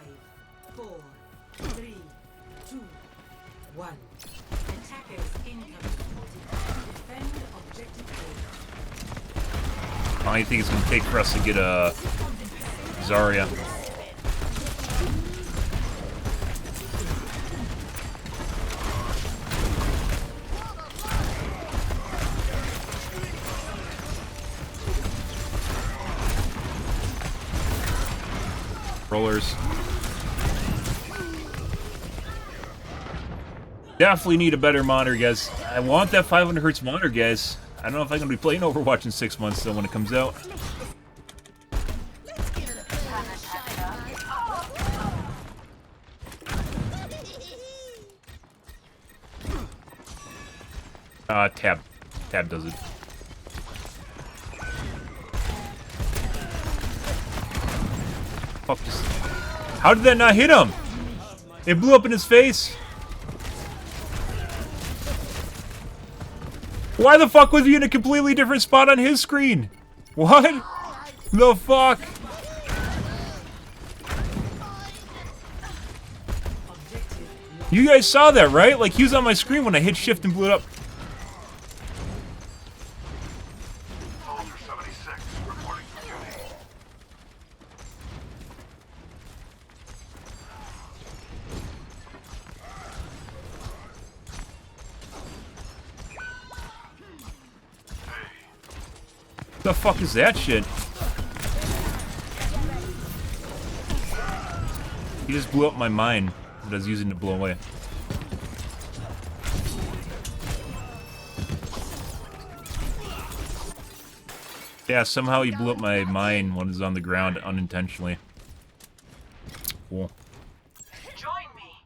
4, 3, 2, 1. Attackers incoming. Defend objective A.
How long do you think it's going to take for us to get a Zarya? Rollers. Definitely need a better monitor, guys. I want that 500 hertz monitor, guys. I don't know if I'm going to be playing Overwatch in 6 months, though, when it comes out. Tab. Tab does it. Fuck this. How did that not hit him? It blew up in his face. Why the fuck was he in a completely different spot on his screen? What? The fuck? You guys saw that, right? Like, he was on my screen when I hit shift and blew it up. The fuck is that shit? He just blew up my mine that I was using to blow away. Yeah, somehow he blew up my mine when it was on the ground unintentionally. Cool.
Join me.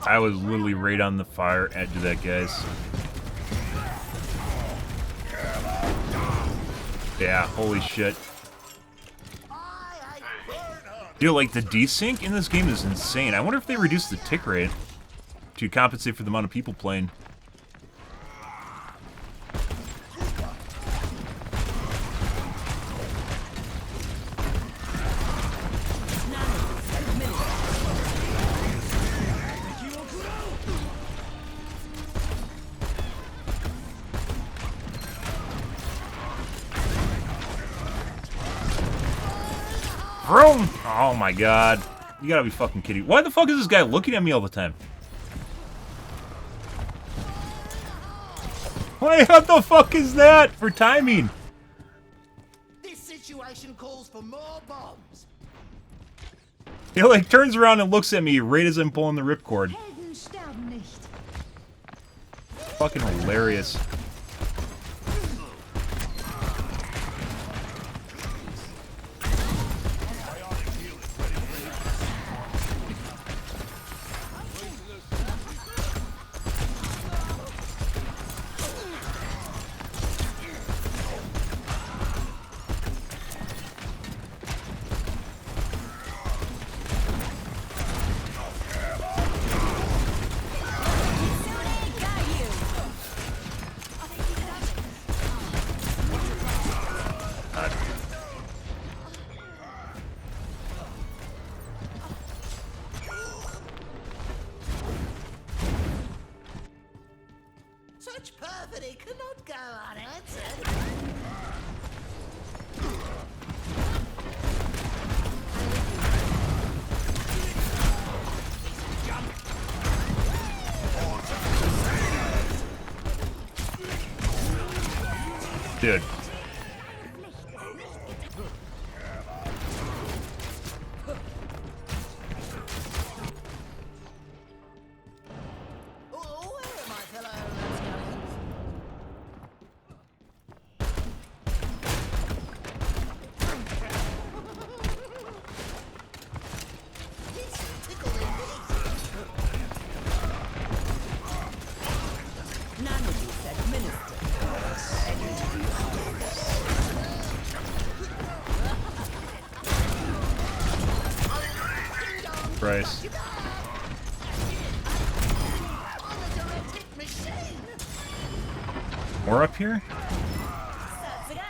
I was literally right on the fire edge of that, guys. Yeah, holy shit. Dude, like, the desync in this game is insane. I wonder if they reduced the tick rate to compensate for the amount of people playing. Vroom! Oh my god. You gotta be fucking kidding. Why the fuck is this guy looking at me all the time? What the fuck is that for timing?
This situation calls for more bombs.
He like turns around and looks at me right as I'm pulling the ripcord.
Helden sterben nicht.
Fucking hilarious.
Such perfidy cannot go unanswered.
Dude.
Oh, where are my fellow skeletons? This will tickle their feet.
Nanobots administered.
Christ.
Hologenetic machine.
More up here?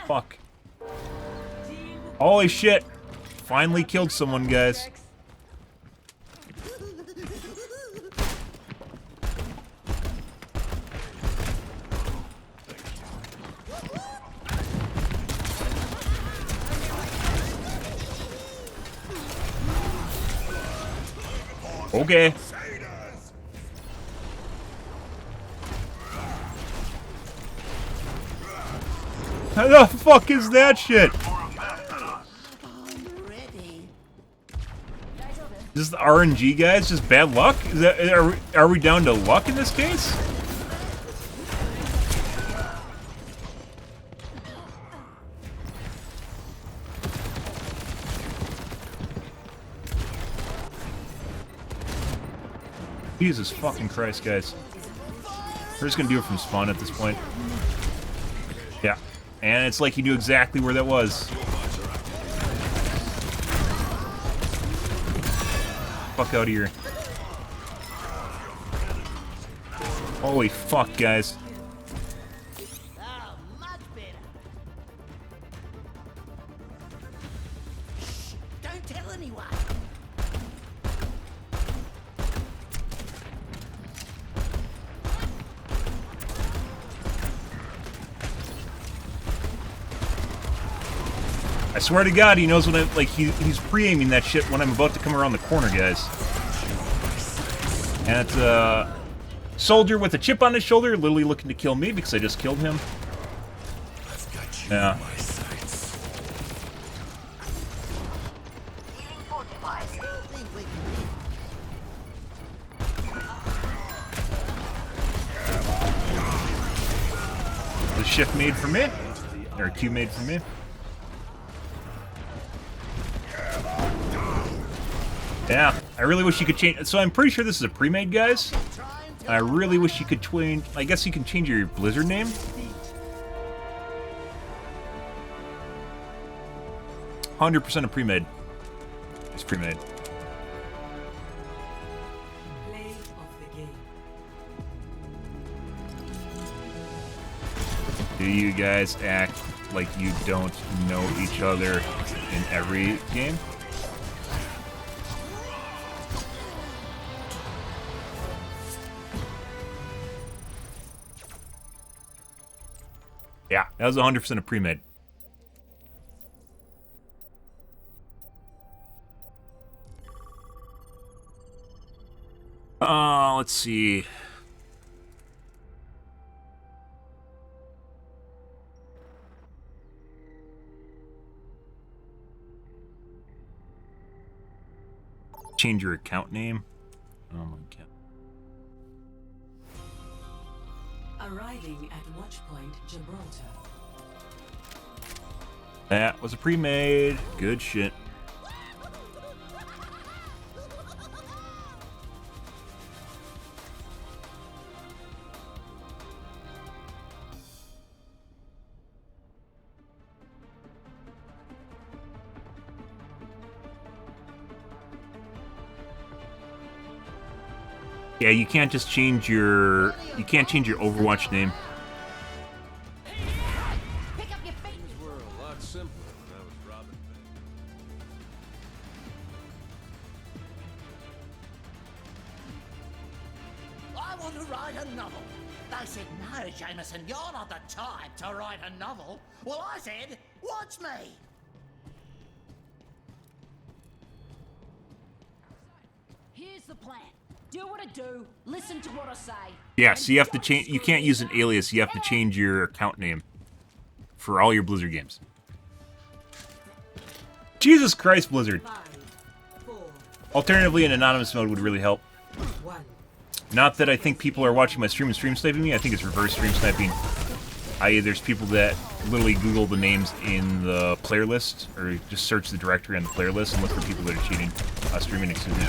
Fuck. Holy shit. Finally killed someone, guys. Okay. How the fuck is that shit?
I'm ready.
Is this the RNG, guys? Just bad luck? Is that, are we down to luck in this case? Jesus fucking Christ, guys. We're just gonna do it from spawn at this point. Yeah. And it's like he knew exactly where that was. Fuck out of here. Holy fuck, guys.
Oh, much better. Shh, don't tell anyone.
I swear to God, he knows when I, like, he's pre-aiming that shit when I'm about to come around the corner, guys. And it's a soldier with a chip on his shoulder, literally looking to kill me because I just killed him. Yeah. The shift made for me? Or a Q made for me? Yeah, I really wish you could change. So I'm pretty sure this is a pre-made, guys. I really wish you could change. I guess you can change your Blizzard name. 100% a pre-made. It's pre-made.
Play of the game.
Do you guys act like you don't know each other in every game? Yeah, that was 100% a pre-made. Let's see. Change your account name. Oh my god.
Arriving at Watchpoint Gibraltar.
That was a pre-made. Good shit. Yeah, you can't just change your... You can't change your Overwatch name.
Pick up your feet.
Were a lot simpler when I was robbing banks.
I want to write a novel. They said, no, Jameson, you're not the type to write a novel. Well, I said, watch me.
Here's the plan. Do what I do. Listen to what I say.
Yeah, so you have to change... You can't use an alias. You have to change your account name for all your Blizzard games. Jesus Christ, Blizzard.
5, 4,
Alternatively, an anonymous mode would really help.
1.
Not that I think people are watching my stream and stream sniping me. I think it's reverse stream sniping. I.e., there's people that literally Google the names in the player list, or just search the directory on the player list and look for people that are cheating. Streaming, excuse me.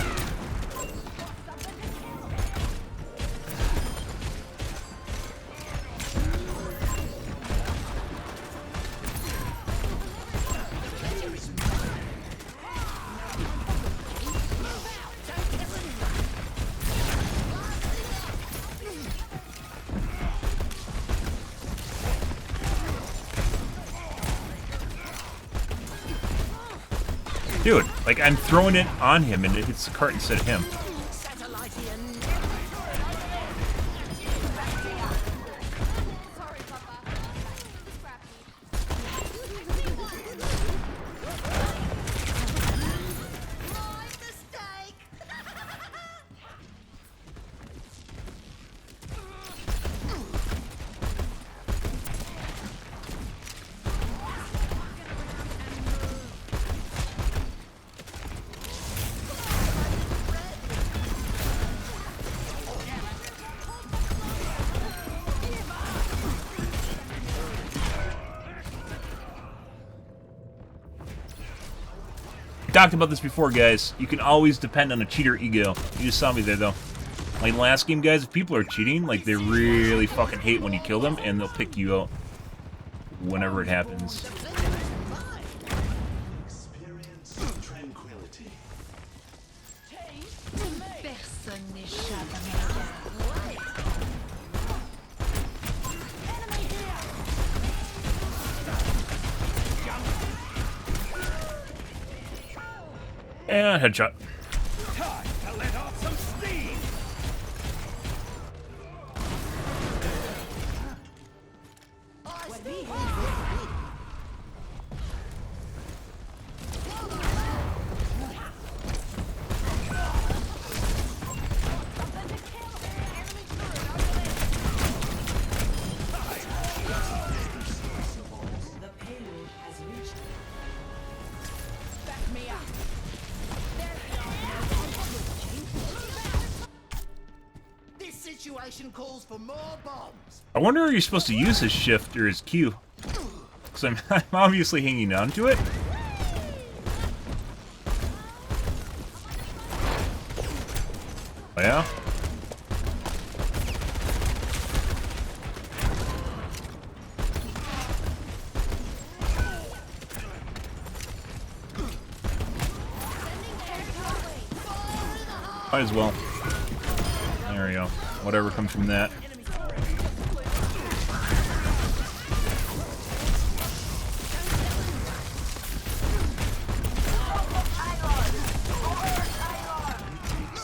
Dude, like, I'm throwing it on him and it hits the cart instead of him.
Sorry, Papa. Scrappy.
My mistake.
talked about this before, guys. You can always depend on a cheater ego. You just saw me there, though. Like last game, guys, if people are cheating, like they really fucking hate when you kill them, and they'll pick you out whenever it happens.
Personne n'échappe à mes regards. Enemy here!
And headshot.
The payload has reached.
Back me up.
This situation calls for more bombs.
I wonder if you're supposed to use his shift or his Q. Because I'm obviously hanging on to it. Oh, yeah? Might as well. There we go. Whatever comes from that.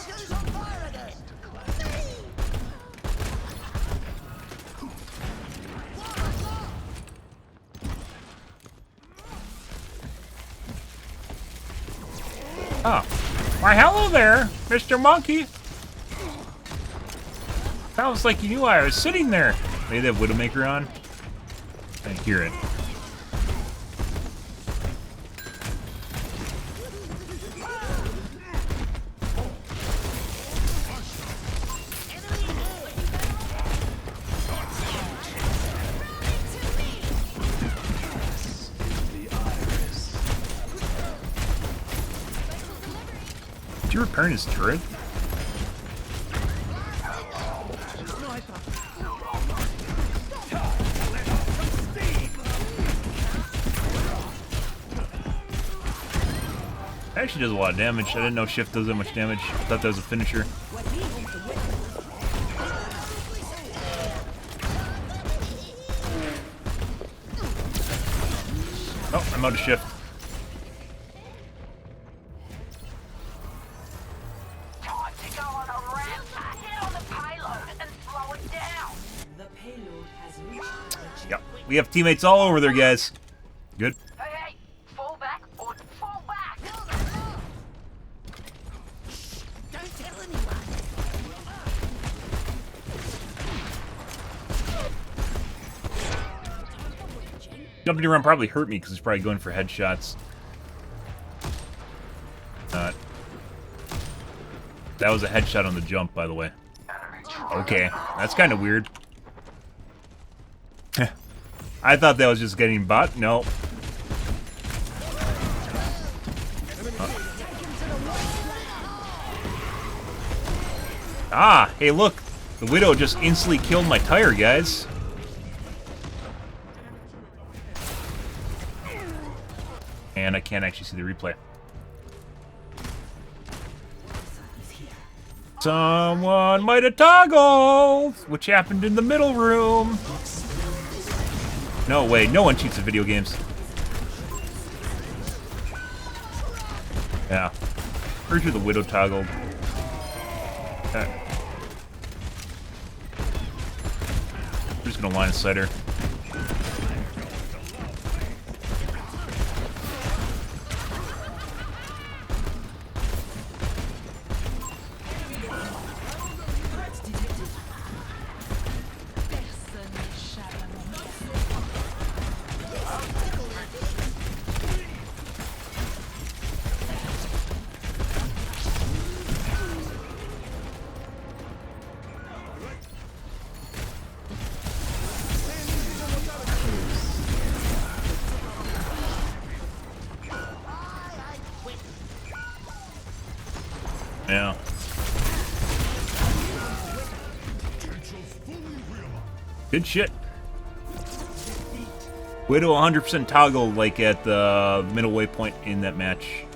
Who's on fire again?
Oh. Why, hello there, Mr. Monkey. Sounds like you knew I was sitting there. Maybe they have Widowmaker on. I hear it. Did you repair his turret? Actually does a lot of damage. I didn't know shift does that much damage. I thought that was a finisher. Oh, I'm out of shift.
Time to go on a rampage. Get on the payload and slow it down.
The payload has reached the
Yep. We have teammates all over there, guys. Good.
Hey, hey, fall back or fall back.
Don't tell anyone.
Jumping around probably hurt me because it's probably going for headshots. That was a headshot on the jump, by the way. Okay, that's kind of weird. I thought that was just getting bot. No. Ah, hey, look. The Widow just instantly killed my tire, guys. And I can't actually see the replay. Someone might have toggled, which happened in the middle room. No way, no one cheats at video games. Yeah. Pretty sure the Widow toggled. Okay. I'm just gonna line of sight her.
Personne n'échappe à mon regard.
Yeah. Good shit. Way to 100% toggle like at the middle waypoint in that match.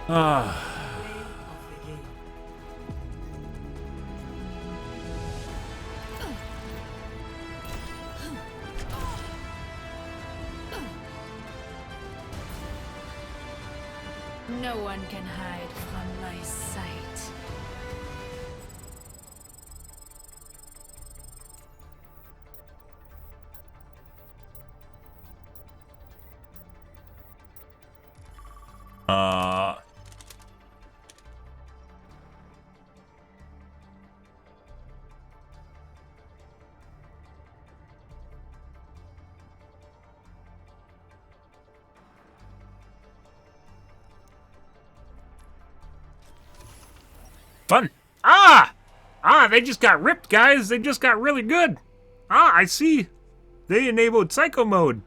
Ah.
No one can hide from my sight.
Fun. They just got ripped, guys. They just got really good. I see. They enabled Psycho Mode.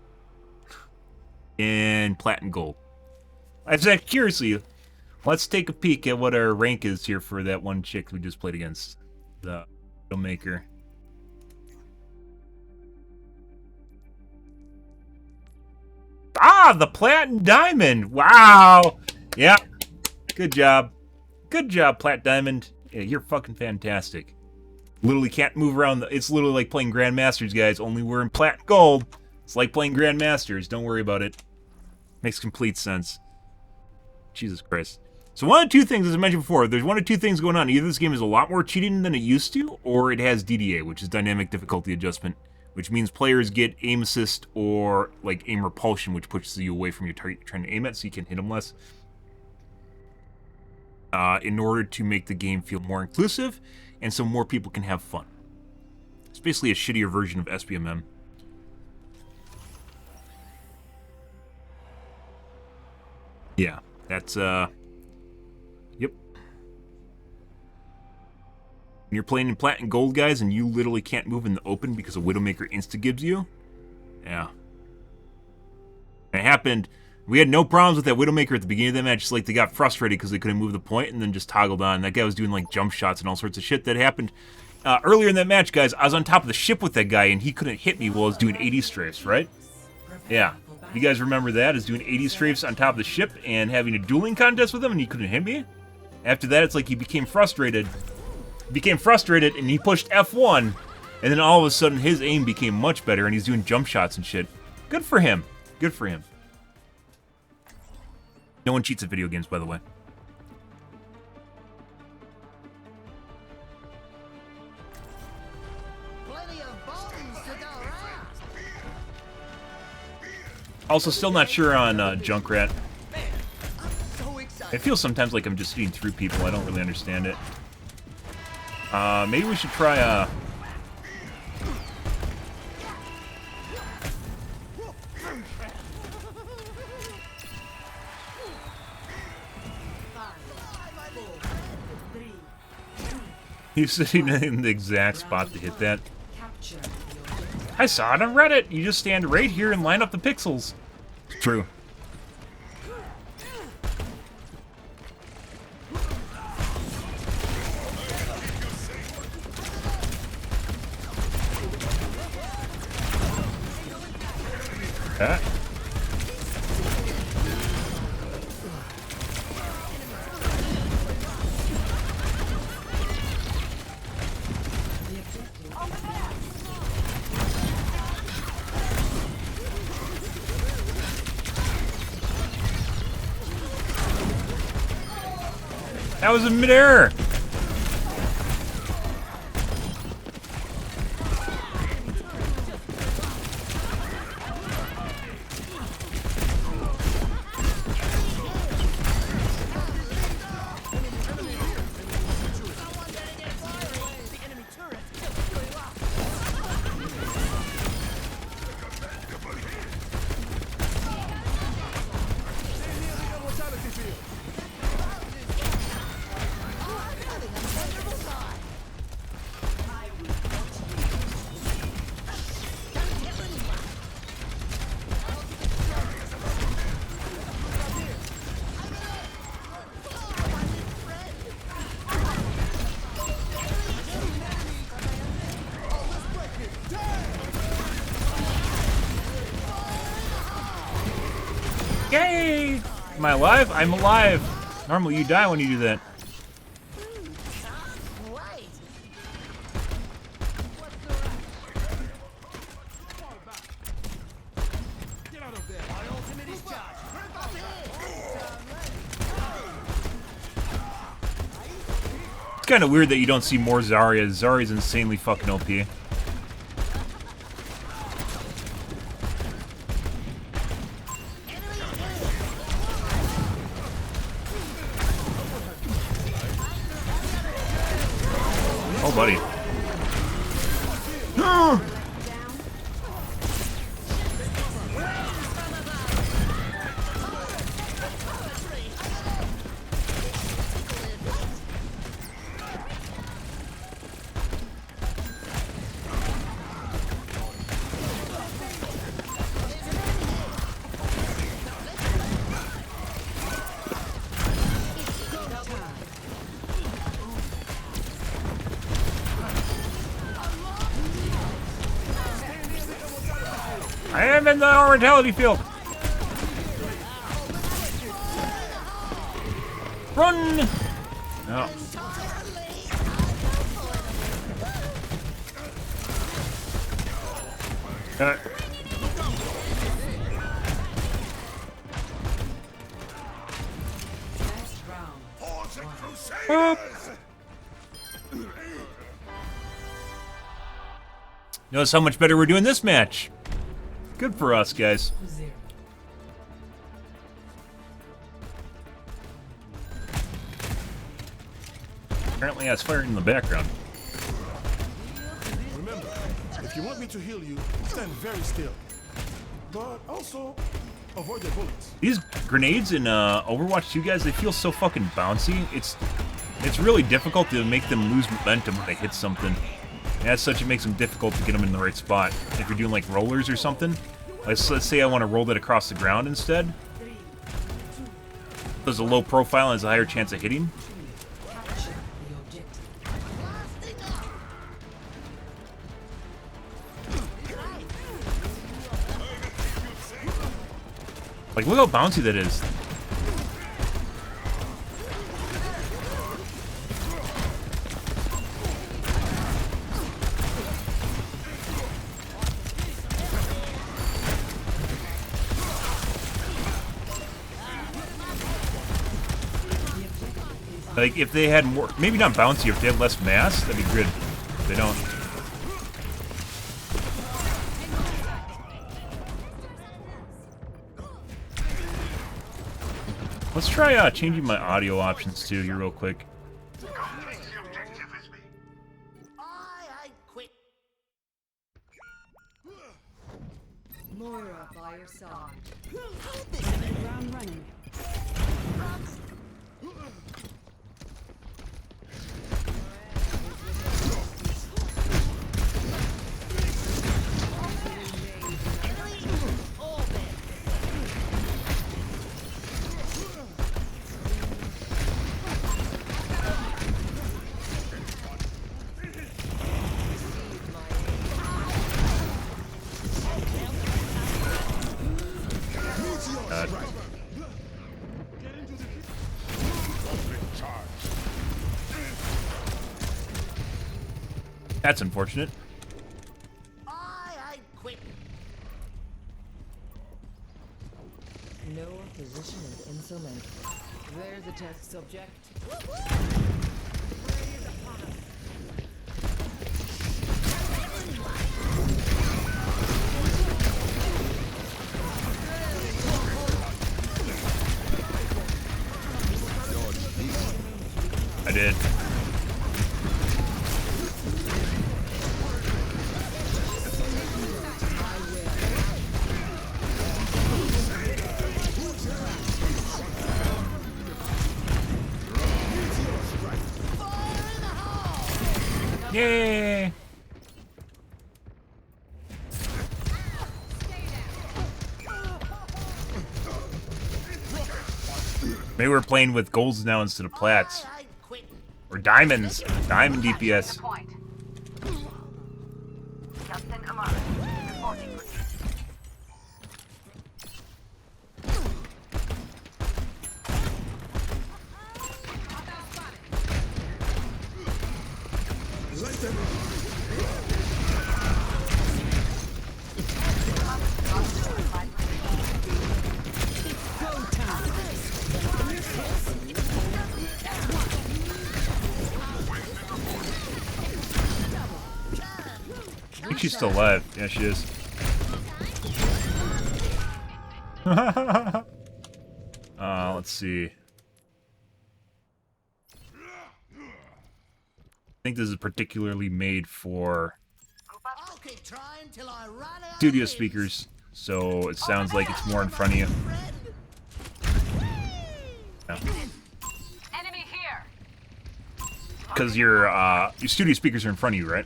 And Plat and Gold. I said, curiously, let's take a peek at what our rank is here for that one chick we just played against. The Widowmaker. The Plat and Diamond. Wow. Yeah. Good job. Good job, Plat Diamond. Yeah, you're fucking fantastic. Literally can't move around. It's literally like playing Grandmasters, guys. Only we're in Plat and Gold. It's like playing Grandmasters. Don't worry about it. Makes complete sense. Jesus Christ. So one of two things, as I mentioned before, there's one of two things going on. Either this game is a lot more cheating than it used to, or it has DDA, which is Dynamic Difficulty Adjustment, which means players get aim assist or like aim repulsion, which pushes you away from your target you're trying to aim at so you can hit them less. In order to make the game feel more inclusive and so more people can have fun. It's basically a shittier version of SBMM. Yeah, that's, yep. When you're playing in Plat and Gold, guys, and you literally can't move in the open because a Widowmaker insta-gives you, yeah. It happened. We had no problems with that Widowmaker at the beginning of the match. Just like they got frustrated because they couldn't move the point and then just toggled on. That guy was doing like jump shots and all sorts of shit that happened. Earlier in that match, guys, I was on top of the ship with that guy and he couldn't hit me while I was doing 80 strafes, right? Yeah. You guys remember that? Is doing 80 strafes on top of the ship and having a dueling contest with him and he couldn't hit me? After that, it's like he became frustrated. And he pushed F1 and then all of a sudden his aim became much better and he's doing jump shots and shit. Good for him. Good for him. No one cheats at video games, by the way.
Plenty of bones to go around.
Also, still not sure on Junkrat.
So excited.
It feels sometimes like I'm just hitting through people. I don't really understand it. Maybe we should try, He's sitting in the exact spot to hit that. I saw it on Reddit. You just stand right here and line up the pixels. It's true. That was in midair. Yay! Am I alive? I'm alive. Normally you die when you do that. It's kind of weird that you don't see more Zarya. Zarya's insanely fucking OP. Oh, buddy. No! I am in the mortality field. Run! No. Notice how much better we're doing this match. Good for us, guys. Apparently, I was firing in the background.
Remember, if you want me to heal you, stand very still. But also, avoid the bullets.
These grenades in Overwatch 2, guys, they feel so fucking bouncy. It's really difficult to make them lose momentum when they hit something. And as such, it makes them difficult to get them in the right spot. If you're doing like rollers or something, let's say I want to roll that across the ground instead. There's a low profile and has a higher chance of hitting. Like, look how bouncy that is. Like, if they had more, maybe not bouncy, if they had less mass, that'd be good. If they don't. Let's try changing my audio options too here real quick.
Moira by your side.
Ground running.
That's unfortunate.
I quit.
No opposition is insurmountable. There's a test subject.
I did. Yay! Maybe we're playing with golds now instead of plats. Or diamonds. Diamond DPS.
Just in a moment. Reporting for
she's still alive. Yeah, she is. Let's see. I think this is particularly made for
I'll keep trying till I run out
studio
of
speakers, so it sounds like it's more in front of you.
Enemy here.
Because your studio speakers are in front of you, right?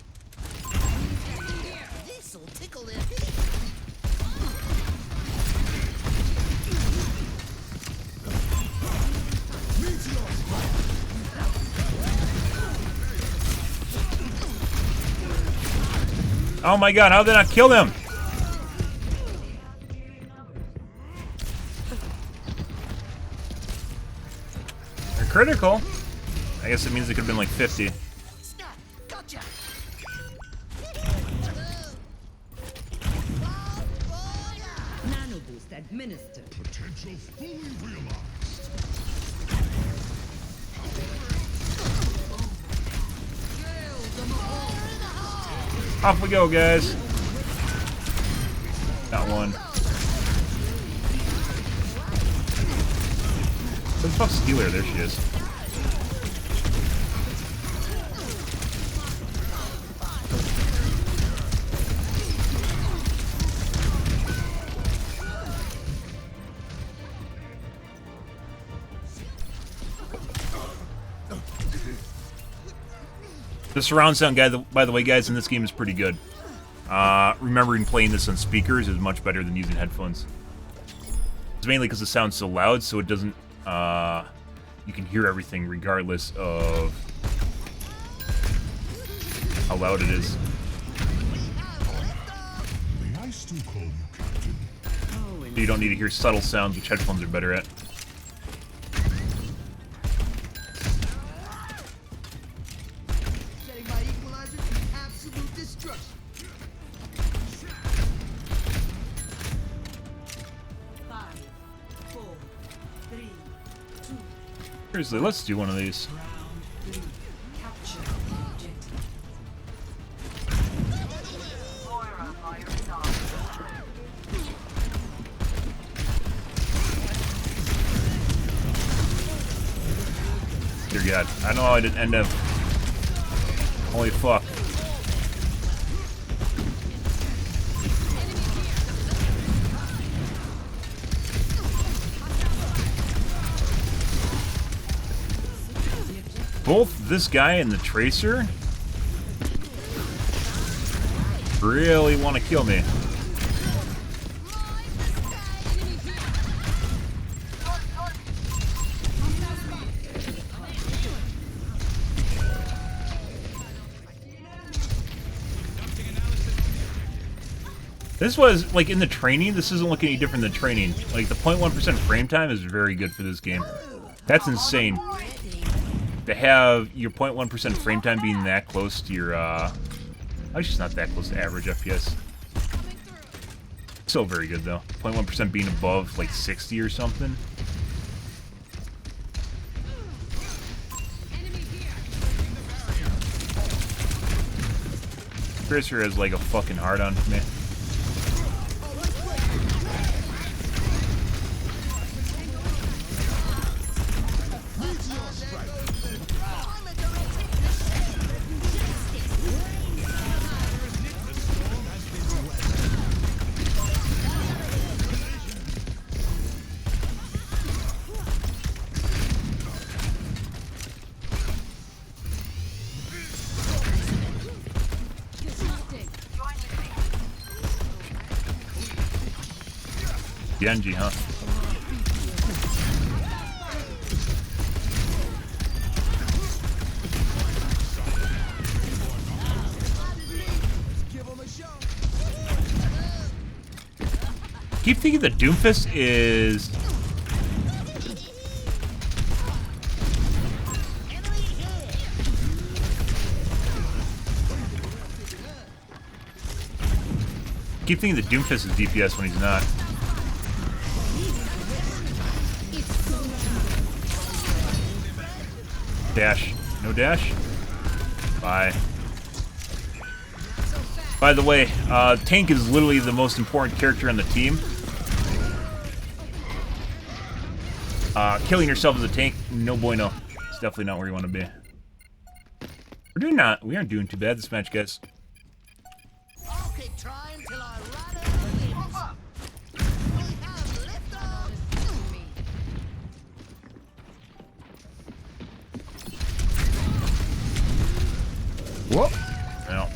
This'll tickle their
Oh my god, how did I not kill them? They're critical. I guess it means it could have been like 50.
snap. Gotcha.
Nano boost administered.
Potential fully realized.
Off we go, guys. Got one. Where the fuck's Steeler? There she is. The surround sound, by the way, guys, in this game is pretty good. Remembering playing this on speakers is much better than using headphones. It's mainly because the sound's so loud, so it doesn't... you can hear everything regardless of how loud it is.
May I still call you Captain?
So you don't need to hear subtle sounds, which headphones are better at.
Setting my equalizer to absolute destruction.
Seriously, let's do one of these.
Moira by your side.
Dear God, I know how I didn't end up. Holy fuck. Both this guy and the Tracer really want to kill me. This was, like, in the training, this doesn't look any different than training. Like, the 0.1% frame time is very good for this game. That's insane. To have your 0.1% frame time being that close to your, actually it's not that close to average FPS. Still very good, though. 0.1% being above, like, 60 or something. Tracer has, like, a fucking hard-on for me. Genji, huh? Keep thinking the Doomfist is... Keep thinking the Doomfist is DPS when he's not. Dash. No dash? Bye. By the way, tank is literally the most important character on the team. Killing yourself as a tank, no bueno. It's definitely not where you want to be. We aren't doing too bad this match, guys.
I'll keep trying till I run out of limbs. We have liftoff.
Whoop. No.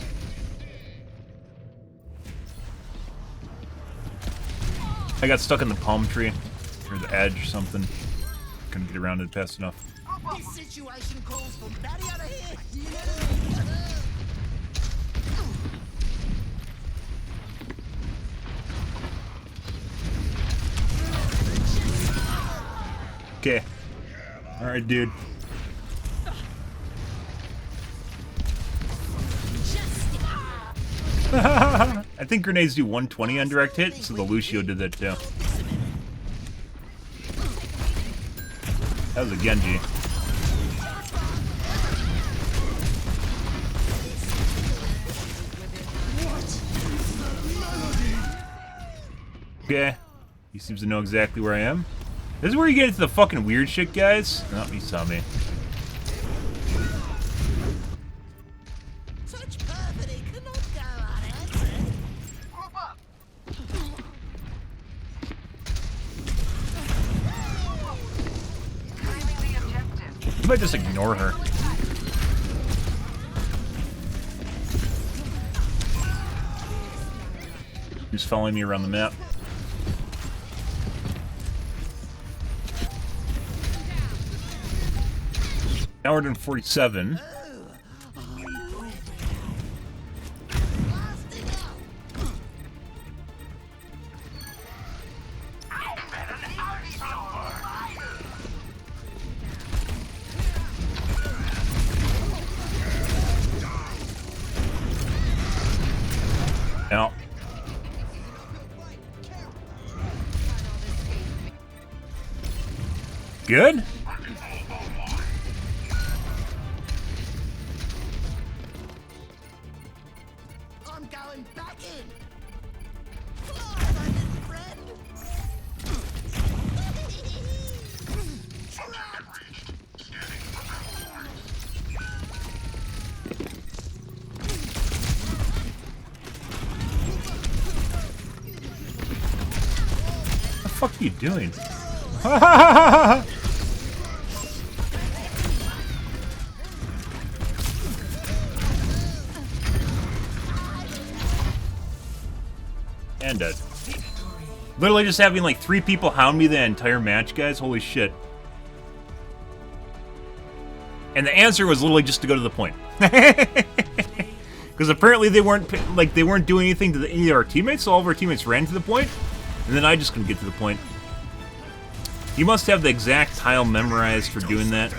I got stuck in the palm tree, or the edge or something. Couldn't get around it fast enough.
This situation calls for batty out of here.
Okay. Alright, dude. I think grenades do 120 on direct hit, so the Lucio did that too. That was a Genji. Okay. He seems to know exactly where I am. This is where you get into the fucking weird shit, guys. Oh, he saw me.
Such perfidy cannot go unanswered. Group up.
You might just ignore her. Who's following me around the map? Now we're doing 47. Now. Good?
I'm going back in. Fly, my little friend.
What the fuck are you doing? And dead. Literally just having like 3 people hound me the entire match, guys. Holy shit. And the answer was literally just to go to the point. Because apparently they weren't doing anything to any of our teammates, so all of our teammates ran to the point, and then I just couldn't get to the point. You must have the exact tile memorized for doing that.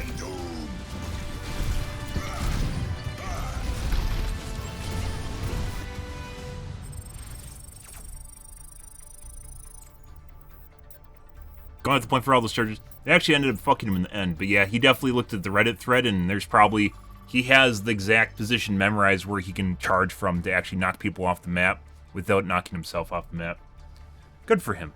Going at the point for all those charges. They actually ended up fucking him in the end. But yeah, he definitely looked at the Reddit thread, and there's probably... He has the exact position memorized where he can charge from to actually knock people off the map without knocking himself off the map. Good for him.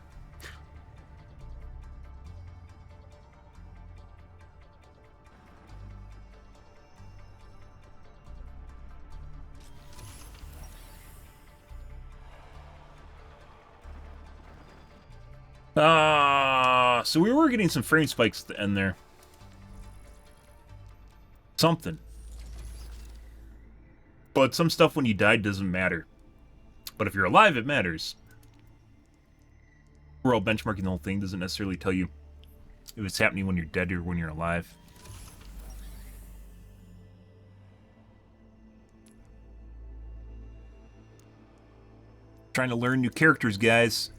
So we were getting some frame spikes at the end there. Something. But some stuff when you died doesn't matter. But if you're alive, it matters. We're all benchmarking the whole thing doesn't necessarily tell you if it's happening when you're dead or when you're alive. Trying to learn new characters, guys.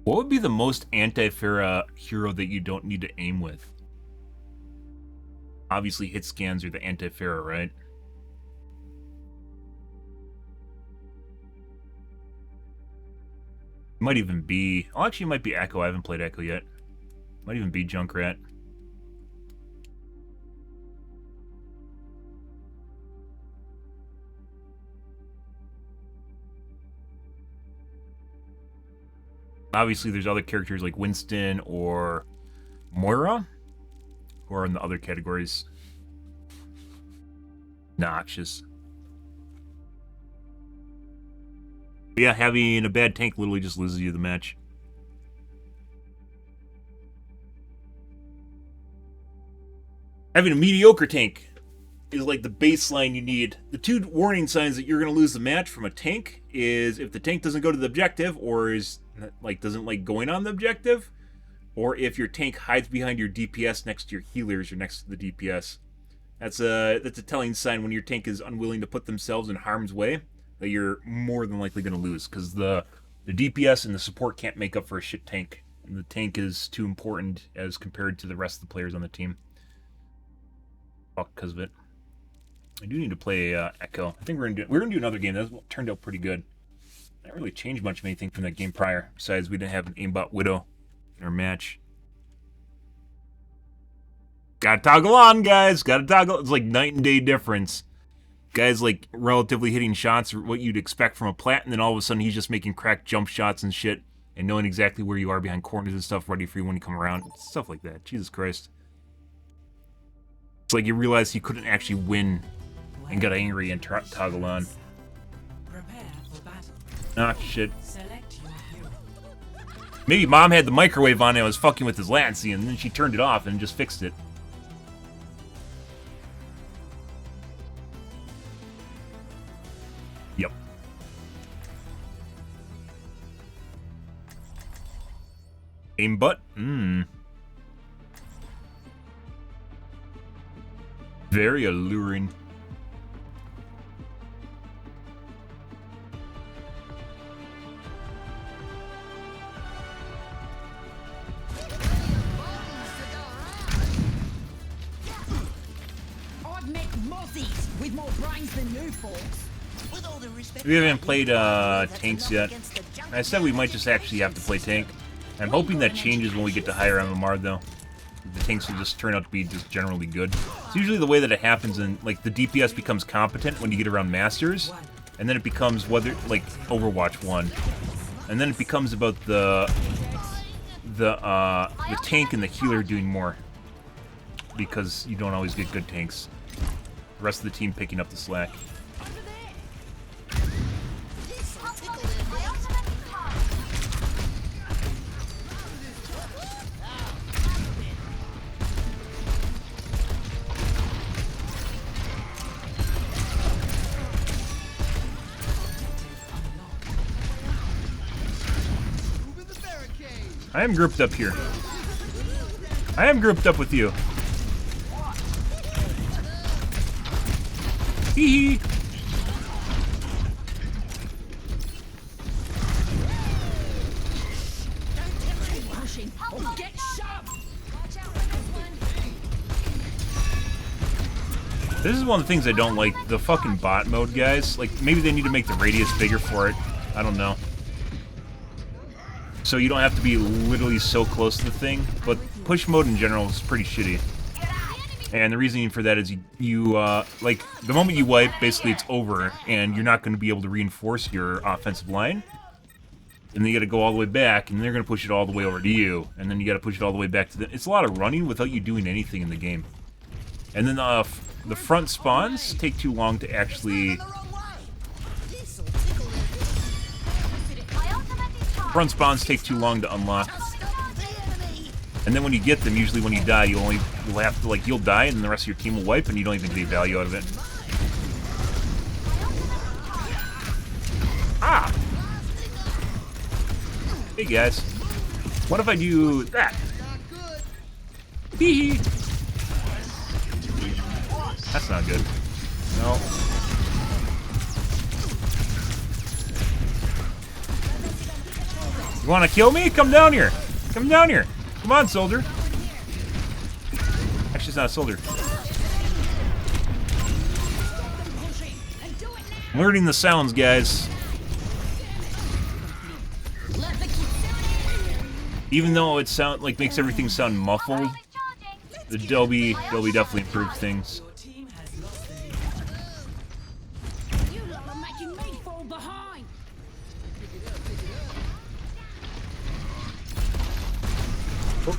What would be the most anti-Pharah hero that you don't need to aim with? Obviously, hit scans are the anti-Pharah, right? Might even be... Oh, actually, it might be Echo. I haven't played Echo yet. Might even be Junkrat. Obviously, there's other characters like Winston or Moira, who are in the other categories. Noxious. But yeah, having a bad tank literally just loses you the match. Having a mediocre tank is like the baseline you need. The two warning signs that you're going to lose the match from a tank is if the tank doesn't go to the objective, or is doesn't like going on the objective, or if your tank hides behind your DPS next to your healers or next to the DPS. That's a telling sign when your tank is unwilling to put themselves in harm's way that you're more than likely going to lose, because the DPS and the support can't make up for a shit tank. And the tank is too important as compared to the rest of the players on the team. Fuck, because of it. I do need to play Echo. I think we're gonna do another game. That turned out pretty good. Not really changed much of anything from that game prior. Besides, we didn't have an aimbot Widow in our match. Gotta toggle on, guys. Gotta toggle. It's like night and day difference. Guys like relatively hitting shots, what you'd expect from a plat, and then all of a sudden he's just making cracked jump shots and shit, and knowing exactly where you are behind corners and stuff, ready for you when you come around. Stuff like that. Jesus Christ. It's like you realized you couldn't actually win and got angry and toggle on. Ah, shit. Maybe Mom had the microwave on and I was fucking with his Lancy, and then she turned it off and just fixed it. Yep. Aimbot? Very alluring.
I've met Mozzies with more brains than you folks.
We haven't played tanks yet. I said we might just actually have to play tank. I'm hoping that changes when we get to higher MMR though. The tanks will just turn out to be just generally good. It's usually the way that it happens, and like the DPS becomes competent when you get around Masters, and then it becomes whether like Overwatch 1, and then it becomes about the tank and the healer doing more, because you don't always get good tanks. The rest of the team picking up the slack. I am grouped up here. I am grouped up with you. Hee hee. This is one of the things I don't like, the fucking bot mode, guys. Like, maybe they need to make the radius bigger for it. I don't know. So you don't have to be literally so close to the thing, but push mode in general is pretty shitty. And the reasoning for that is you like, the moment you wipe, basically it's over, and you're not going to be able to reinforce your offensive line. And then you got to go all the way back, and they're going to push it all the way over to you, and then you got to push it all the way back to them. It's a lot of running without you doing anything in the game. And then the front spawns take too long to actually... Front spawns take too long to unlock. And then when you get them, usually when you die, you'll have to, like, you'll die and then the rest of your team will wipe and you don't even get any value out of it. Ah! Hey guys. What if I do that? Hee hee! That's not good. No. You wanna kill me? Come down here! Come down here! Come on, soldier! Actually, it's not a soldier. I'm learning the sounds, guys. Even though it makes everything sound muffled, the Dolby definitely improved things.
You lot are making me fall behind.
What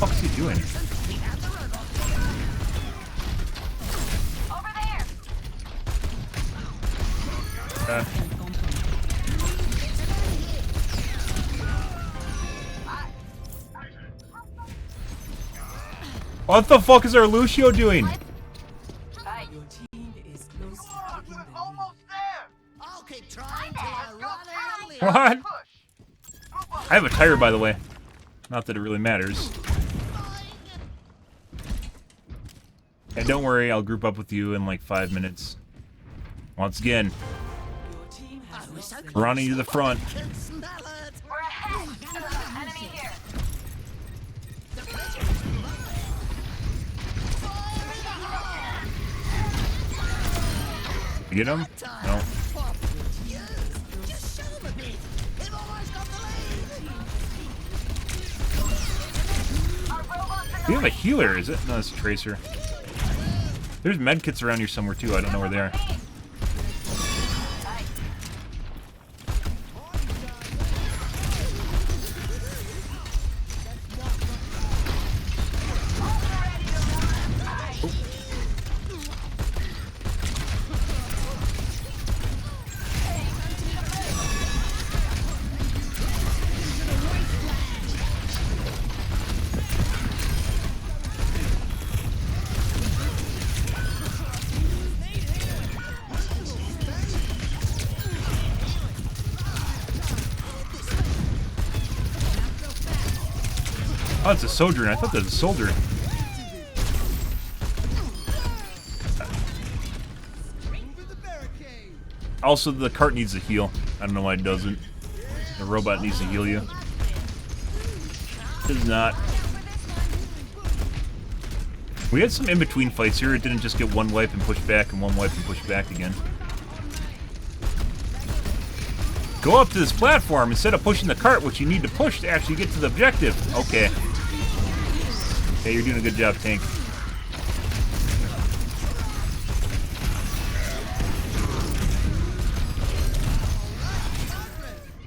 the fuck is he doing?
Over there.
What the fuck is our Lucio doing?
Hey.
Your team is close to taking the lead.
I'll keep trying till I run out of limbs.
What? I have a tire, by the way. Not that it really matters. And don't worry, I'll group up with you in like 5 minutes. Once again,
Your team has lost the lead.
running to the front.
Can smell it.
We're ahead. Enemy here.
You get him? No.
Just show him a bit. They've almost got the lead.
Our robots in
Do you have a healer, is it? No, it's a tracer. There's medkits around here somewhere too, I don't know where they are. Oh, it's a soldier. I thought that was a soldier. Also, the cart needs a heal. I don't know why it doesn't. The robot needs to heal you. It does not. We had some in-between fights here. It didn't just get one wipe and push back and one wipe and push back again. Go up to this platform instead of pushing the cart, which you need to push to actually get to the objective. Okay. Okay, you're doing a good job, tank.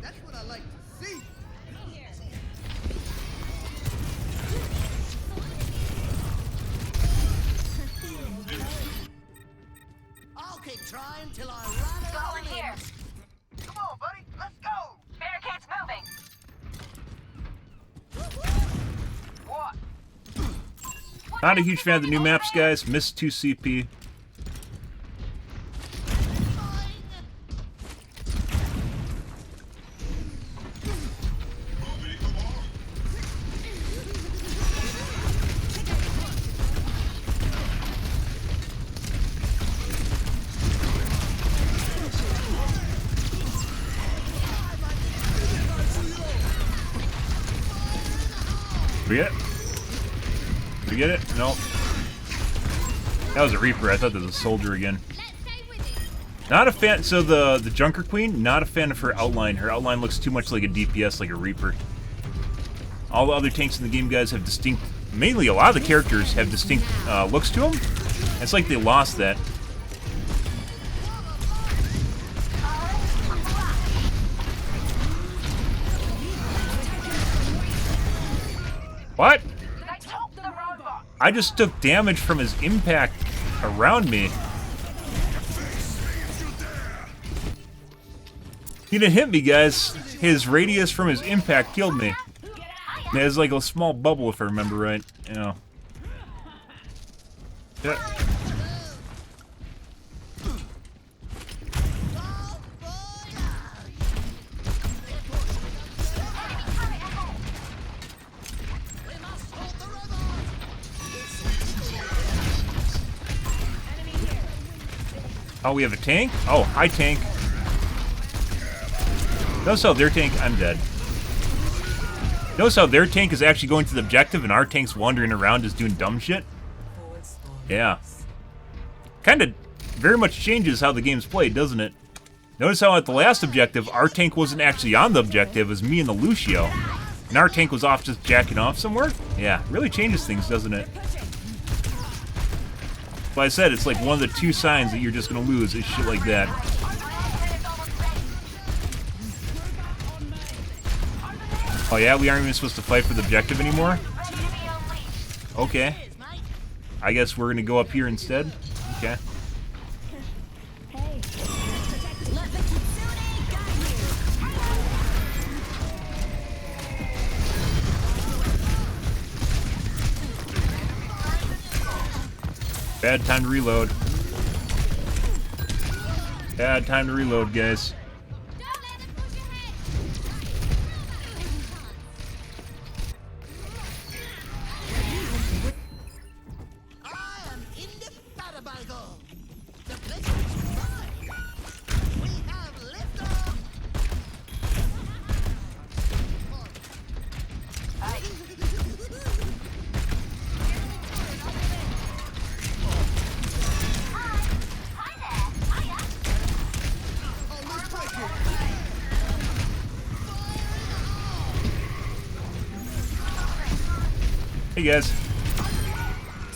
That's what I like to see. I'll keep trying till I run out
Going
of
here.
limbs. Come on, buddy. Let's go.
Barricades moving. What?
Not a huge fan of the new maps, guys. Missed 2 CP. We get it? Did we get it? Nope. That was a Reaper. I thought that was a soldier again. Not a fan. So the Junker Queen, not a fan of her outline. Her outline looks too much like a DPS, like a Reaper. All the other tanks in the game, guys, have distinct. Mainly, a lot of the characters have distinct looks to them. It's like they lost that. What?
They took the robot.
I just took damage from his impact around me. He didn't hit me, guys. His radius from his impact killed me. It has like a small bubble, if I remember right. Yeah. Yeah. Oh, we have a tank? Oh, hi, tank. Don't sell their tank. I'm dead. Notice how their tank is actually going to the objective and our tank's wandering around just doing dumb shit? Yeah. Kind of very much changes how the game's played, doesn't it? Notice how at the last objective, our tank wasn't actually on the objective, it was me and the Lucio. And our tank was off just jacking off somewhere? Yeah, really changes things, doesn't it? But I said, it's like one of the 2 signs that you're just gonna lose is shit like that. Oh yeah, we aren't even supposed to fight for the objective anymore? Okay. I guess we're gonna go up here instead? Okay. Bad time to reload. Bad time to reload, guys. Hey guys.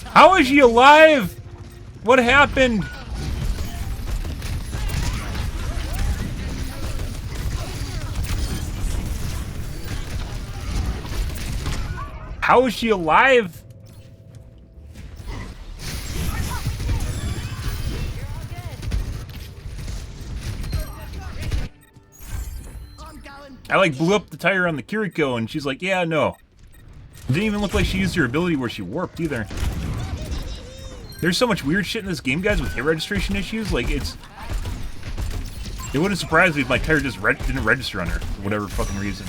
How is she alive? What happened? How is she alive? I like blew up the tire on the Kiriko and she's like, yeah, no. Didn't even look like she used her ability where she warped either. There's so much weird shit in this game, guys, with hit registration issues. Like, it's... It wouldn't surprise me if my tire just didn't register on her for whatever fucking reason.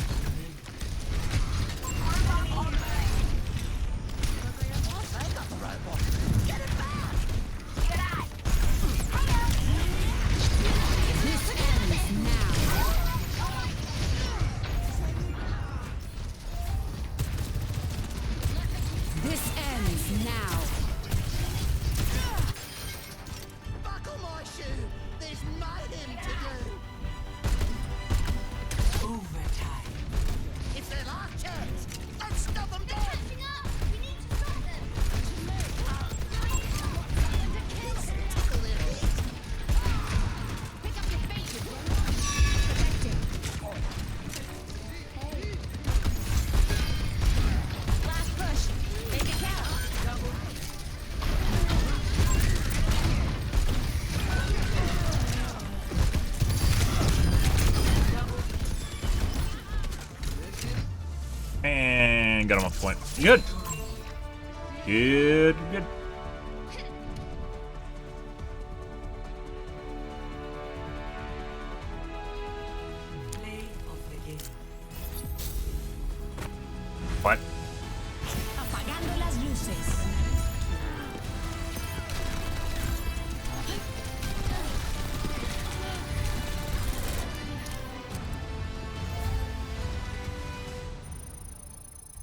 And got him off point. Good. Good, good. What?
Apagando las luces.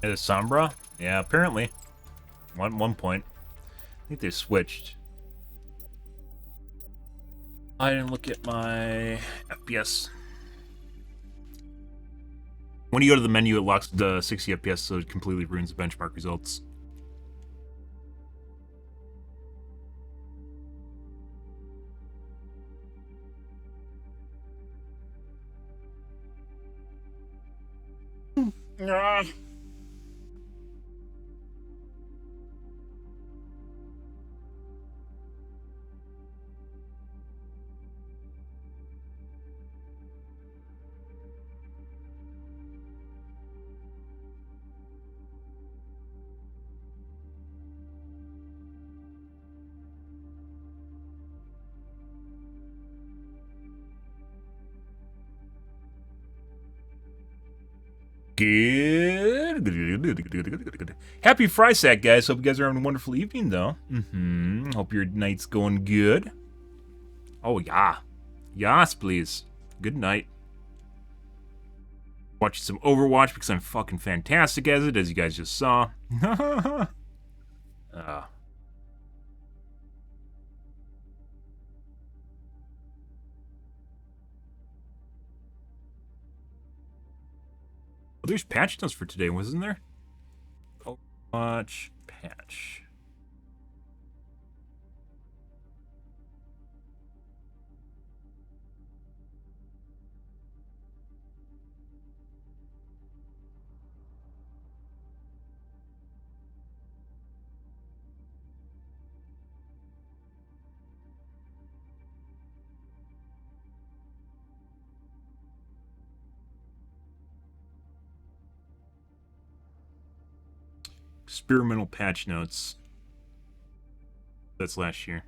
It is Sombra? Yeah, apparently. One point. I think they switched. I didn't look at my FPS. When you go to the menu, it locks the 60 FPS, so it completely ruins the benchmark results. Good. Happy Frysack, guys. Hope you guys are having a wonderful evening, though. Hope your night's going good. Oh, yeah. Yes, please. Good night. Watching some Overwatch because I'm fucking fantastic at it, as you guys just saw. Oh, there's patch notes for today, wasn't there? Overwatch patch. Experimental patch notes. That's last year.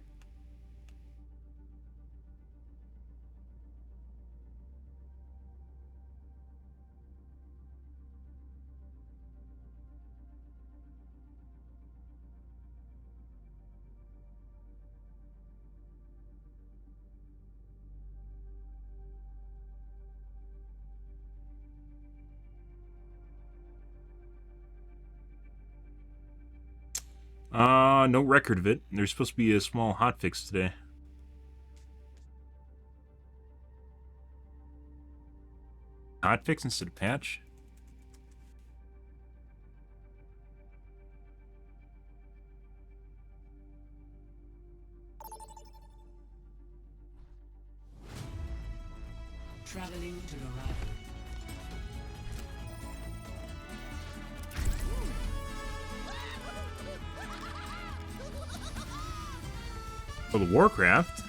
No record of it. There's supposed to be a small hotfix today. Hotfix instead of patch?
Traveling to the right.
For the Warcraft.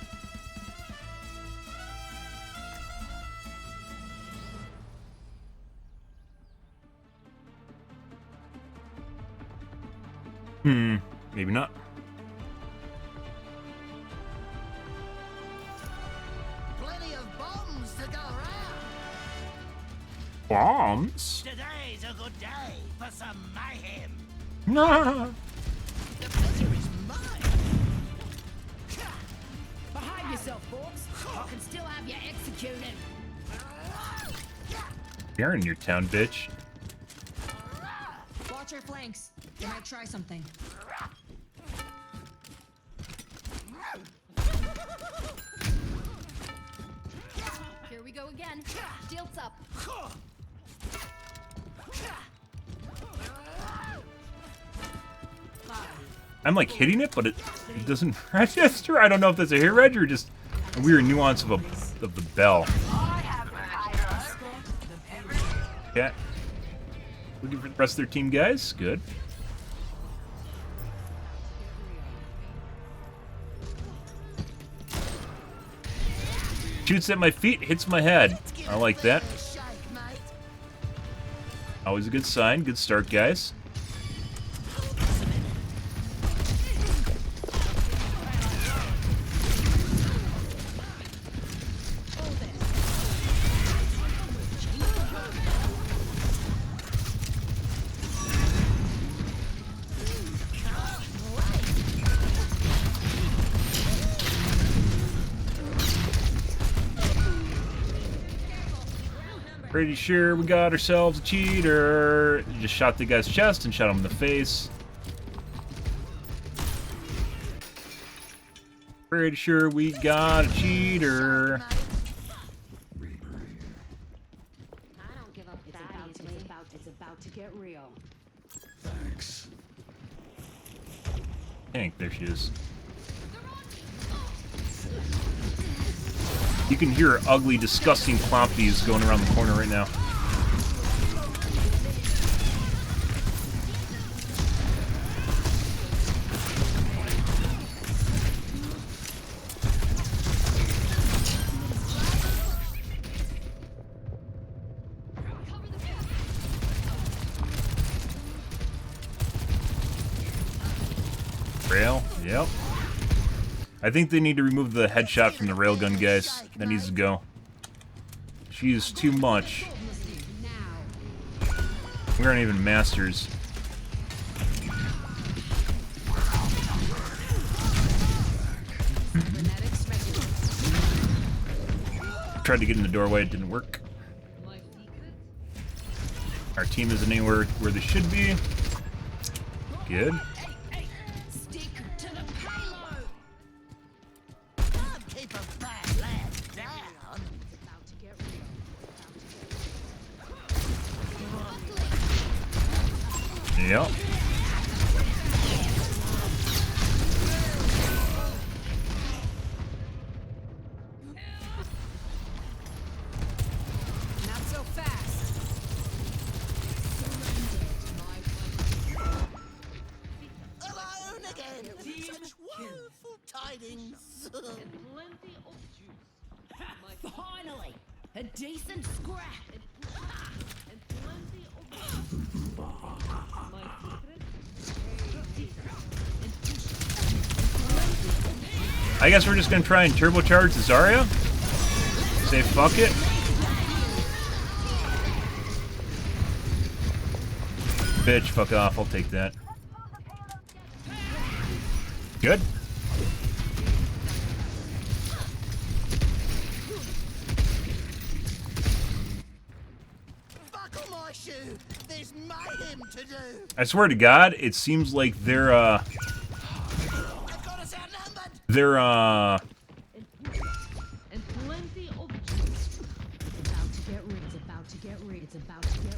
Maybe not.
Plenty of bombs to go around.
Bombs?
Today's a good day for some mayhem.
No.
The pleasure is mine.
Behave yourself, folks. I can still have you executed.
You're in your town, bitch.
Watch your flanks. They might try something.
Here we go again. Shields up.
I'm like hitting it, but it doesn't register. I don't know if that's a hit reg or just a weird nuance of the bell. Yeah. Looking for the rest of their team, guys. Good. Shoots at my feet, hits my head. I like that. Always a good sign. Good start, guys. Pretty sure we got ourselves a cheater. Just shot the guy's chest and shot him in the face. Pretty sure we got a cheater.
I don't give up that it's about to get real.
Thanks.
Hank, there she is. You can hear ugly, disgusting plompies going around the corner right now. Rail? Yep. I think they need to remove the headshot from the railgun, guys. That needs to go. She is too much. We aren't even masters. Tried to get in the doorway, it didn't work. Our team isn't anywhere where they should be. Good.
Stick to the payload.
Can't keep a bad lad down.
About to get real.
Yep.
Not so fast.
Alone again. Such woeful tidings.
Finally, a decent scrap.
I guess we're just gonna try and turbocharge the Zarya. Say fuck it. Bitch, fuck off. I'll take that. Good.
Buckle my shoe. There's mayhem to do.
I swear to God, it seems like they're
They've got us outnumbered.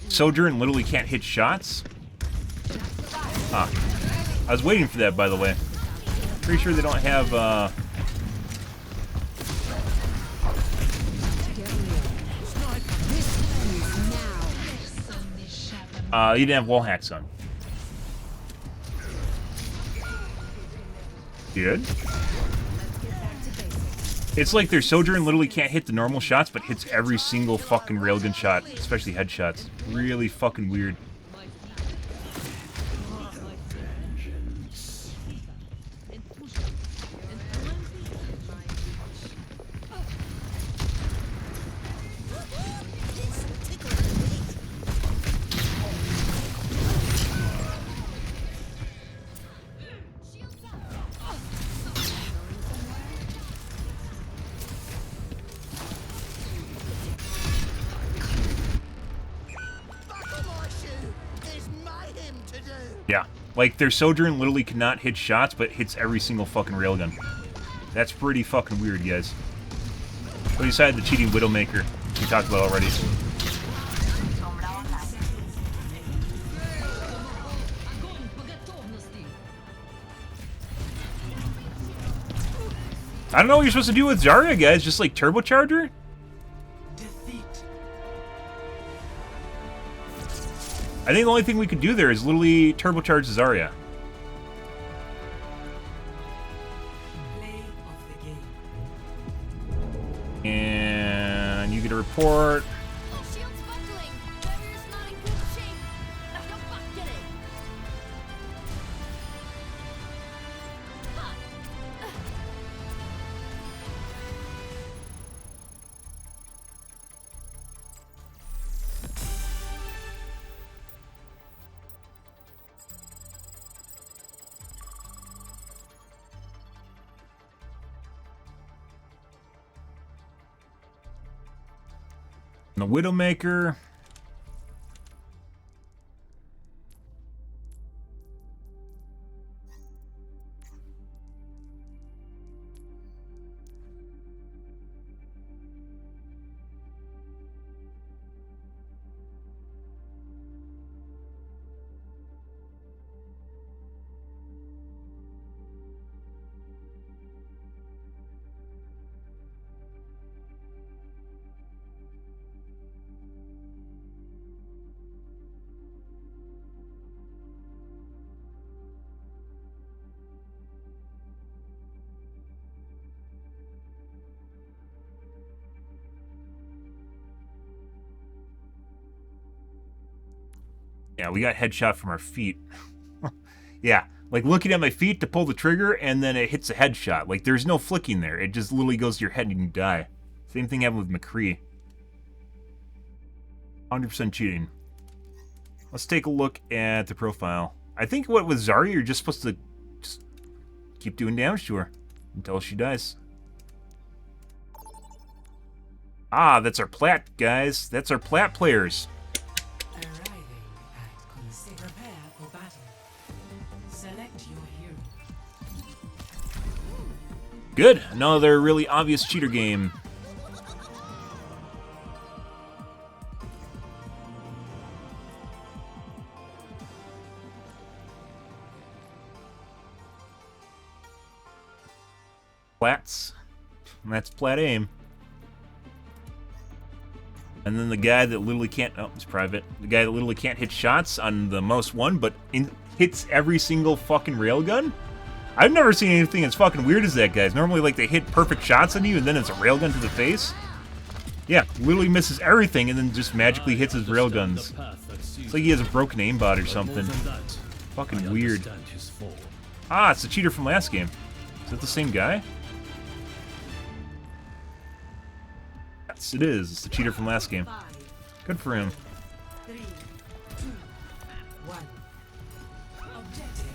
Sojourn literally can't hit shots? Huh. I was waiting for that, by the way. Pretty sure they don't have, you didn't have wall hacks on. Good. It's like their Sojourn literally can't hit the normal shots, but hits every single fucking railgun shot, especially headshots. Really fucking weird. Yeah, like their Sojourn literally cannot hit shots, but hits every single fucking railgun. That's pretty fucking weird, guys. But beside the cheating Widowmaker we talked about already. I don't know what you're supposed to do with Zarya, guys. Just like turbocharge her? I think the only thing we could do there is literally turbocharge Zarya. And you get a report. The Widowmaker. Yeah, we got headshot from our feet. Yeah, like looking at my feet to pull the trigger, and then it hits a headshot. Like, there's no flicking there. It just literally goes to your head and you die. Same thing happened with McCree. 100% cheating. Let's take a look at the profile. I think what with Zarya, you're just supposed to just keep doing damage to her until she dies. Ah, that's our plat, guys. That's our plat players. Good. Another really obvious cheater game. Plats. And that's plat aim. And then the guy that literally can't... Oh, it's private. The guy that literally can't hit shots on the most one, but hits every single fucking railgun? I've never seen anything as fucking weird as that, guys. Normally, like, they hit perfect shots on you, and then it's a railgun to the face. Yeah, literally misses everything, and then just magically hits his railguns. It's like he has a broken aimbot or something. Fucking weird. Ah, it's the cheater from last game. Is that the same guy? Yes, it is. It's the cheater from last game. Good for him.
3, 2, 1. Objective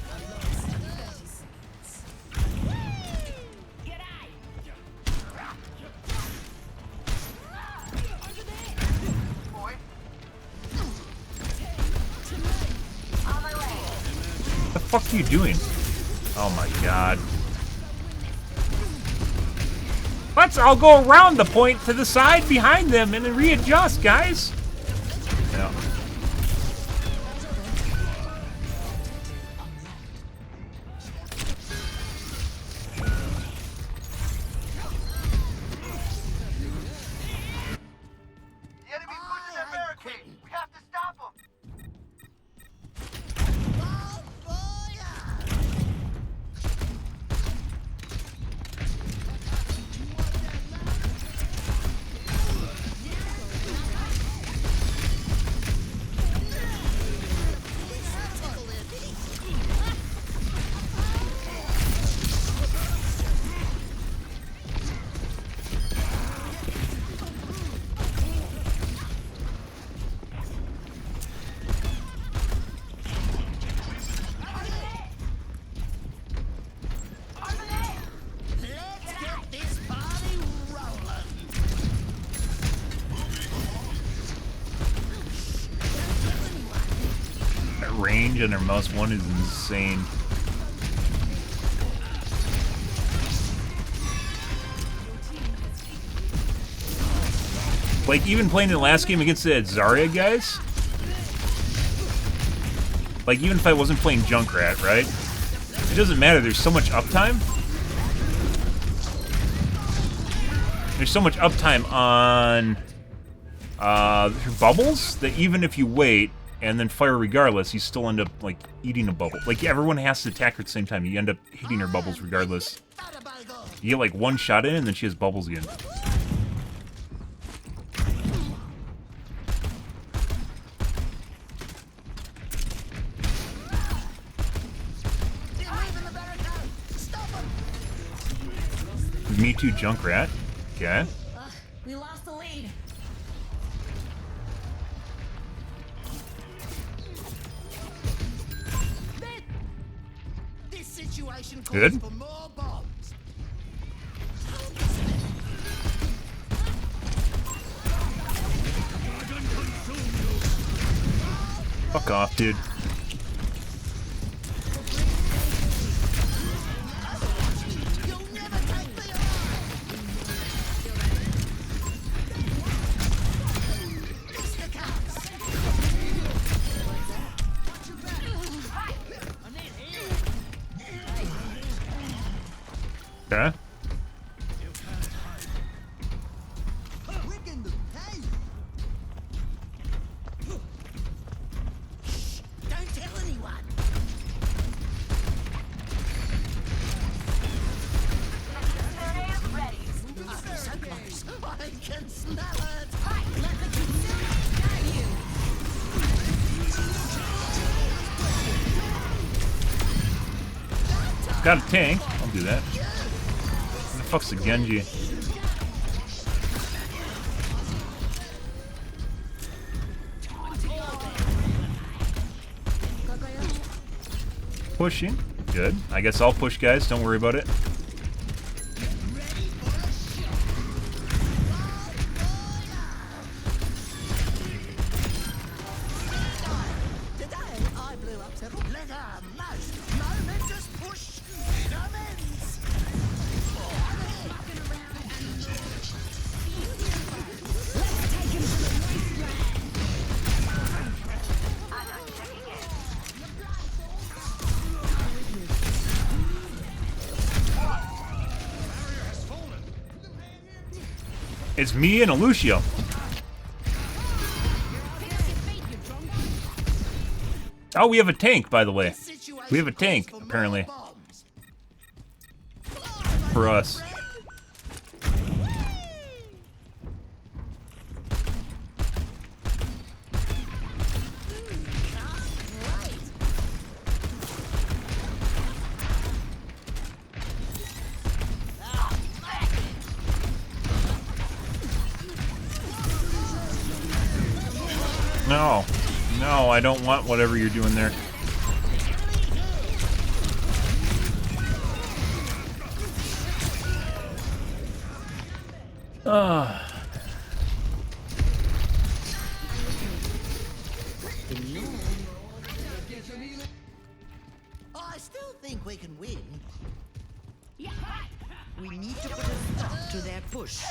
What the fuck are you doing? Oh my god. Let's all go around the point to the side behind them and then readjust, guys. Yeah. Range on their mouse one is insane. Like, even playing the last game against the Zarya guys, like, even if I wasn't playing Junkrat, right? It doesn't matter, there's so much uptime. There's so much uptime on her bubbles that even if you wait and then fire regardless, you still end up, like, eating a bubble. Like, everyone has to attack her at the same time. You end up hitting her bubbles regardless. You get, like, one shot in, and then she has bubbles again. Me too, Junkrat. Okay.
We lost the lead.
This situation calls
Good.
for more bombs.
Fuck off, dude. Okay.
Don't tell anyone. So close. I can smell it.
Let the Kitsune guide you.
Got a tank. I'll do that. Where the fuck's the Genji? Pushing. Good. I guess I'll push, guys. Don't worry about it.
Today I blew up several leg arm most momentous push commence.
It's me and a Lucio. Oh, we have a tank, by the way. We have a tank, apparently. For us. No. No, I don't want whatever you're doing there.
I still think we can win.
We need to put a stop to their push.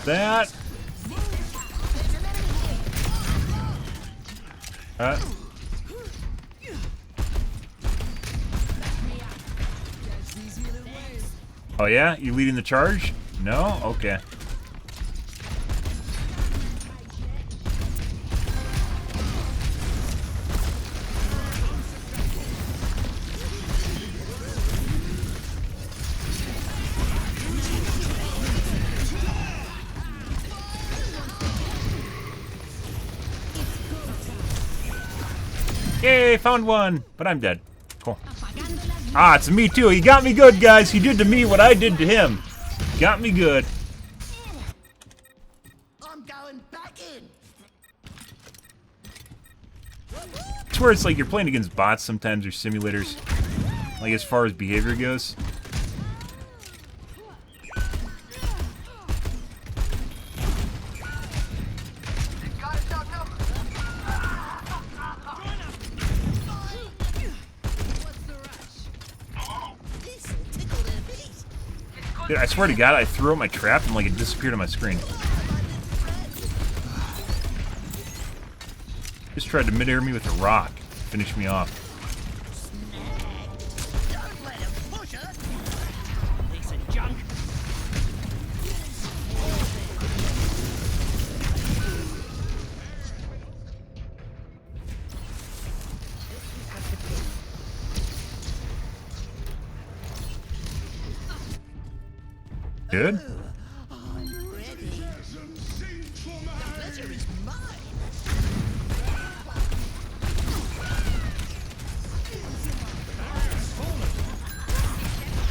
That. Oh yeah? You leading the charge? No? Okay. Yay, found one! But I'm dead. Cool. Ah, it's me too. He got me good, guys. He did to me what I did to him. Got me good.
I'm going back in.
It's where it's like you're playing against bots sometimes or simulators. Like as far as behavior goes. Dude, I swear to God, I threw out my trap and like it disappeared on my screen. Just tried to mid-air me with a rock. Finish me off.
Don't let him push it. Piece of junk.
Good?
I'm ready. The pleasure is mine.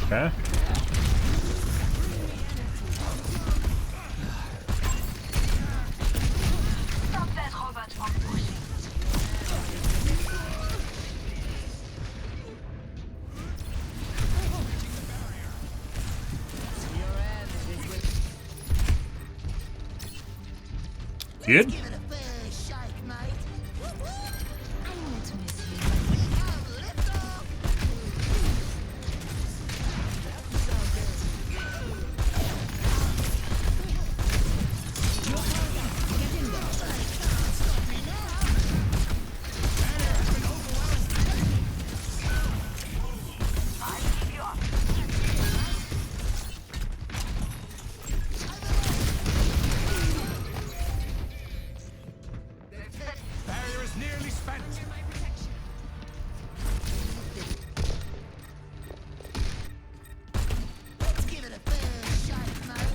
Okay.
Stop that robot from pushing.
Good?
Give it a fair shake, mate.
I want to miss you.
Now lift off.
Barrier is nearly spent.
Let's give it a fair shake, mate.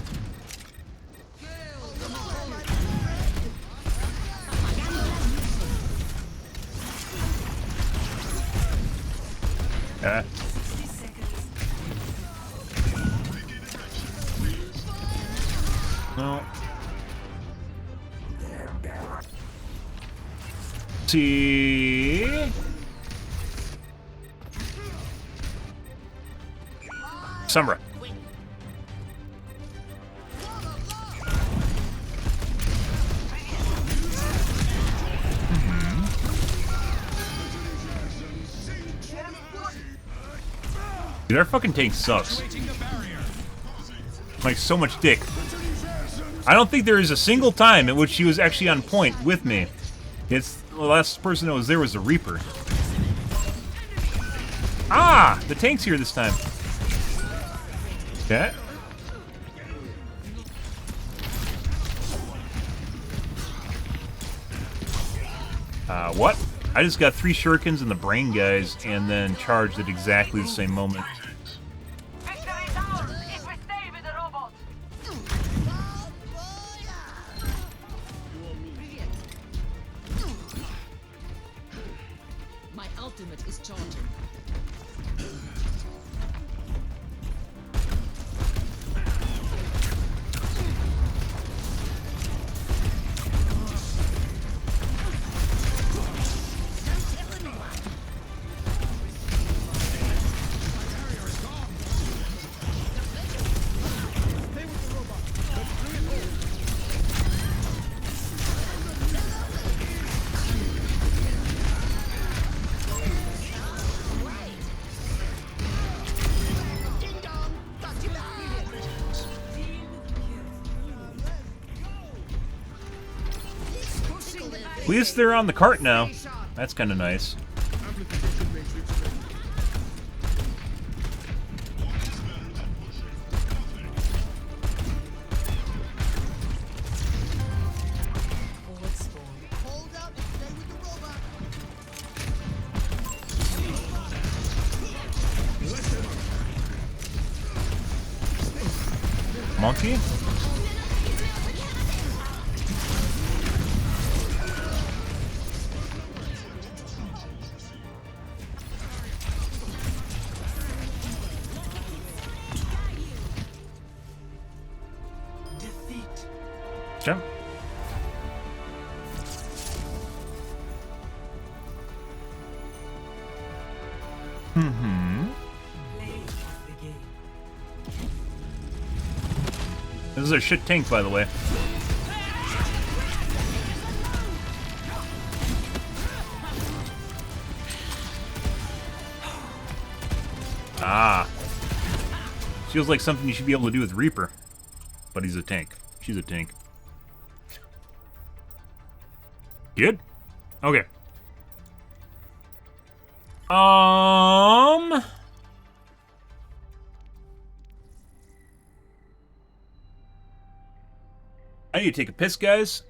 Okay. No. See. Sombra. Dude, our fucking tank sucks. Like, so much dick. I don't think there is a single time in which she was actually on point with me. It's the last person that was there was the Reaper. Ah! The tank's here this time. Okay. What? I just got 3 shurikens and the brain guys, and then charged at exactly the same moment.
Victory is ours if we stay with the robots.
My ultimate is charging.
At least they're on the cart now. That's kind of nice. Monkey? Okay. This is a shit tank, by the way. Ah. Feels like something you should be able to do with Reaper. But he's a tank. She's a tank. Good? Okay. I need to take a piss, guys.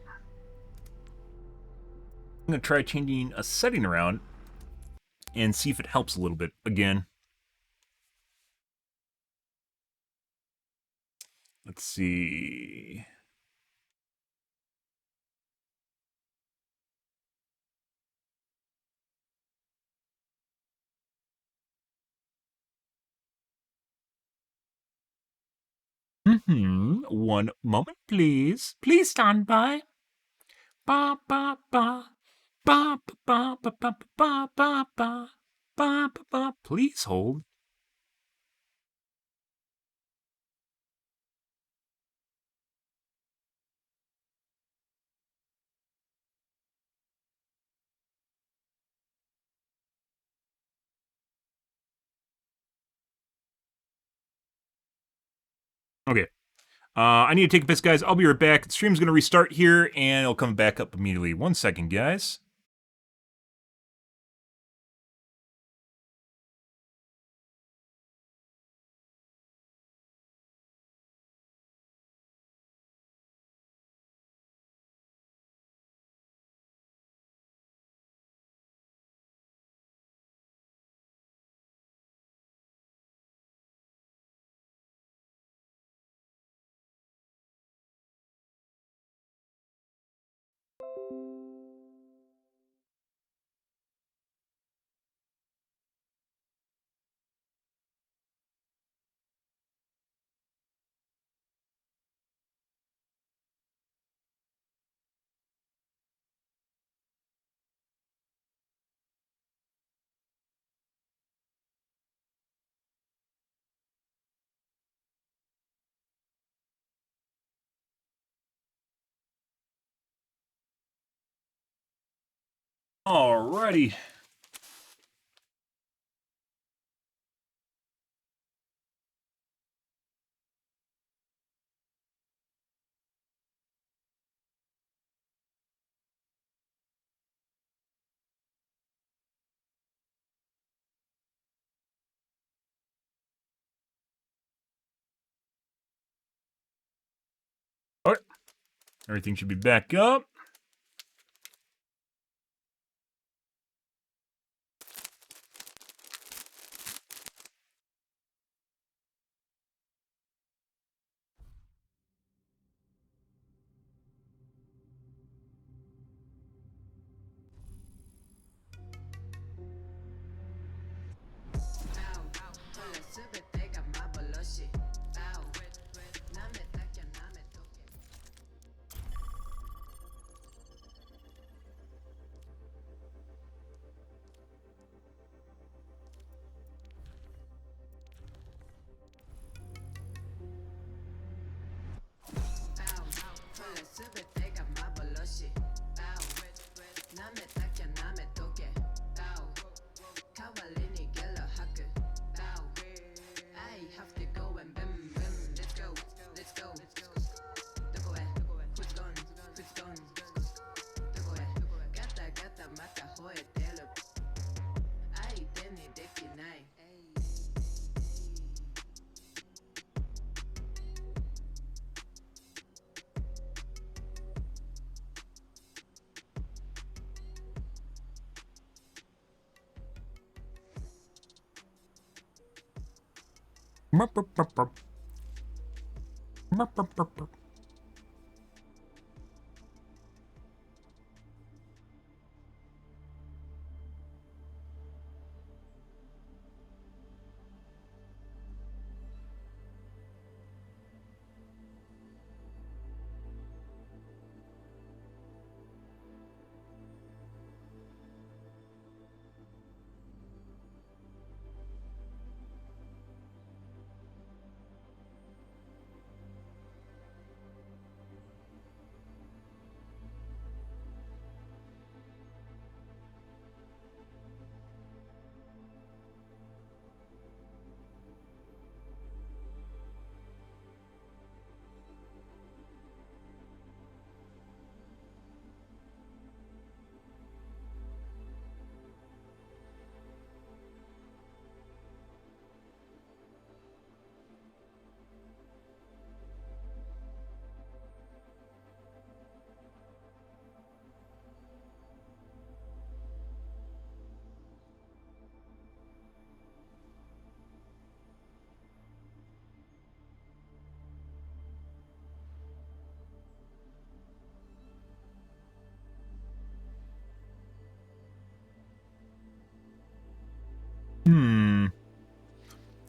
I'm going to try changing a setting around and see if it helps a little bit again. Let's see. One moment, please. Please stand by. Ba ba ba. Ba ba ba ba ba ba ba ba ba ba ba. Please hold. Okay. I need to take a piss, guys. I'll be right back. The stream's going to restart here, and it'll come back up immediately. 1 second, guys. Alrighty. Everything should be back up.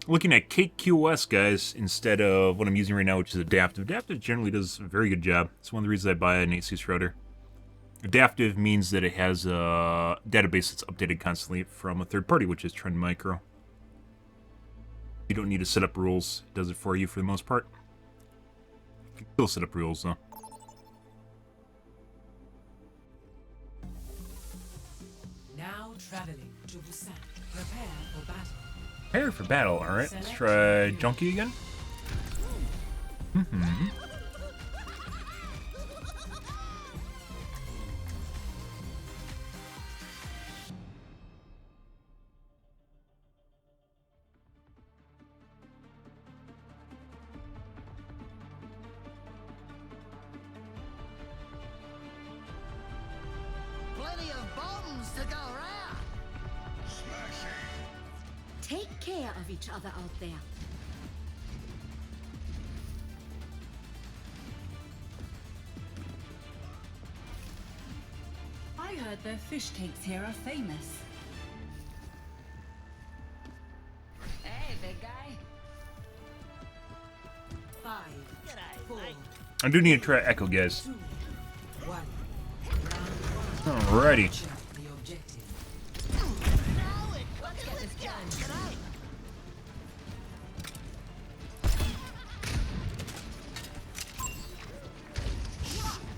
Looking at KQOS, guys, instead of what I'm using right now, which is Adaptive. Adaptive generally does a very good job. It's one of the reasons I buy an ASUS router. Adaptive means that it has a database that's updated constantly from a third party, which is Trend Micro. You don't need to set up rules. It does it for you for the most part. You can still set up rules, though.
Now traveling to Busan. Prepare for battle.
Prepare for battle, alright. Let's try Junkie again.
Plenty of bombs to go around.
Take care of each other out there.
I heard their fish cakes here are famous.
Hey, big guy.
5, 4,
I do need to try Echo, guys.
2, 1.
Alrighty.
The objective.
Let's get this done tonight.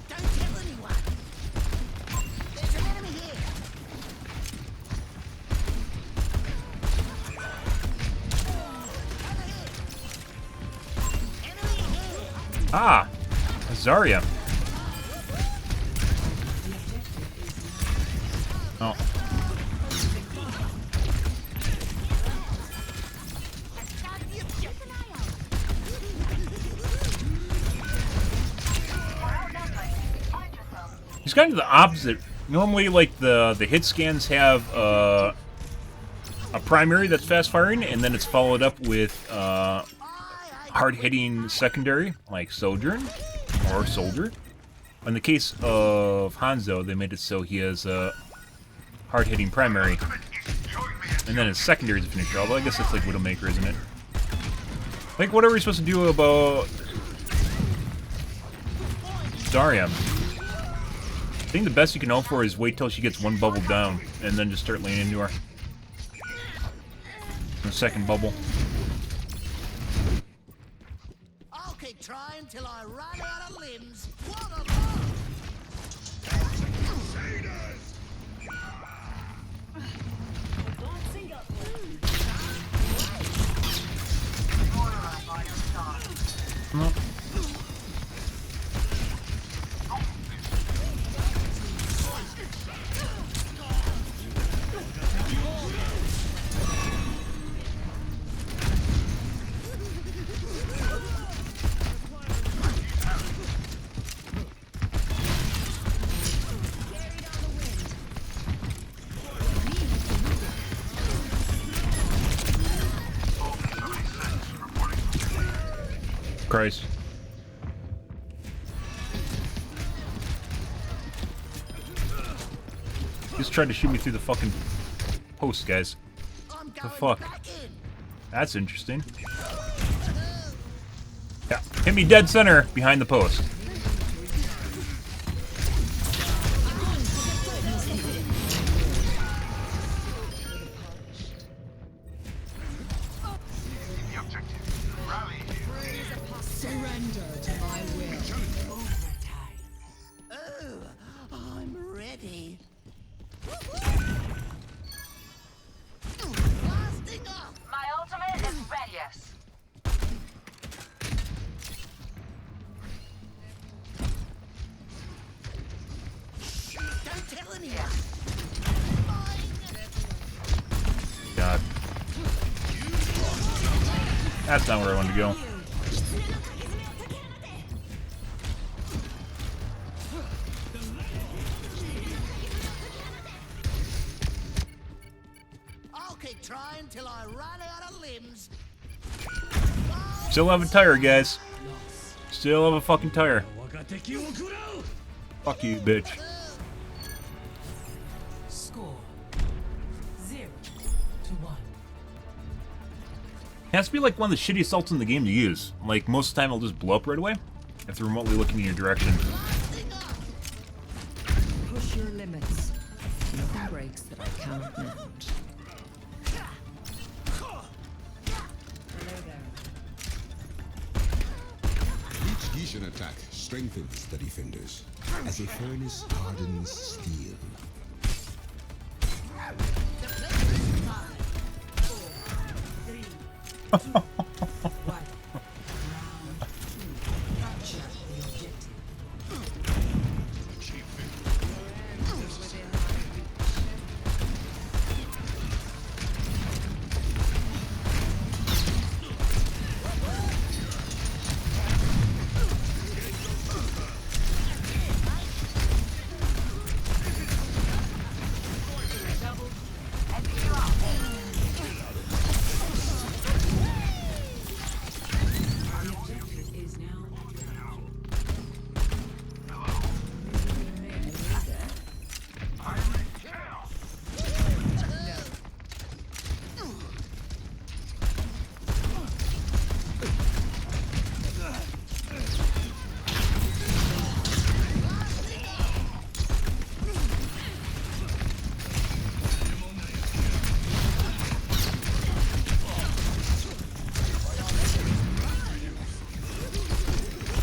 Don't tell anyone. There's an enemy here. Over here. Enemy here.
Ah! Zarya. Oh.
We're outnumbered.
He's kind of the opposite. Normally, like, the hit scans have a primary that's fast-firing, and then it's followed up with hard-hitting secondary, like Sojourn or Soldier. In the case of Hanzo, they made it so he has a hard-hitting primary, and then his secondary is a finisher, although I guess that's like Widowmaker, isn't it? Like, whatever you're supposed to do about Zarya. I think the best you can hope for is wait till she gets one bubble down, and then just start laying into her. The second bubble.
I'll keep trying till I run out of limbs. What a
No. Christ. Just tried to shoot me through the fucking post, guys. The fuck? That's interesting. Yeah, hit me dead center behind the post.
My ultimate is ready. Yes.
Don't tell anyone.
God. That's not where I wanted to go.
I'll keep trying till I run out of limbs.
Still have a tire, guys. Still have a fucking tire. Fuck you, bitch.
Score 0-1.
It has to be like one of the shittiest ults in the game to use. Like, most of the time it'll just blow up right away if they're remotely looking in your direction.
Push your limits. Nothing breaks that I cannot mend. Hello there.
Each Gishan attack strengthens the defenders, as a furnace hardens steel.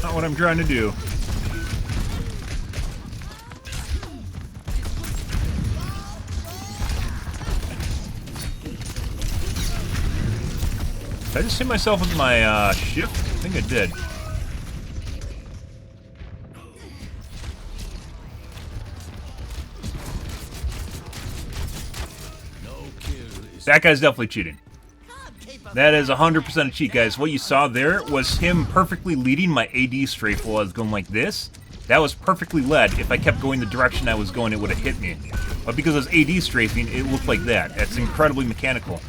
Not what I'm trying to do. Did I just hit myself with my shift? I think I did. That guy's definitely cheating. That is 100% a cheat, guys. What you saw there was him perfectly leading my AD strafe while I was going like this, That was perfectly led. If I kept going the direction I was going, it would have hit me. But because I was AD strafing, it looked like that. That's incredibly mechanical.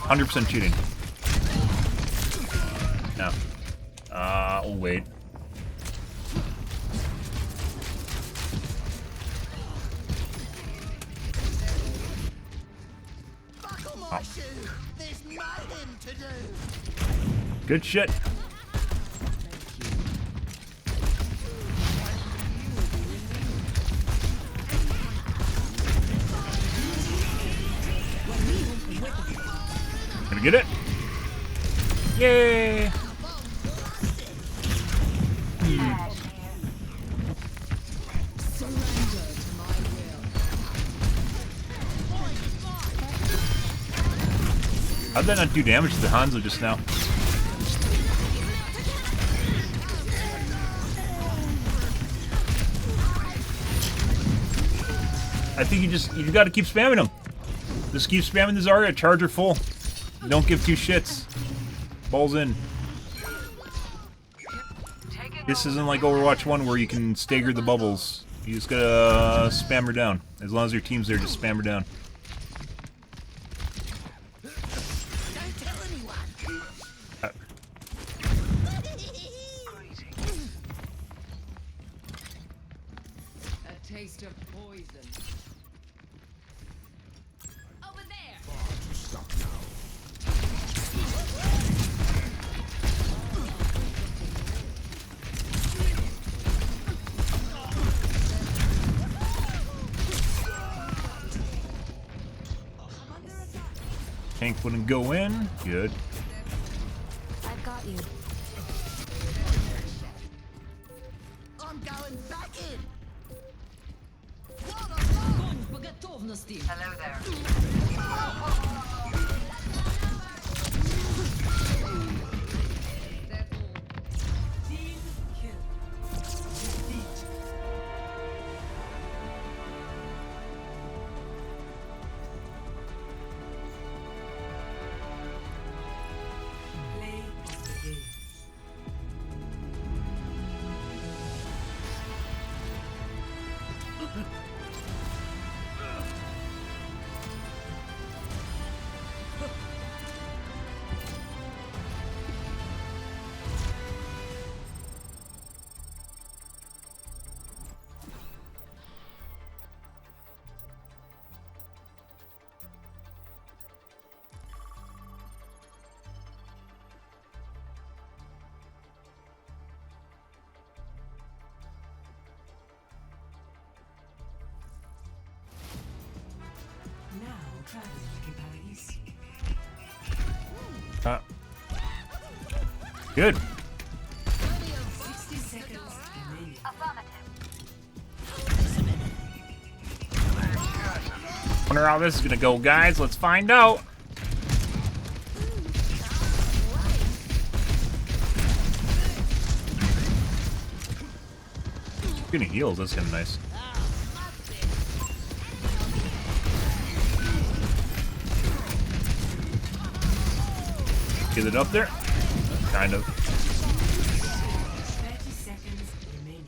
100% cheating. No. Oh, wait. Oh. Good shit. Gonna get it? Yay! How'd that not do damage to the Hanzo just now? I think you gotta keep spamming them. Just keep spamming the Zarya, charge her full. Don't give two shits. Balls in. This isn't like Overwatch 1 where you can stagger the bubbles. You just gotta spam her down. As long as your team's there, just spam her down.
A taste of poison.
Over there.
Stop now.
Tank wouldn't go in. Good.
I've got you.
I'm going back in.
Hello there.
Team kill. Defeat. Play of the game. Now traveling to Paris.
Good.
60 seconds remaining.
Wonder how this is gonna go, guys. Let's find out. Getting heals. That's kind of nice. Get it up there? Kind of.
30 seconds remaining.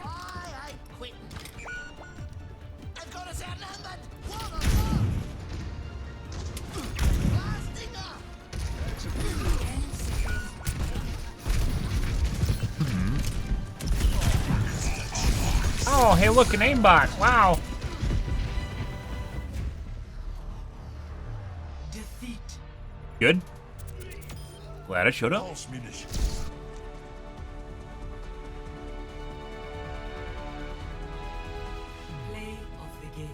I ain't quitting. I've got us outnumbered. One on one. Blasting up.
Oh, hey, look, an aimbot. Wow.
Defeat.
Good. Glad I showed up.
False munitions.
Play of the game.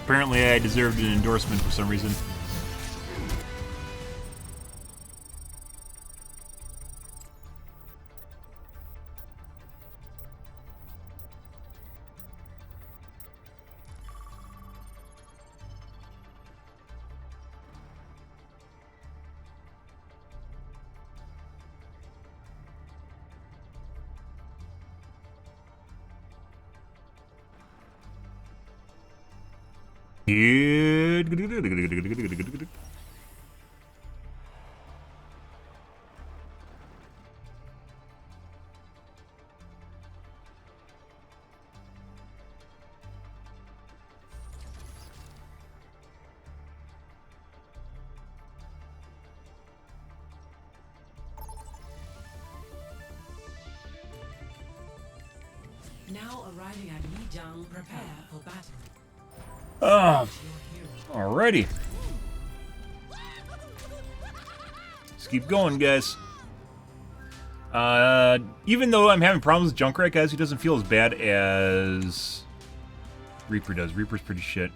Apparently, I deserved an endorsement for some reason.
Now arriving at Lijiang, prepare for battle.
Oh, alrighty. Let's keep going, guys. Even though I'm having problems with Junkrat, guys, he doesn't feel as bad as Reaper does. Reaper's pretty shit.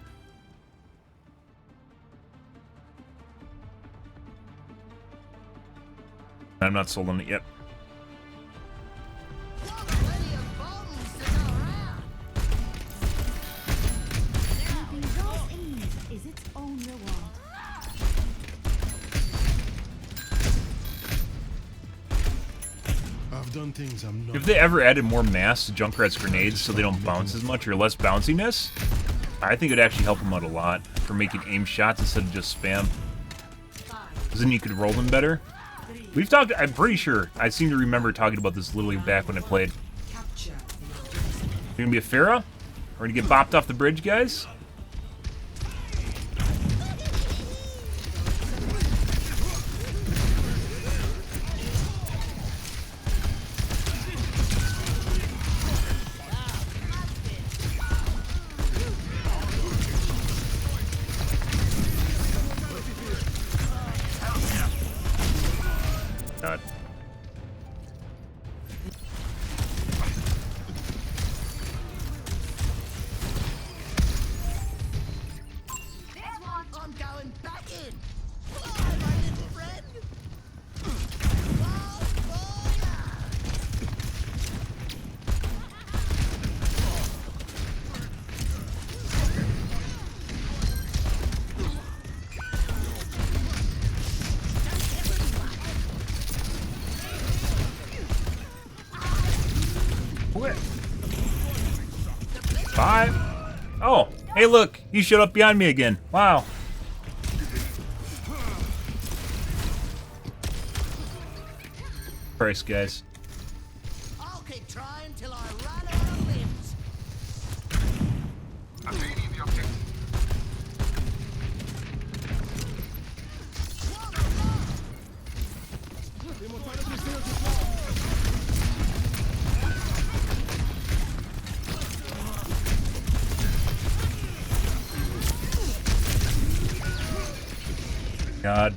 I'm not sold on it yet.
I've done things I'm not.
If they ever added more mass to Junkrat's grenades so they don't bounce as much or less bounciness, I think it'd actually help him out a lot for making aim shots instead of just spam. Because then you could roll them better. We've talked, I'm pretty sure, I seem to remember talking about this literally back when I played. You're gonna be a Pharaoh? We're gonna get bopped off the bridge, guys? God.
I'm going back in. Fly, my little friend.
Five. Oh, hey look, he showed up behind me again. Wow. Christ, guys.
I'll keep trying till I run out of limbs.
Attaining the objective.
God.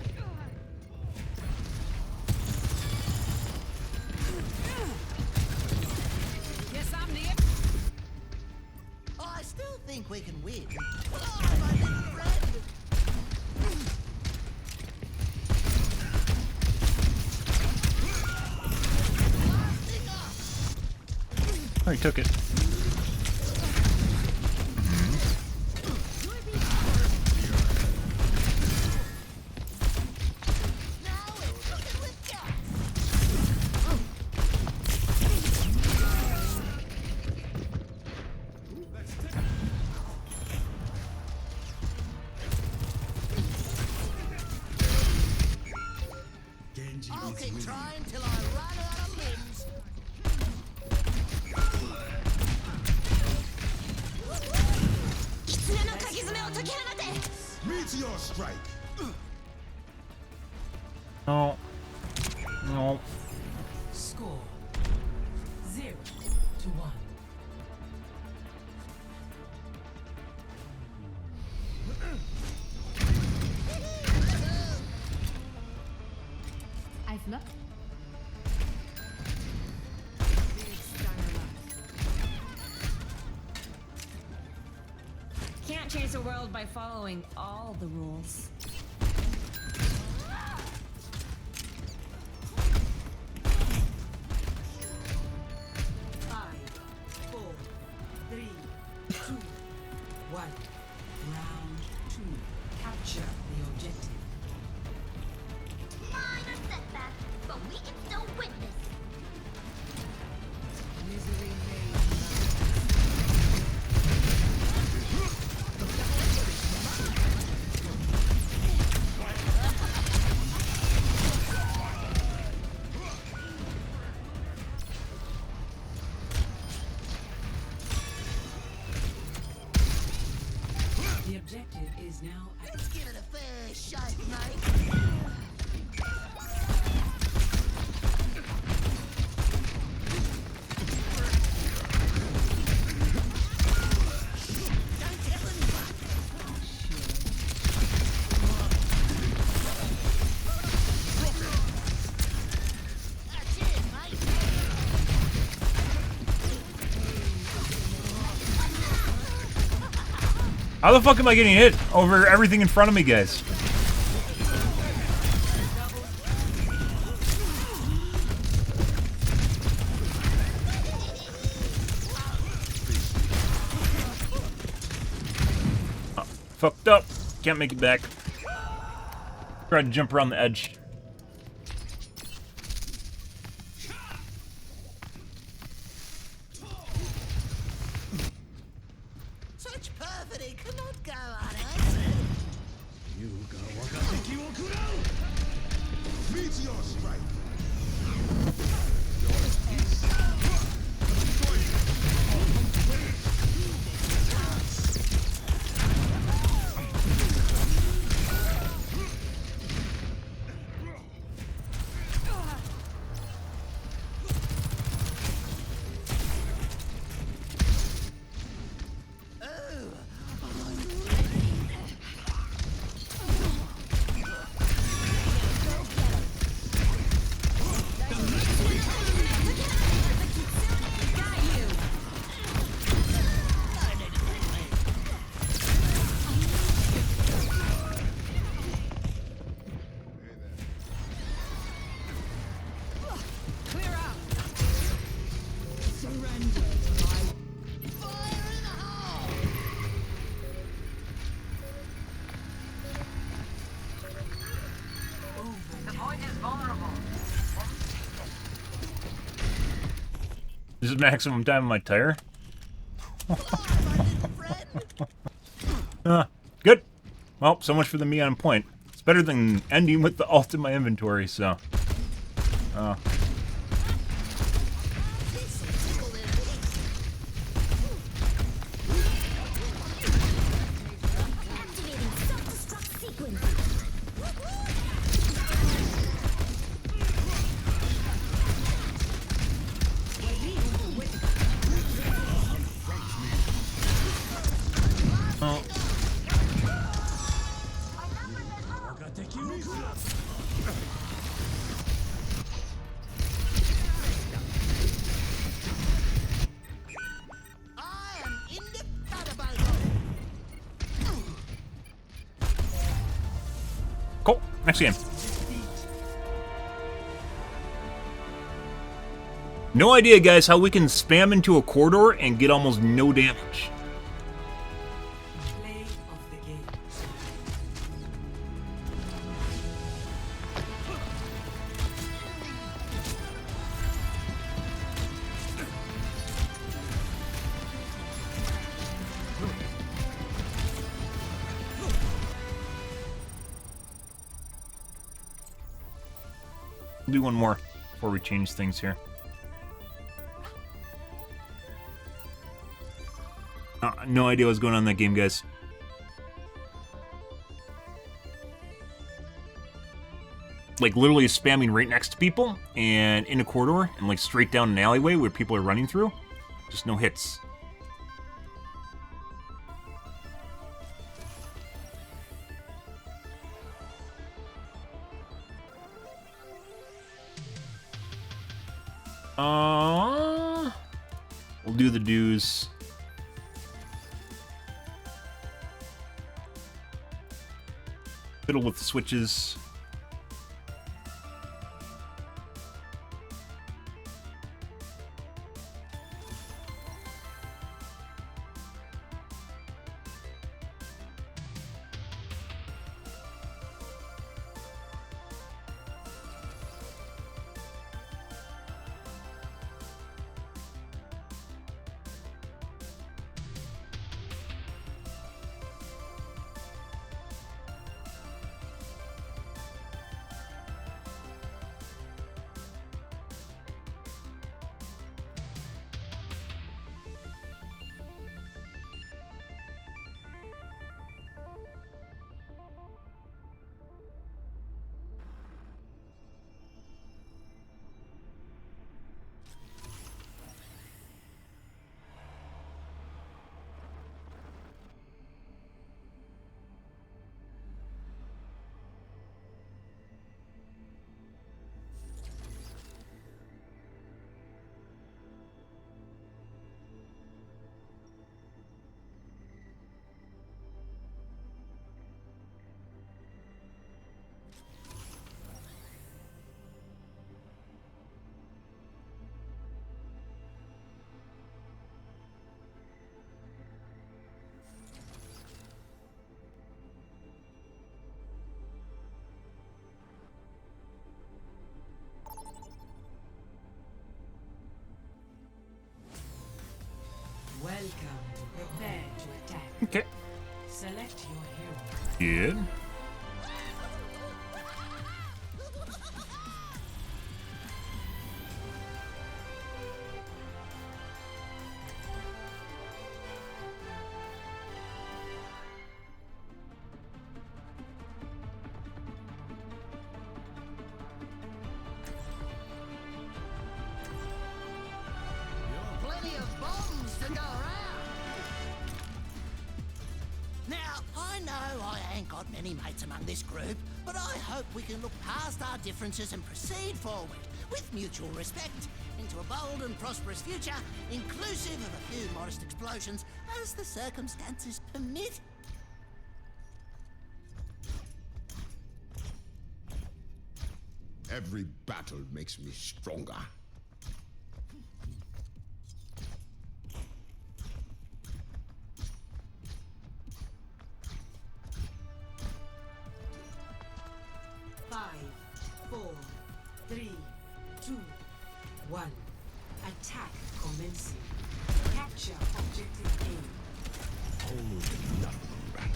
I still think we can win. Fly, my little friend. Blasting off.
Oh, he took it.
Now we're cooking with gas. I'll keep trying till I run out of limbs.
Meteor strike.
No. No.
Score 0-1.
Eifler.
Can't change the world by following all the rules.
Five, 4, 3, 2, 1. Round 2. Capture the objective.
Minor setback, but we can still win this.
Misery made
objective is now
Let's give it a fair shake, mate. Don't tell anyone. That's it, mate.
How the fuck am I getting hit over everything in front of me, guys? Oh, fucked up. Can't make it back. Tried to jump around the edge.
Such perfidy cannot go unanswered.
Meteor strike.
The point is vulnerable.
This is maximum time on my tire. Good. Well, so much for the me on point. It's better than ending with the ult in my inventory, so.
Activating self-destruct sequence.
Oh.
I am indefatigable.
Cool. Next game. No idea, guys, how we can spam into a corridor and get almost no damage.
play of the game.
We'll do one more before we change things here. No idea what's going on in that game, guys. Like, literally spamming right next to people and in a corridor and, like, straight down an alleyway where people are running through. Just no hits. We'll do the dues. Fiddle with the switches.
Welcome. Prepare to attack.
Okay.
Select your hero.
Good.
Plenty of bombs to go around. Now, I know I ain't got many mates among this group, but I hope we can look past our differences and proceed forward with mutual respect into a bold and prosperous future, inclusive of a few modest explosions as the circumstances permit.
Every battle makes me stronger.
Five, 4, 3, 2, 1. Attack commencing. Capture objective A.
Hold nothing back.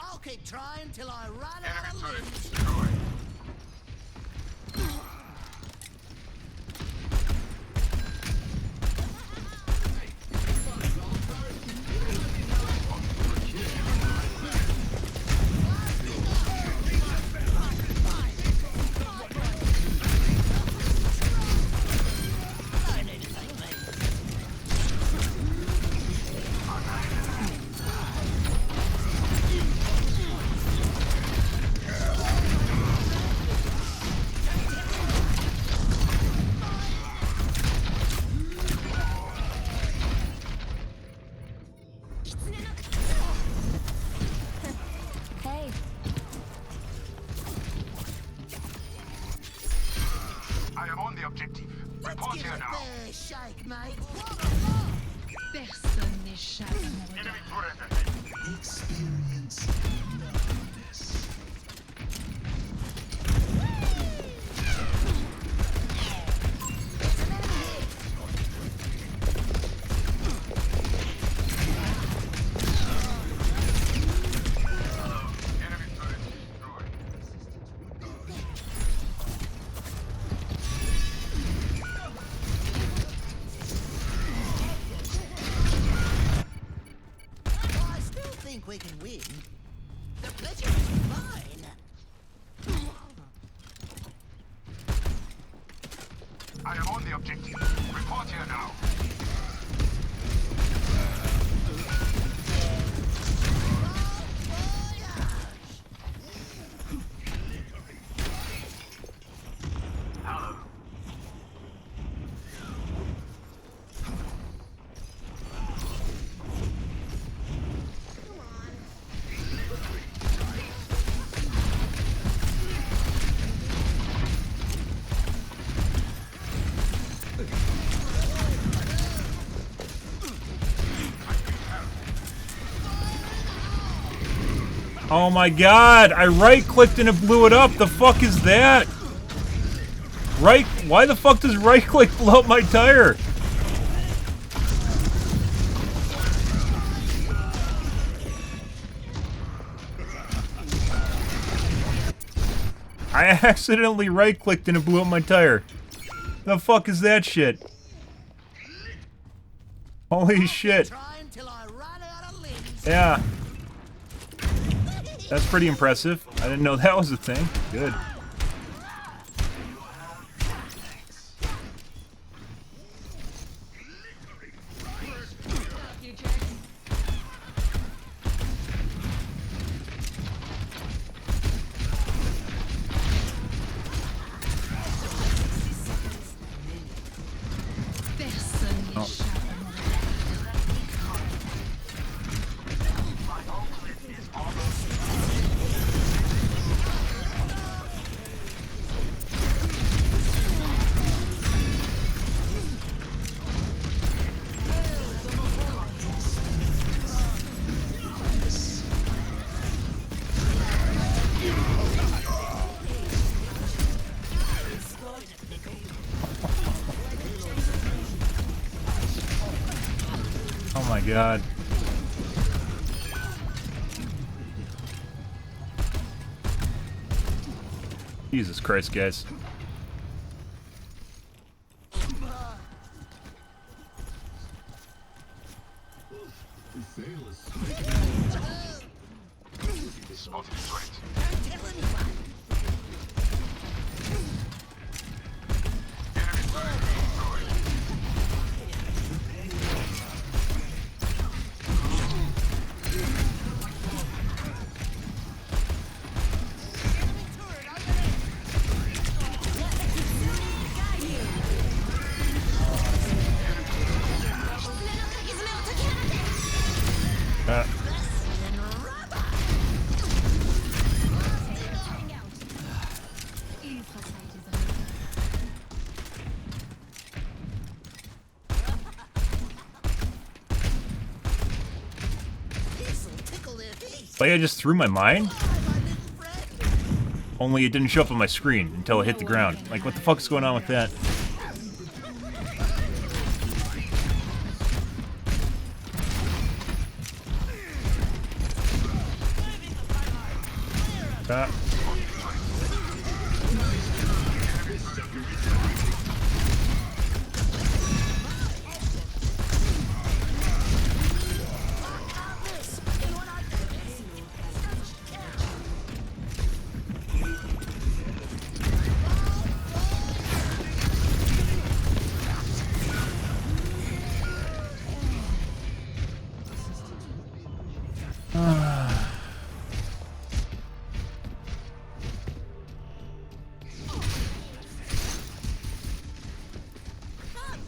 I'll keep trying till I run out of limbs. No need to thank me.
Hey,
I am on the objective.
Let's
Report
give
here
it a
now.
fair shake, mate.
Personne n'échappe à mon regard.
Enemy turret ahead.
Experience numbness.
Enemy turret destroyed.
I still think we can win. The pleasure is mine.
I am on the objective. Report here now. Hello.
Oh my god! I right-clicked and it blew it up! The fuck is that? Why the fuck does right-click blow up my tire? I accidentally right-clicked and it blew up my tire. The fuck is that shit? Holy shit.
Trying till I run out of limbs.
Yeah. That's pretty impressive. I didn't know that was a thing. Good. God. Jesus Christ, guys. Like I just threw my mine? Only it didn't show up on my screen until it hit the ground. Like, what the fuck is going on with that?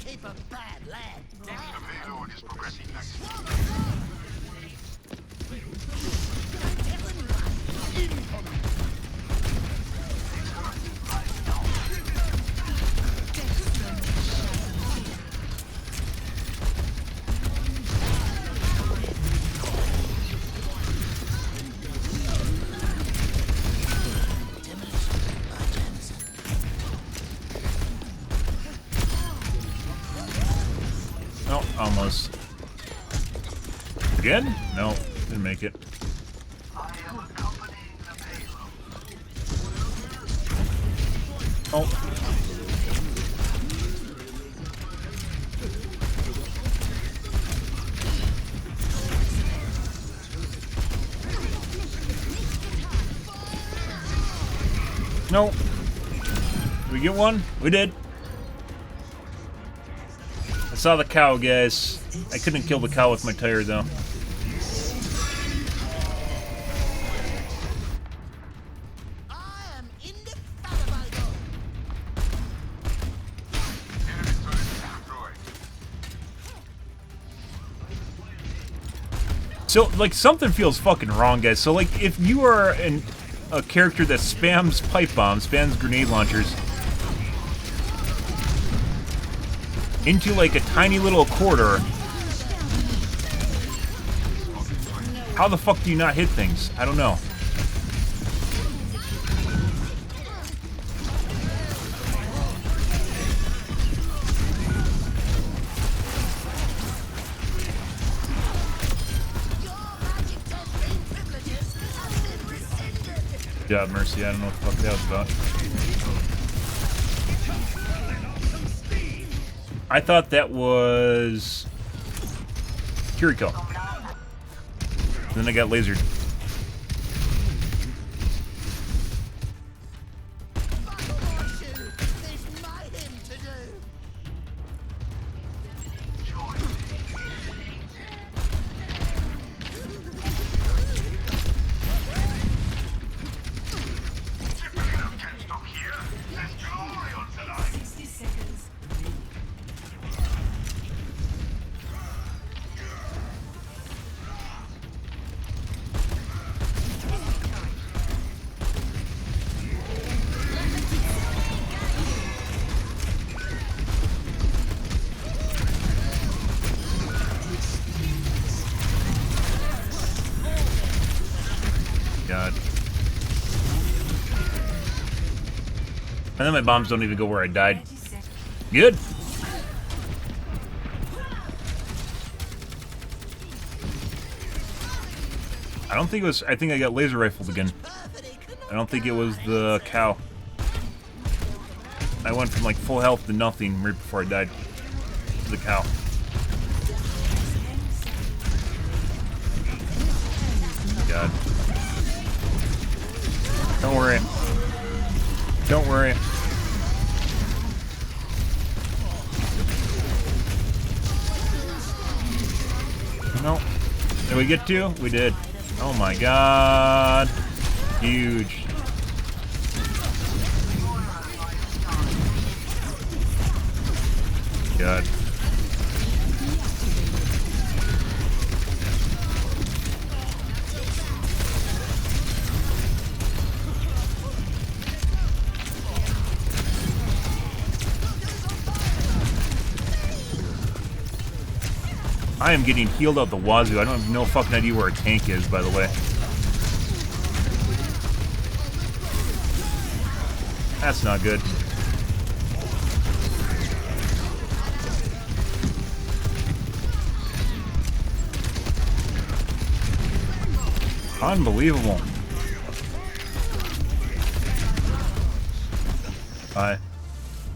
Keep a bad lad down.
Is progressing next.
Oh, almost. Again? No, didn't make it. Oh. No. Did we get one? We did. I saw the cow, guys. I couldn't kill the cow with my tire, though. So, like, something feels fucking wrong, guys. So, like, if you are a character that spams pipe bombs, spams grenade launchers into, like, a tiny little corridor, how the fuck do you not hit things? I don't know. Good job, Mercy. I don't know what the fuck that was about. I thought that was Kiriko. Then I got lasered. God. And then my bombs don't even go where I died. Good. I don't think it was... I think I got laser rifled again. I don't think it was the cow. I went from like full health to nothing right before I died to the cow. God. Don't worry. Don't worry. No. Did we get to? We did. Oh my god. Huge. God. I am getting healed out the wazoo. I don't have no fucking idea where a tank is, by the way. That's not good. Unbelievable.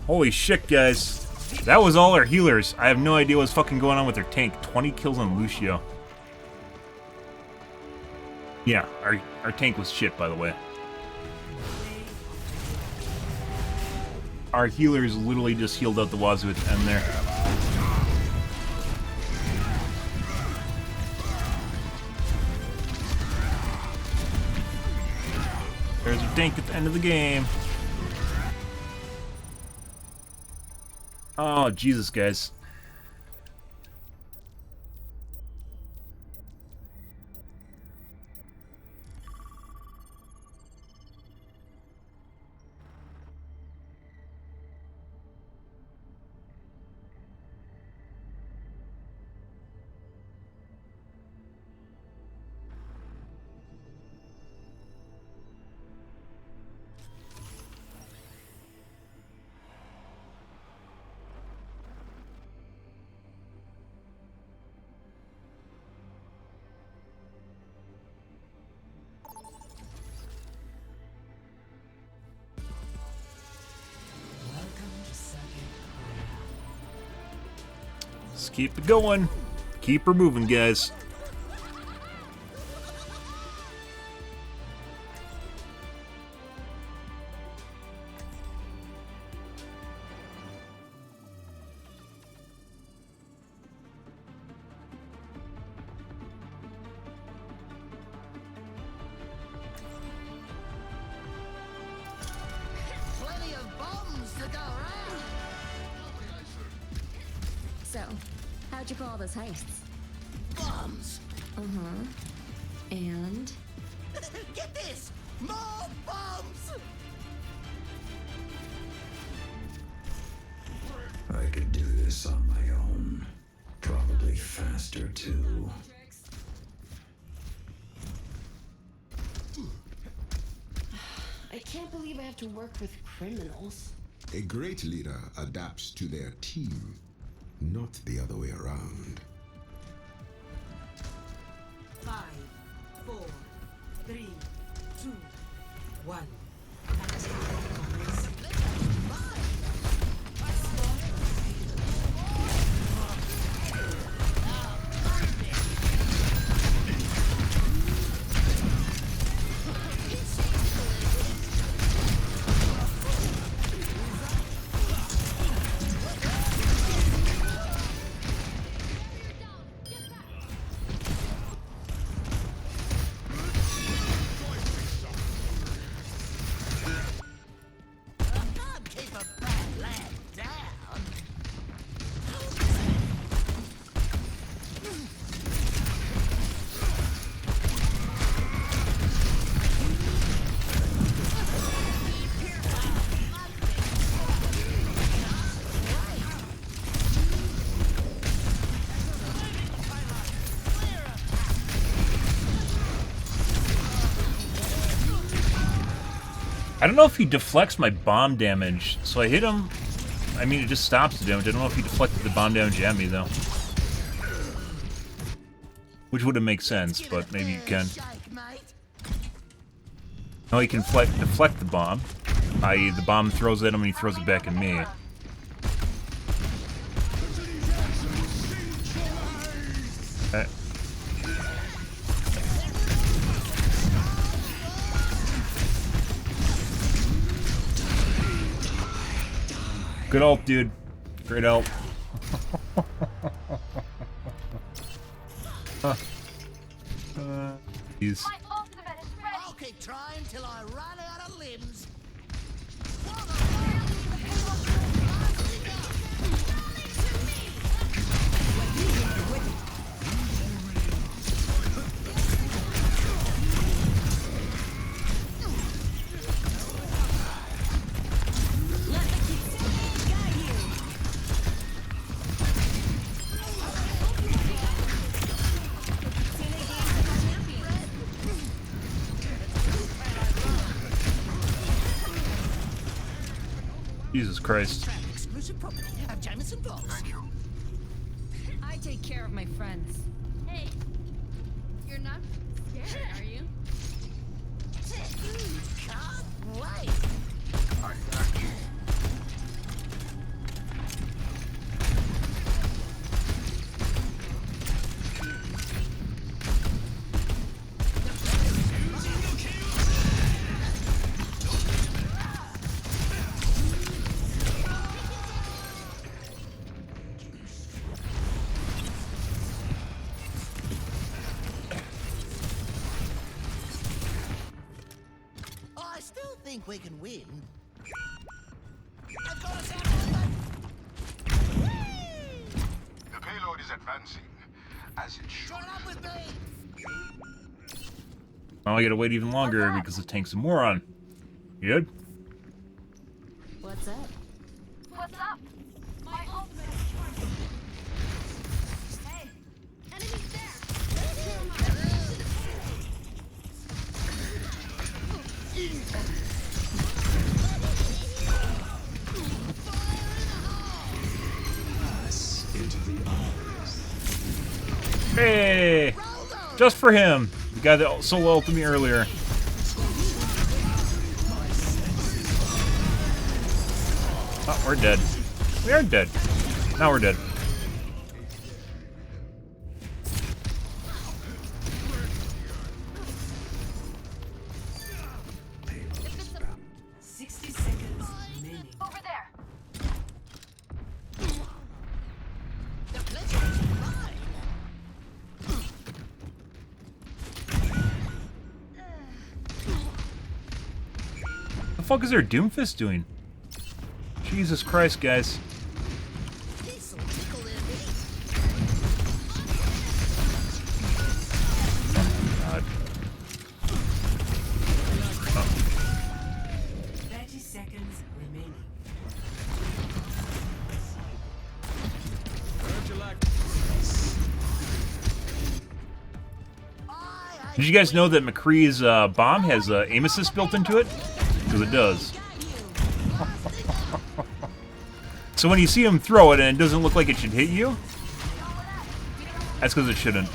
Holy shit, guys. That was all our healers. I have no idea what's fucking going on with their tank. 20 kills on Lucio. Yeah, our tank was shit, by the way. Our healers literally just healed out the wazoo at the end there. There's a tank at the end of the game. Oh, Jesus, guys. Let's keep it going. Keep her moving, guys.
Plenty of bombs to go around.
So, how'd you call this heists?
Bombs.
Uh-huh. And?
Get this! More bombs!
I could do this on my own. Probably faster, too.
I can't believe I have to work with criminals.
A great leader adapts to their team, not the other way around.
5, 4, 3, 2, 1.
I don't know if he deflects my bomb damage. So I hit him. I mean, it just stops the damage. I don't know if he deflected the bomb damage at me, though. Which would have made sense, but maybe you can.
mate.
No, he can deflect the bomb. I.e., the bomb throws at him and he throws it back at me. Okay. Good ult, dude. Great ult. He's...
I'll keep trying till I run out of limbs.
Jesus Christ.
Exclusive property of Jameson Box. Thank you.
I take care of my friends.
Hey, you're not scared, are you?
Can't wait. I still think we can win. I've got us out of the
The payload is advancing, as it should.
Join up with me.
Now I gotta wait even longer because the tank's a moron. You good?
What's up?
What's up? My ultimate is charging. Hey, enemies there.
Hey! Just for him! The guy that solo ulted me earlier. Oh, we're dead. We are dead. Now we're dead.
Over there.
The pleasure is mine.
The fuck is their Doomfist doing? Jesus Christ, guys.
This'll tickle their feet.
God.
30 seconds remaining.
Did you guys know that McCree's bomb has aim assist built into it? Because it does. So when you see him throw it and it doesn't look like it should hit you, that's because it shouldn't.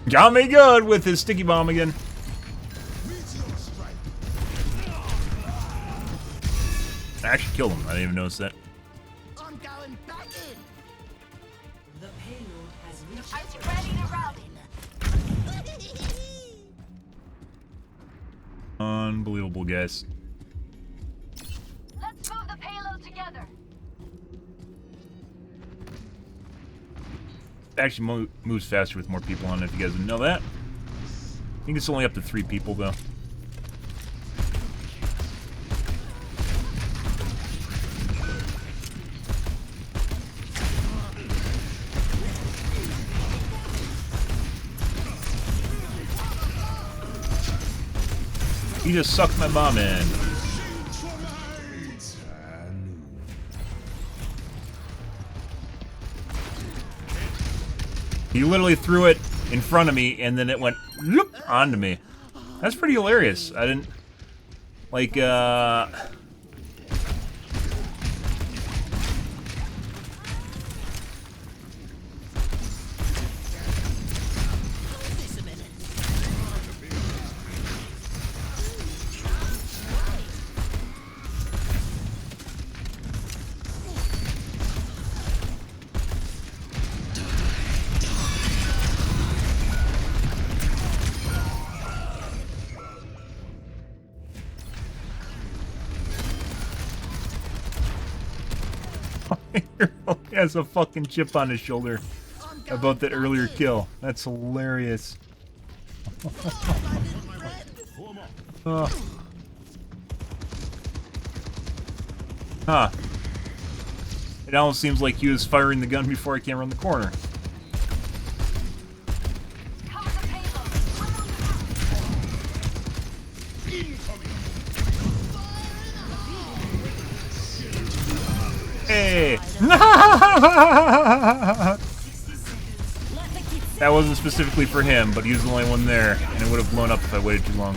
Got me good with his sticky bomb again. I actually killed him. I didn't even notice that.
I'm going back in.
The payload has reached.
I'm ready to rally.
Unbelievable, guys.
Let's move the payload together.
It actually moves faster with more people on it, if you guys didn't know that. I think it's only up to 3 people, though. He just sucked my bomb in. He literally threw it in front of me, and then it went whoop, onto me. That's pretty hilarious. I didn't... Like, has a fucking chip on his shoulder about that earlier kill. That's hilarious. Oh. Huh. It almost seems like he was firing the gun before I came around the corner. Hey! That wasn't specifically for him, but he was the only one there, and it would have blown up if I waited too long.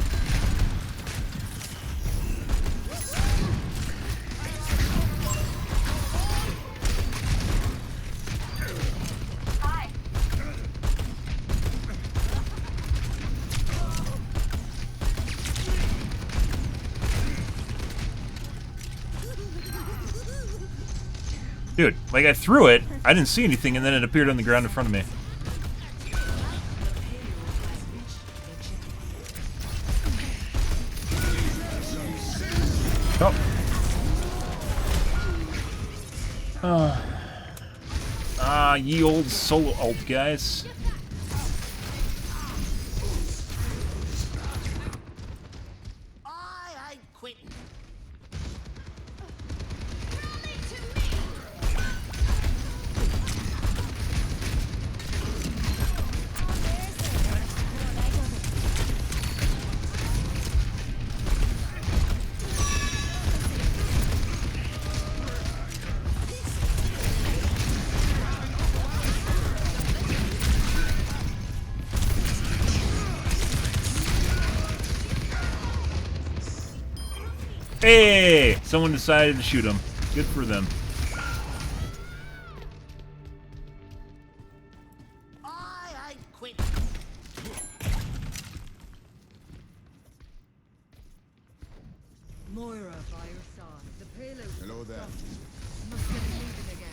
Dude, like I threw it, I didn't see anything, and then it appeared on the ground in front of me. Oh. Ye old solo ult, guys.
I ain't quitting.
Hey! Someone decided to shoot him. Good for them.
I ain't quitting.
Moira by your side. The payload.
Hello there.
Must get moving again.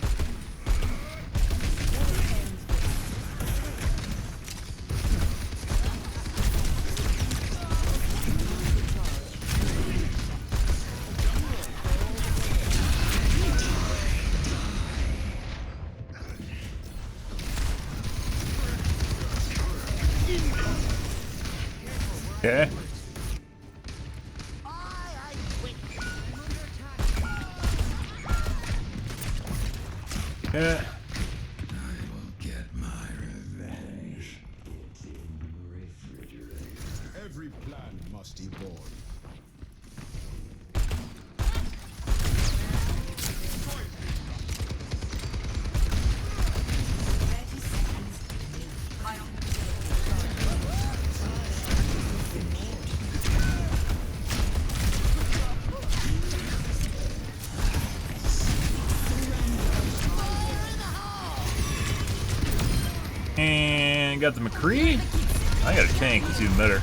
Okay. Yeah.
I will get my revenge. It's in the refrigerator. Every plan must evolve.
And got the McCree. I got a tank, it's even better.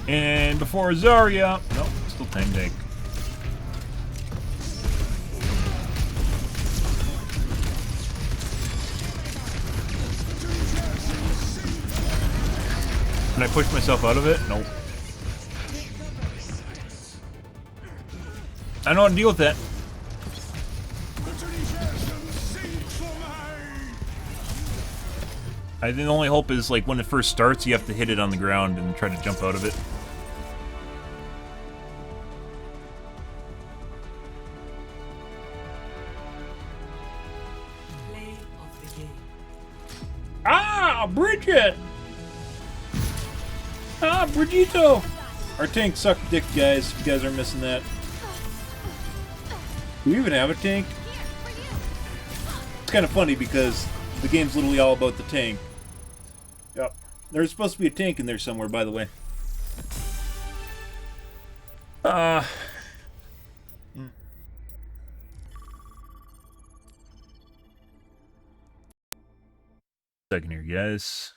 And before Zarya, nope, still tank. Can I push myself out of it? Nope. I know how to deal with that. I think the only hope is, like, when it first starts, you have to hit it on the ground and try to jump out of it. Ah, Bridget! Ah, Brigitte! Our tank sucked dick, guys. If you guys are missing that. Do we even have a tank? It's kind of funny because the game's literally all about the tank. Yep. There's supposed to be a tank in there somewhere, by the way. Second here, guys.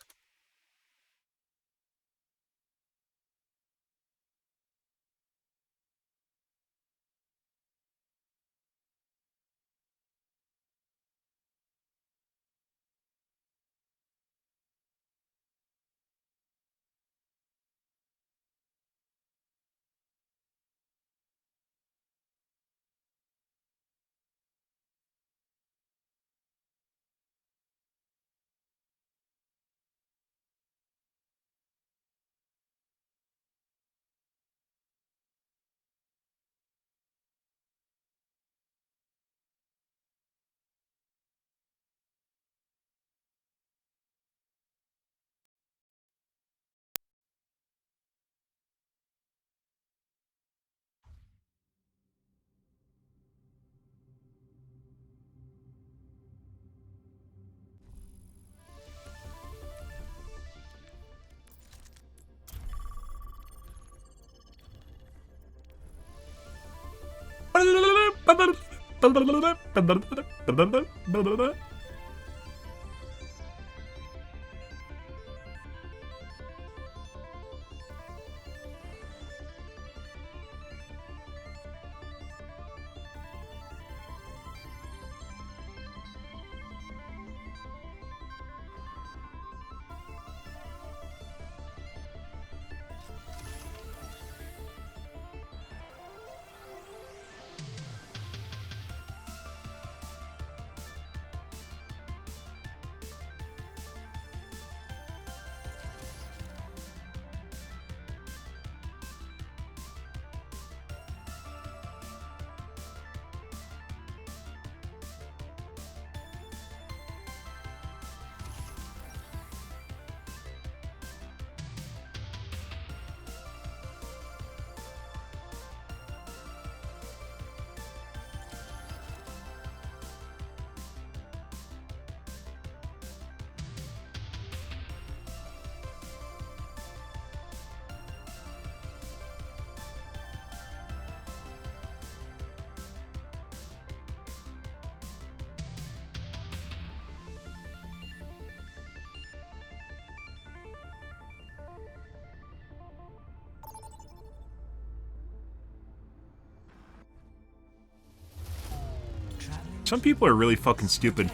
Some people are really fucking stupid.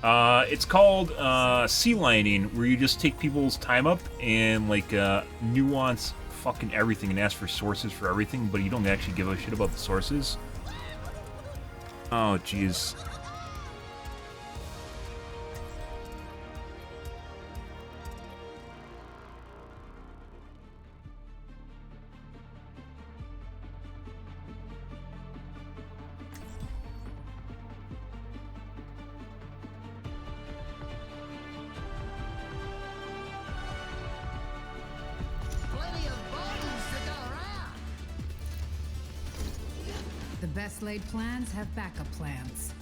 It's called sea lining, where you just take people's time up and like nuance fucking everything and ask for sources for everything, but you don't actually give a shit about the sources. Oh, jeez.
The best laid plans have backup plans.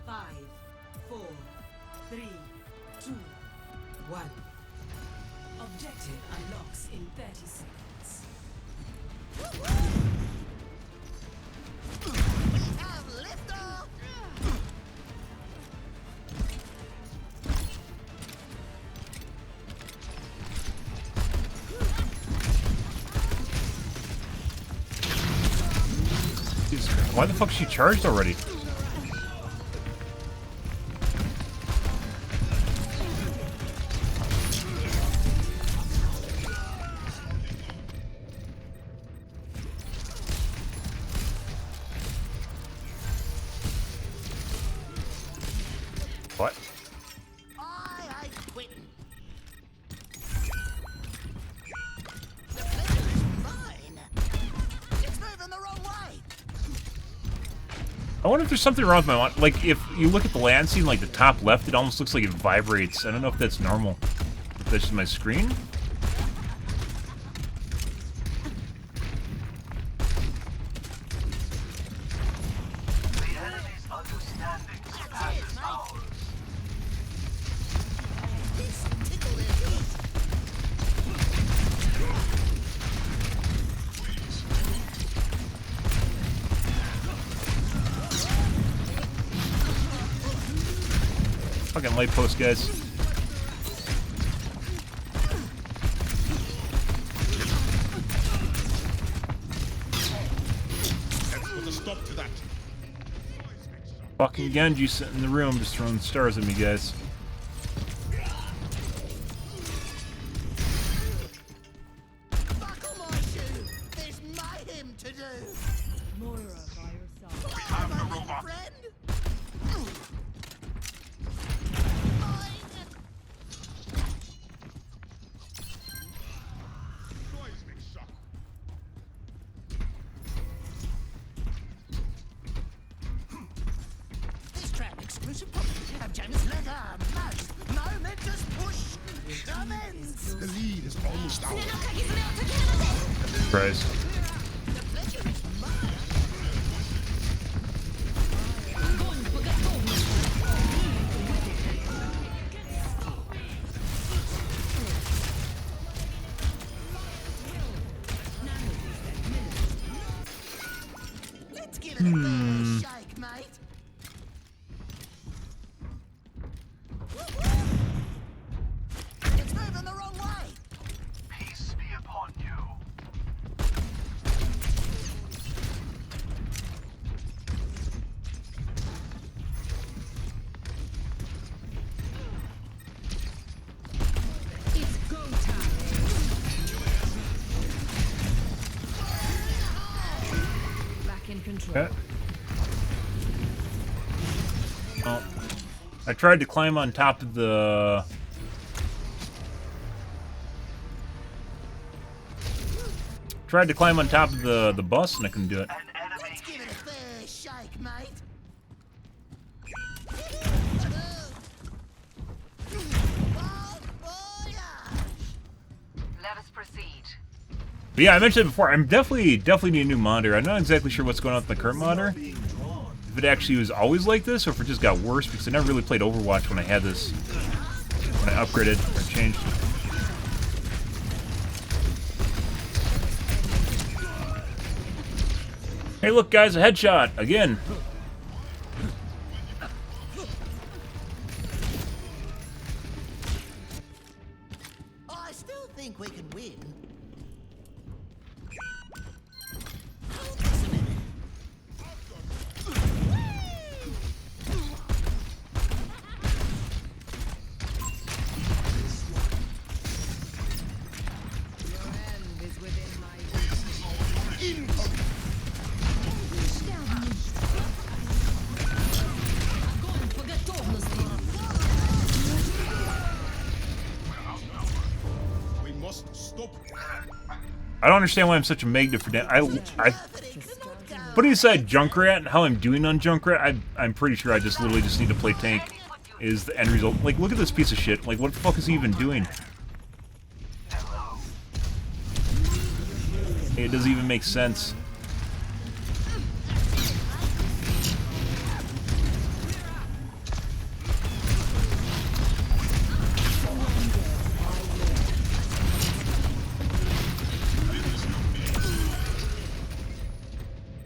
Five, 4, 3, 2, 1. Objective unlocks in 30 seconds.
We have liftoff!
Why the fuck is she charged already? What?
I ain't quitting. The pleasure is mine. It's moving the wrong way.
I wonder if there's something wrong with my like if you look at the land scene, like the top left, it almost looks like it vibrates. I don't know if that's normal. If that's just my screen. Fucking light post, guys.
Let's put a stop to that.
Fucking Genji sitting in the room just throwing stars at me, guys.
Buckle my shoe. There's mayhem to do.
Moira by yourself.
We have the robot.
Friend? This trap exclusive property of James Leather. Momentous push. Commence.
The lead is almost out.
Surprise.
The pleasure is mine. Shake, mate. It's moving the wrong way.
Peace be upon you.
It's go time. Back in control.
Okay. Oh. I tried to climb on top of the... Tried to climb on top of the bus and I couldn't do it.
Let's give it a fair shake, mate.
Let us proceed.
But yeah, I mentioned it before, I'm definitely need a new monitor. I'm not exactly sure what's going on with the current monitor. If it actually was always like this, or if it just got worse, because I never really played Overwatch when I had this. When I upgraded or changed. Hey look guys, a headshot! Again!
I still think we can win.
We must stop.
I don't understand why I'm such a magnet for that. Putting aside Junkrat and how I'm doing on Junkrat, I'm pretty sure I just literally just need to play tank is the end result. Like, look at this piece of shit. Like, what the fuck is he even doing? It doesn't even make sense.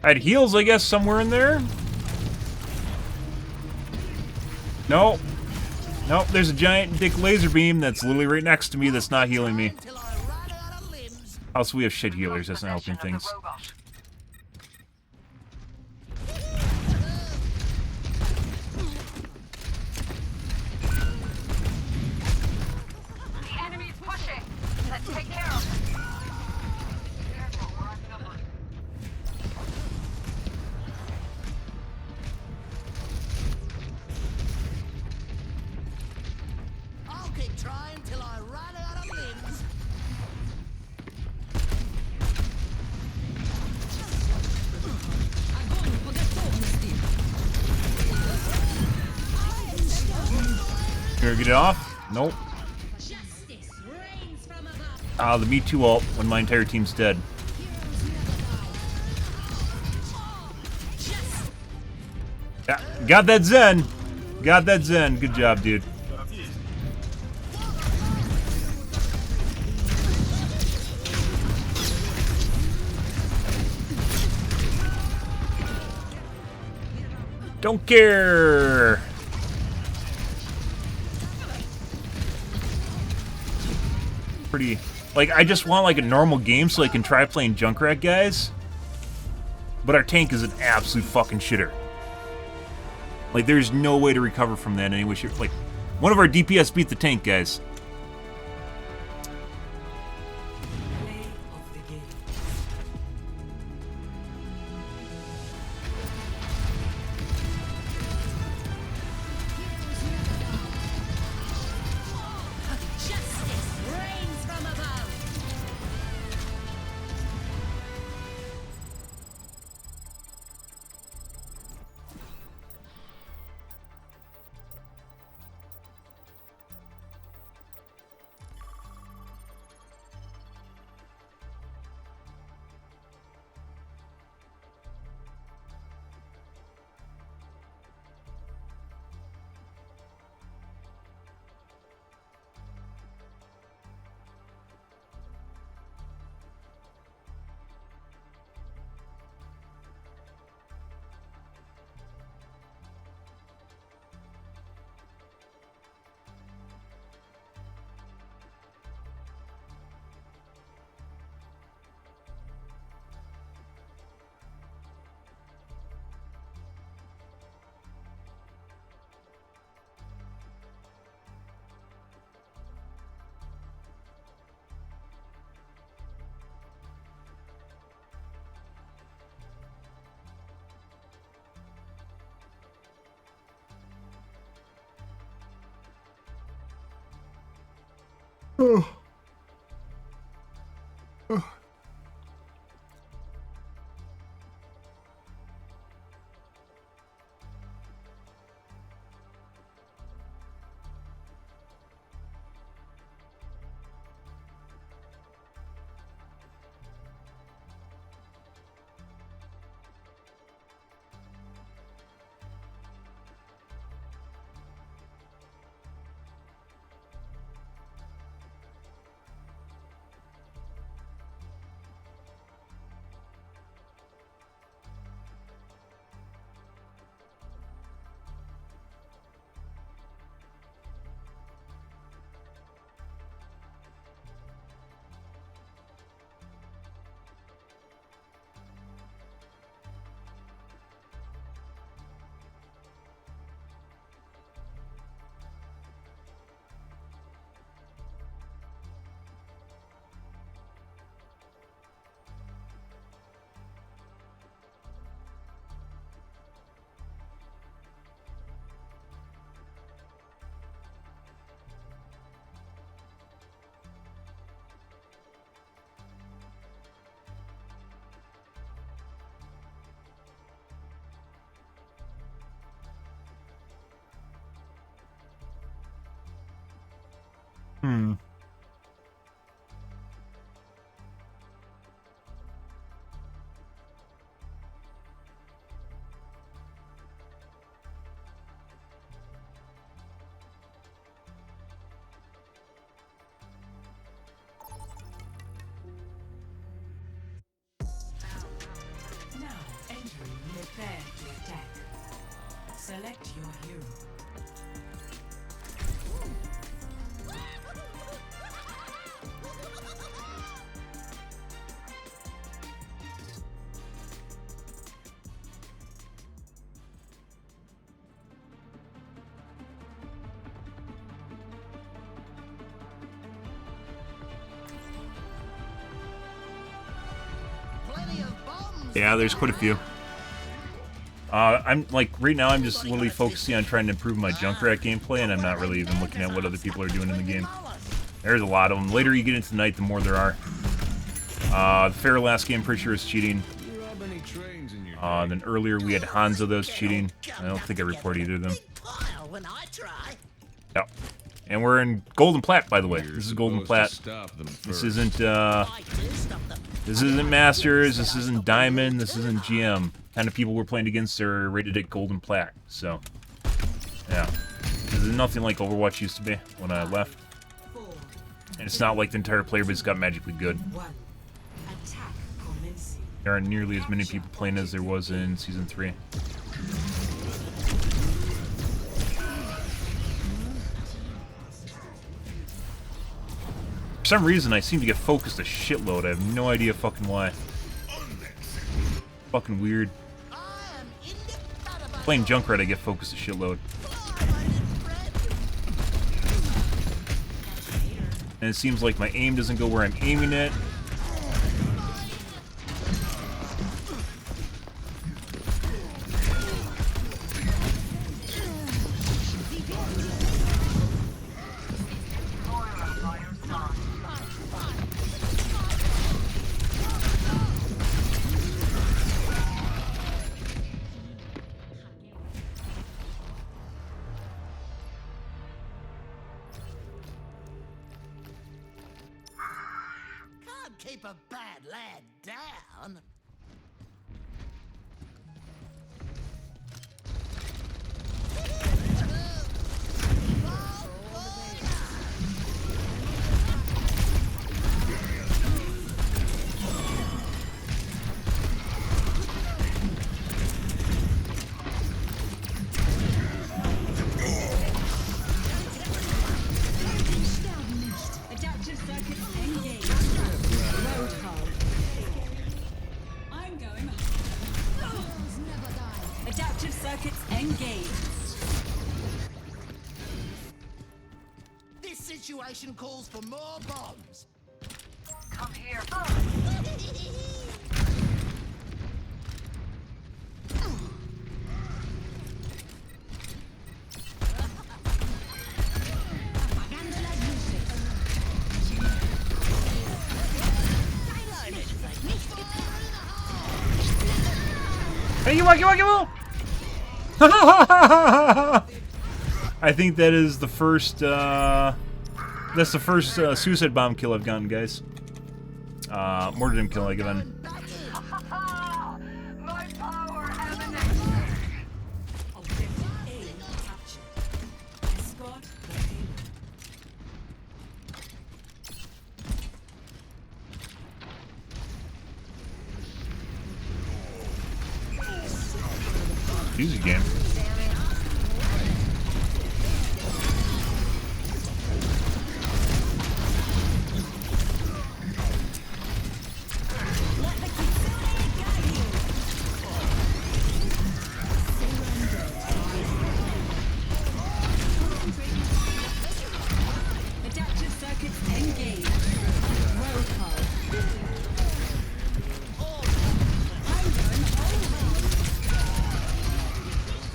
I had heals, I guess, somewhere in there. No. Nope, there's a giant dick laser beam that's literally right next to me that's not healing me. Also, we have shit healers, that's not helping things.
The enemy is pushing. Let's take care of it.
I'll keep trying till I run out of limbs.
Here, get it off? Nope. Ah, the Me Too ult when my entire team's dead. Yeah, got that Zen. Got that Zen. Good job, dude. Don't care. Pretty, like, I just want like a normal game so I can try playing Junkrat guys. But our tank is an absolute fucking shitter. Like, there's no way to recover from that anyway. Like, one of our DPS beat the tank, guys.
Now entering prepare to attack. Select your hero.
Yeah, there's quite a few. I'm like, right now I'm just literally focusing on trying to improve my Junkrat gameplay, and I'm not really even looking at what other people are doing in the game. There's a lot of them. The later you get into the night, the more there are. The Fair last game, pretty sure, is cheating. Then earlier we had Hanzo that was cheating. I don't think I reported either of them. Yep. And we're in Golden Plat, by the way. This is Golden Plat. This isn't Masters, this isn't Diamond, this isn't GM. Kind of people we're playing against are rated at Golden Plat, so yeah. This is nothing like Overwatch used to be when I left. And it's not like the entire player base got magically good. There aren't nearly as many people playing as there was in Season 3. For some reason, I seem to get focused a shitload. I have no idea fucking why. Fucking weird. Playing Junkrat, I get focused a shitload. And it seems like my aim doesn't go where I'm aiming it.
Keep a bad lad down.
Adaptive circuits engaged. Load hub. I'm going. Adaptive circuits engaged.
This situation calls for more bombs.
Come here.
Hey, you I think that is the first, that's the first suicide bomb kill I've gotten, guys. Martyrdom kill I've given. Easy game.
Adaptive circuits engaged.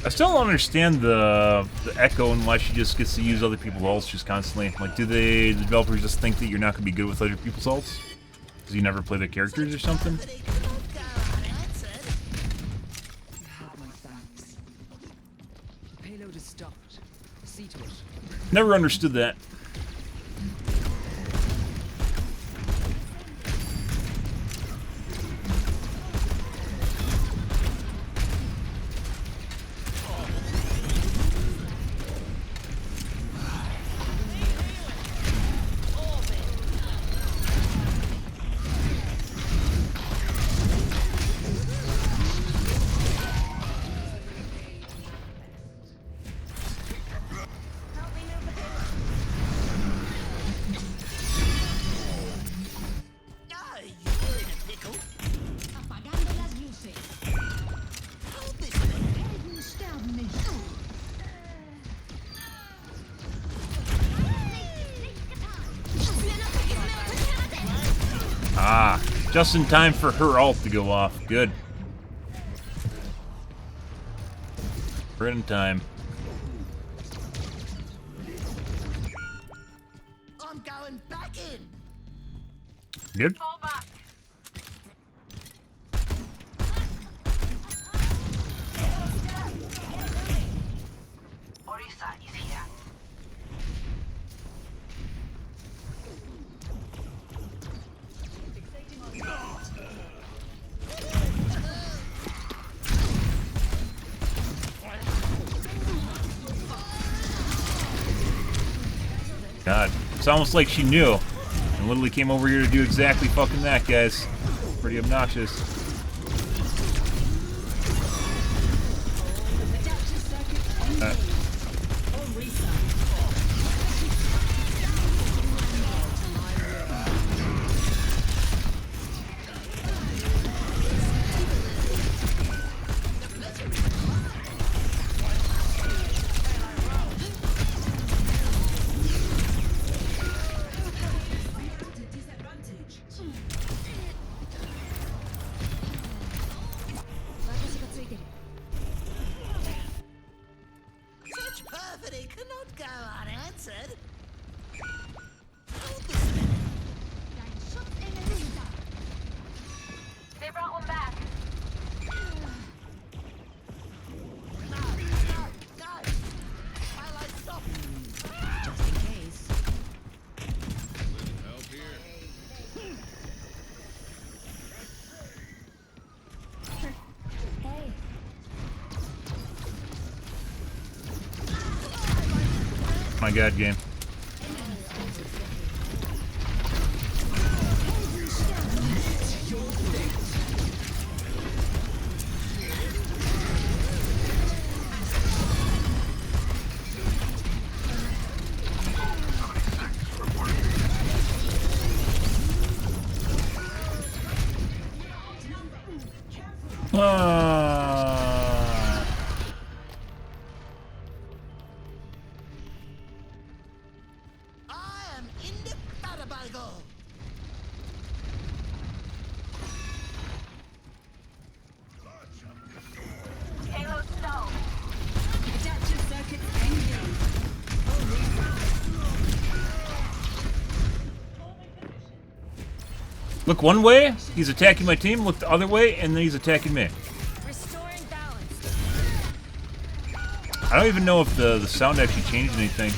I still don't understand the echo and why she just gets to use other people's ults just constantly. Like, do the developers just think that you're not going to be good with other people's ults? Because you never play their characters or something?
Payload is stopped. See to it.
Never understood that. Ah, just in time for her ult to go off. Good. Right in time.
I'm going back in.
Good.
Fall back. Orisa is here.
God, it's almost like she knew and literally came over here to do exactly fucking that, guys. Pretty obnoxious.
Such perfidy cannot go unanswered.
They brought one back.
Just in case.
Help here.
Hey.
My God, game.
I am indefatigable.
Payload stalled.
Adaptive circuits engaged.
Look one way, he's attacking my team. Look the other way, and then he's attacking me.
Restoring
I don't even know if the sound actually changed anything.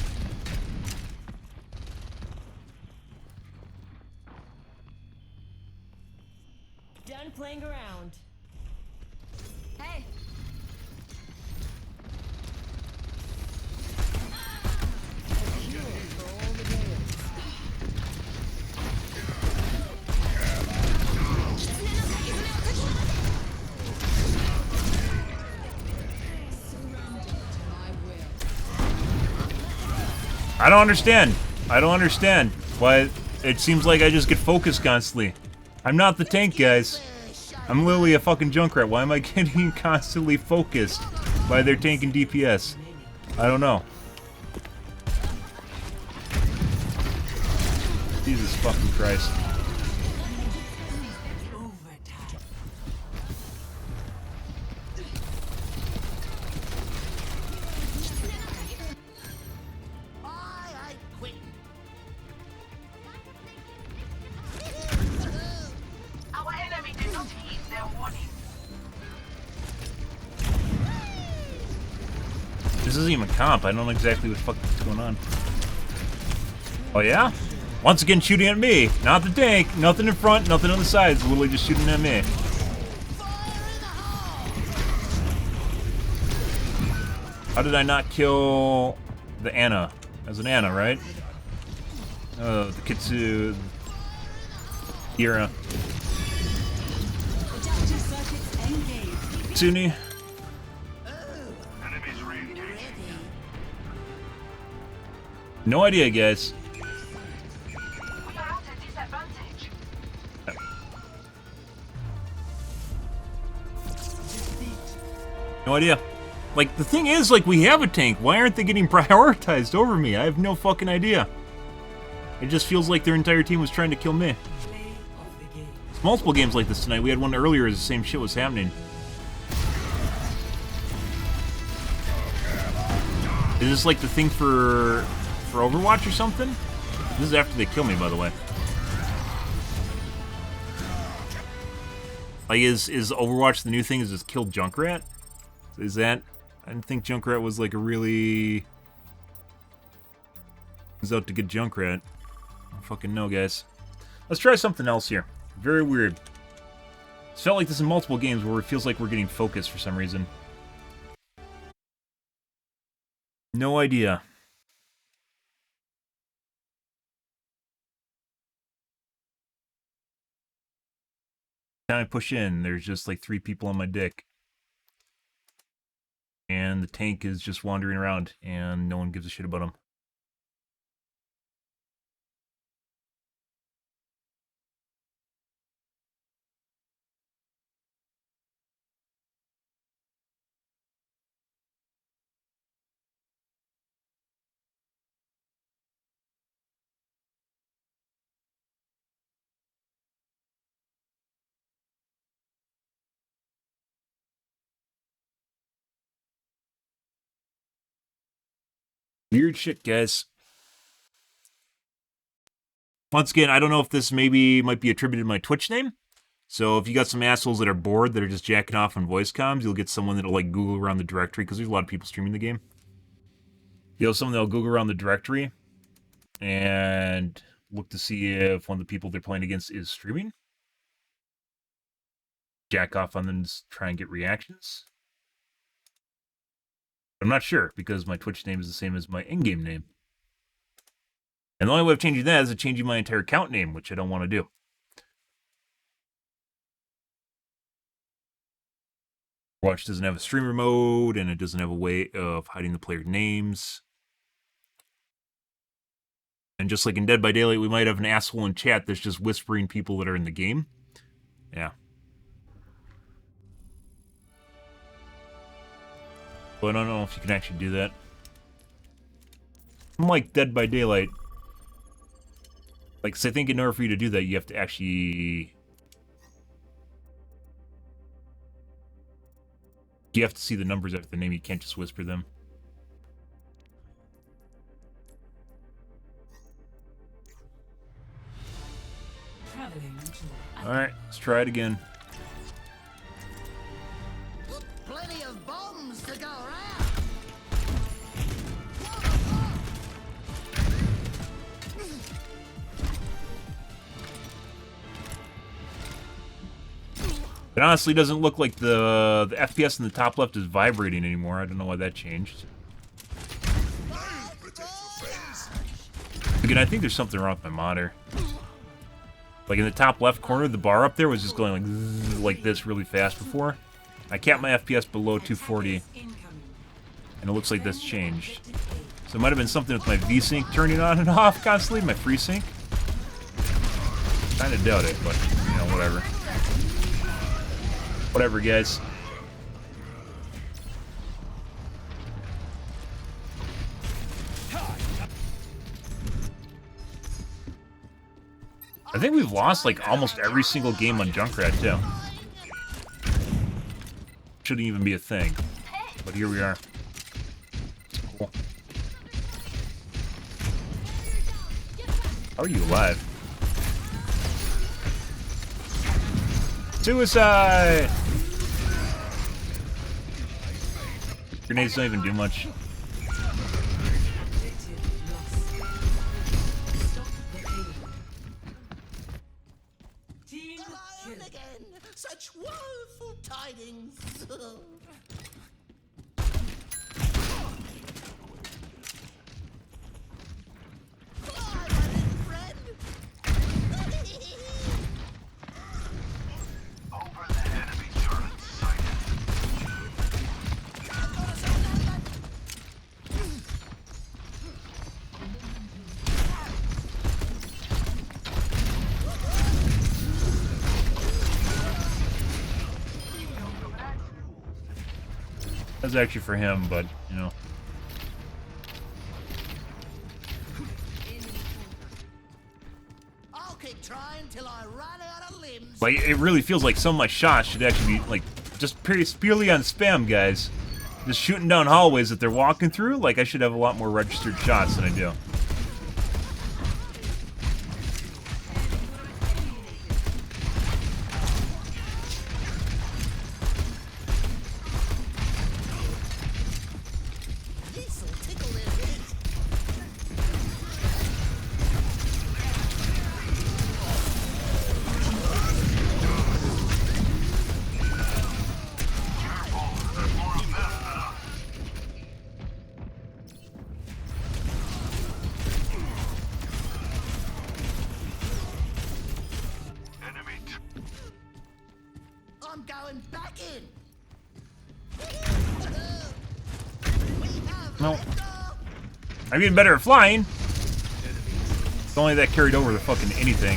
Done playing around.
Hey.
I don't understand. I don't understand why it seems like I just get focused constantly. I'm not the tank, guys. I'm literally a fucking Junkrat. Why am I getting constantly focused by their tank and DPS? I don't know. Jesus fucking Christ.
Our enemy did not heed their warning.
This isn't even comp. I don't know exactly what the fuck is going on. Oh yeah? Once again shooting at me. Not the tank. Nothing in front, nothing on the sides. Literally just shooting at me. How did I not kill the Anna? As an Anna, right? Oh, the Kitsu... Kira. Tsuni. No idea, guys.
We are at a disadvantage.
No idea. Like, the thing is, like, we have a tank. Why aren't they getting prioritized over me? I have no fucking idea. It just feels like their entire team was trying to kill me. There's multiple games like this tonight. We had one earlier as the same shit was happening. Is this like the thing for Overwatch or something? This is after they kill me, by the way. Like, is Overwatch the new thing? Is just kill Junkrat? Is that... I didn't think Junkrat was like a really... He's out to get Junkrat. I don't fucking know, guys. Let's try something else here. Very weird. It's felt like this in multiple games where it feels like we're getting focused for some reason. No idea. Time I push in, there's just like 3 people on my dick. And the tank is just wandering around, and no one gives a shit about him. Weird shit, guys. Once again, I don't know if this maybe might be attributed to my Twitch name. So if you got some assholes that are bored that are just jacking off on voice comms, you'll get someone that'll like Google around the directory, because there's a lot of people streaming the game. You'll have someone that'll Google around the directory and look to see if one of the people they're playing against is streaming. Jack off on them to try and get reactions. I'm not sure, because my Twitch name is the same as my in-game name. And the only way of changing that is changing my entire account name, which I don't want to do. Overwatch doesn't have a streamer mode, and it doesn't have a way of hiding the player names. And just like in Dead by Daylight, we might have an asshole in chat that's just whispering people that are in the game. Yeah. But I don't know if you can actually do that. Unlike Dead by Daylight. Like, 'cause I think in order for you to do that, you have to actually... You have to see the numbers after the name. You can't just whisper them. Alright, let's try it again.
Plenty of bombs to go around.
But honestly, it doesn't look like the FPS in the top left is vibrating anymore. I don't know why that changed. Again, I think there's something wrong with my monitor. Like in the top left corner, the bar up there was just going like zzz, like this really fast before. I capped my FPS below 240, and it looks like that's changed. So it might have been something with my V-Sync turning on and off constantly, my FreeSync. Kinda doubt it, but, you know, whatever. Whatever, guys. I think we've lost, like, almost every single game on Junkrat, too. Shouldn't even be a thing. But here we are. Cool. How are you alive? Suicide! Grenades don't even do much.
Alone again! Such woeful tidings!
That's actually for him, but, you know.
I'll keep trying till I run out of limbs.
Like, it really feels like some of my shots should actually be, like, just purely on spam, guys. Just shooting down hallways that they're walking through. Like, I should have a lot more registered shots than I do.
I'm going back in.
No. I'm getting better at flying. If only that carried over to fucking anything.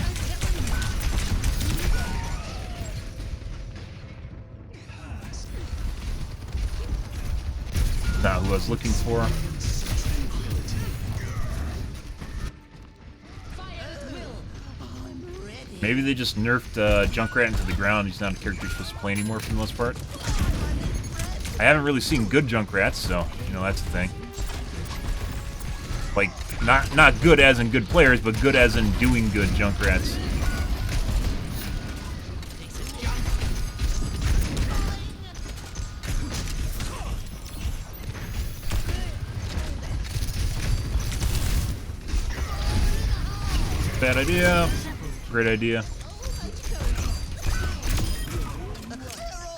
Not who I was looking for. Maybe they just nerfed Junkrat into the ground. He's not a character you're supposed to play anymore for the most part. I haven't really seen good Junkrats, so, you know, that's the thing. Like, not good as in good players, but good as in doing good Junkrats. Bad idea. Great idea.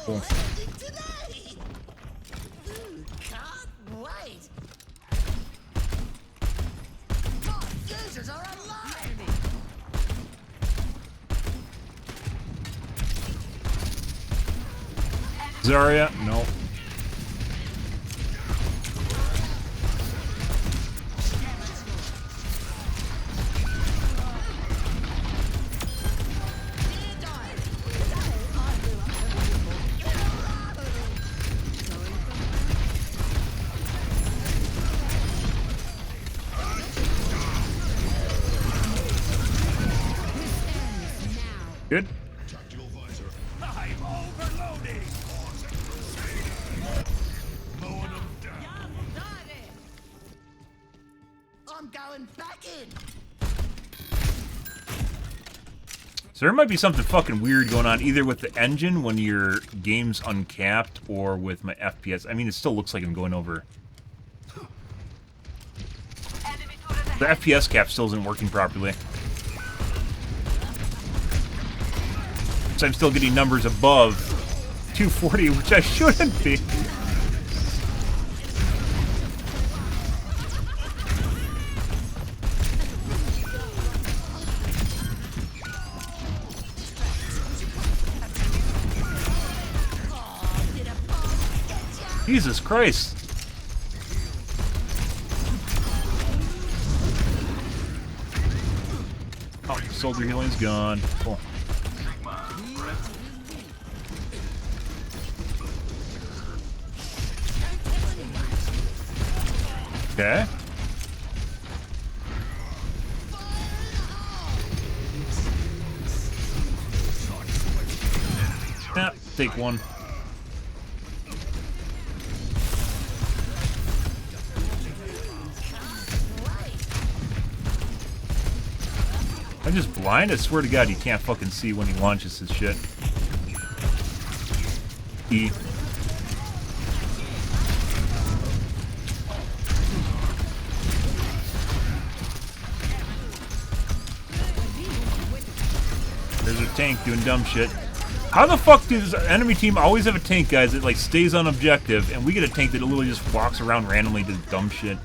Cool.
Can't wait. My users are alive.
Zarya? No. Good.
I'm overloading.
I'm going back in.
So there might be something fucking weird going on either with the engine when your game's uncapped or with my FPS. I mean, it still looks like I'm going over. The FPS cap still isn't working properly. So I'm still getting numbers above 240, which I shouldn't be. Jesus Christ. Oh, soldier healing's gone. Cool. Okay. Yeah, take one. I'm just blind? I swear to God, you can't fucking see when he launches his shit. E. There's a tank doing dumb shit. How the fuck does this enemy team always have a tank, guys, that like stays on objective, and we get a tank that literally just walks around randomly doing dumb shit?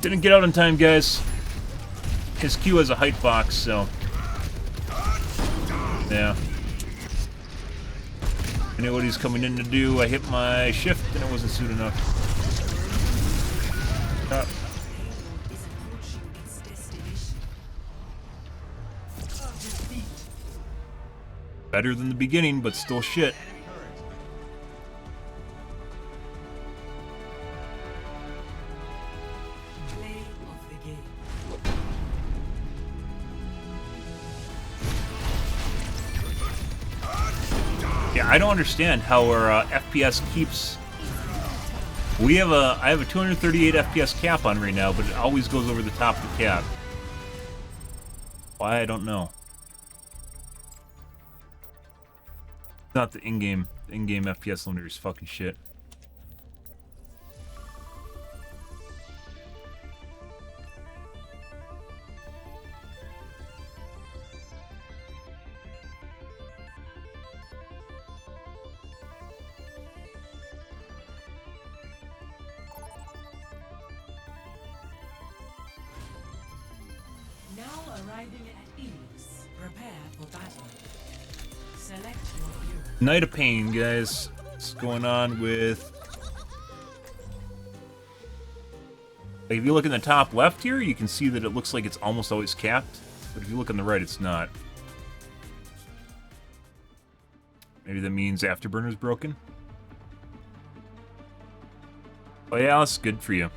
Didn't get out in time, guys. His Q has a height box, so... yeah. I knew what he's coming in to do. I hit my shift, and it wasn't soon enough. Better than the beginning, but still shit. Yeah, I don't understand how our FPS keeps... I have a 238 FPS cap on right now, but it always goes over the top of the cap. Why, I don't know. Not the in-game FPS limiter is fucking shit. Night of Pain, guys. What's going on with... like, if you look in the top left here, you can see that it looks like it's almost always capped. But if you look on the right, it's not. Maybe that means Afterburner's broken? Oh yeah, that's good for you.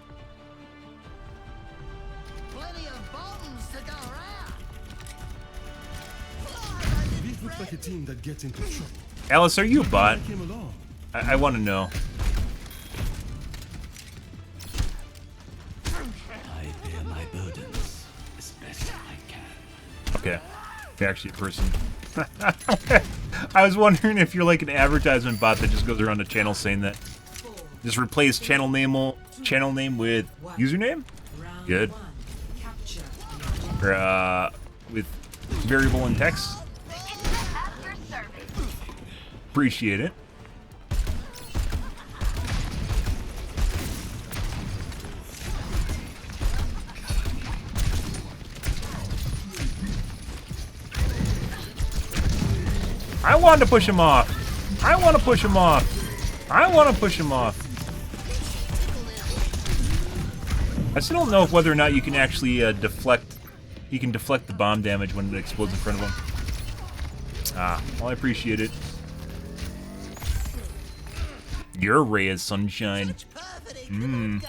This looks like a team that gets into trouble.
Alice, are you a bot? I want to know.
I bear my burdens as best I can.
Okay. You're actually a person. I was wondering if you're like an advertisement bot that just goes around the channel saying that. Just replace channel name with username? Good. Or, with variable in text? Appreciate it. I wanted to push him off. I want to push him off. I want to push him off. I still don't know whether or not you can actually deflect. You can deflect the bomb damage when it explodes in front of him. Ah, well, I appreciate it. You're a ray of sunshine. Mmm.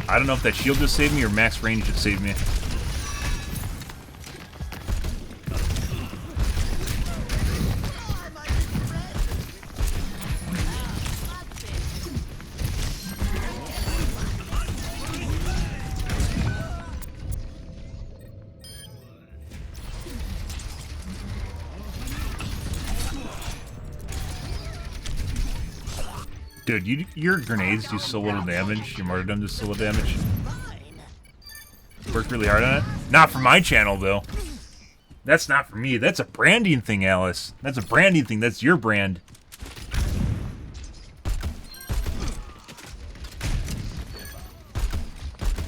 I don't know if that shield just saved me or max range just saved me. Dude, your grenades do so little damage. Your martyrdom does so little damage. Worked really hard on it. Not for my channel, though. That's not for me. That's a branding thing, Alice. That's a branding thing. That's your brand.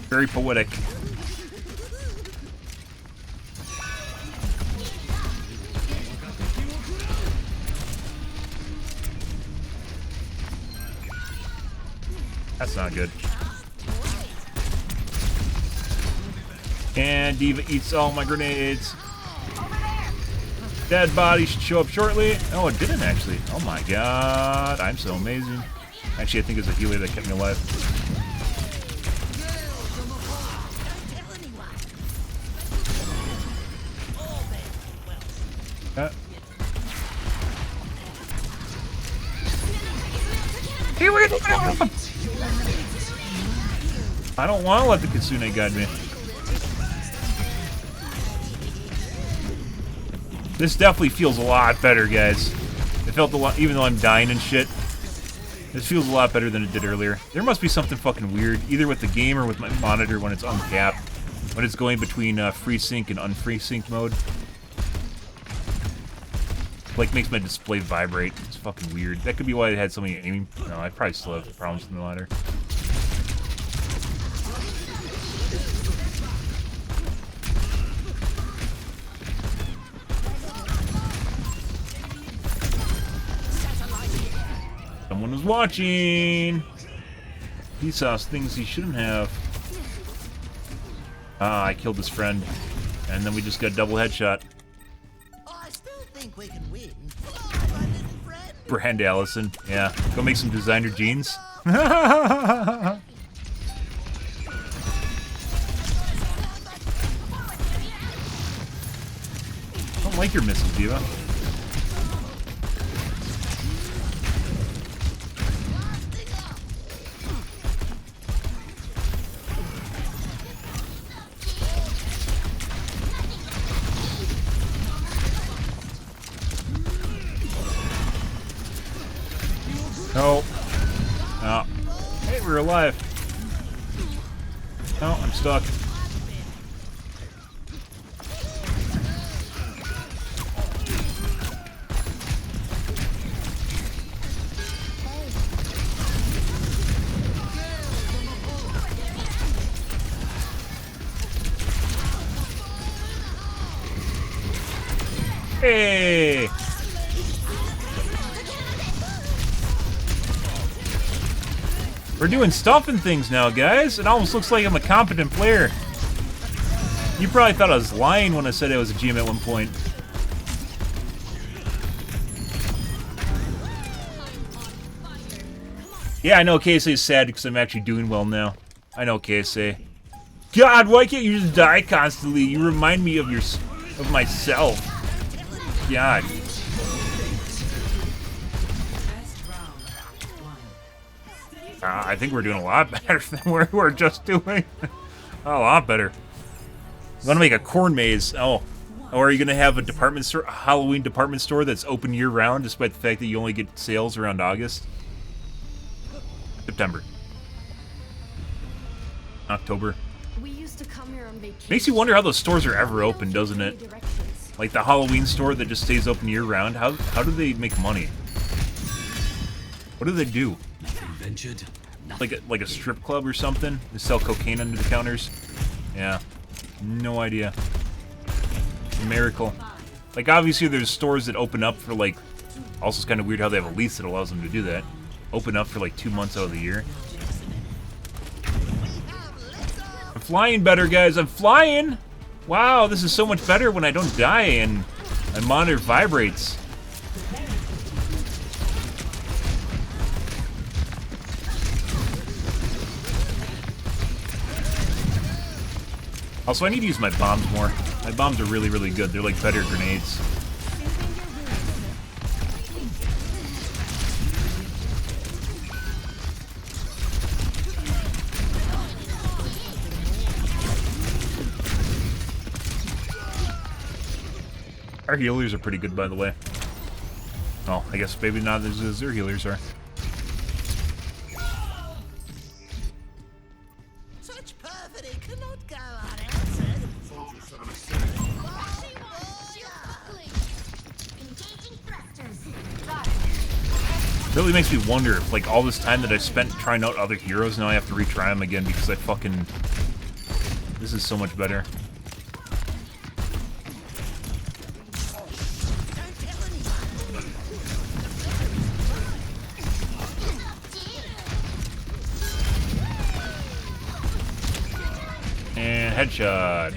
Very poetic. That's not good. And Diva eats all my grenades. Dead body should show up shortly. Oh, it didn't actually. Oh my god. I'm so amazing. Actually, I think it's a healer that kept me alive. I don't want to let the Kitsune guide me. This definitely feels a lot better, guys. It felt a lot, even though I'm dying and shit. This feels a lot better than it did earlier. There must be something fucking weird, either with the game or with my monitor when it's uncapped. When it's going between free sync and unfree sync mode. Like, makes my display vibrate. It's fucking weird. That could be why it had so many aiming... No, I probably still have problems with the monitor. Someone was watching! He saw things he shouldn't have. Ah, I killed his friend. And then we just got double headshot.
I still think we can win.
Brand Allison. Yeah. Go make some designer jeans. I don't like your Mrs. Diva. No. Oh. Hey, we're alive. Oh, I'm stuck. Hey! We're doing stuff and things now, guys. It almost looks like I'm a competent player. You probably thought I was lying when I said I was a GM at one point. Yeah, I know KSA is sad because I'm actually doing well now. I know KSA. God, why can't you just die constantly? You remind me of myself. God. I think we're doing a lot better than we were just doing. A lot better. I'm gonna make a corn maze. Oh. Or are you gonna have a department store, a Halloween department store that's open year-round, despite the fact that you only get sales around August? September. October.
We used to come here on vacation.
Makes you wonder how those stores are ever open, doesn't it? Like the Halloween store that just stays open year-round. How do they make money? What do they do? Like a strip club or something? They sell cocaine under the counters? Yeah. No idea. Miracle. Like, obviously there's stores that open up for, like... Also, it's kind of weird how they have a lease that allows them to do that. Open up for, like, 2 months out of the year. I'm flying better, guys. I'm flying! Wow, this is so much better when I don't die and my monitor vibrates. Also, I need to use my bombs more. My bombs are really, really good. They're like better grenades. Our healers are pretty good, by the way. Oh, I guess maybe not as their healers are.
symphony cannot go unanswered.
Soldier 76.
Engaging thrusters.
Really makes me wonder if, like, all this time that I spent trying out other heroes, now I have to retry them again because I fucking... This is so much better. And headshot.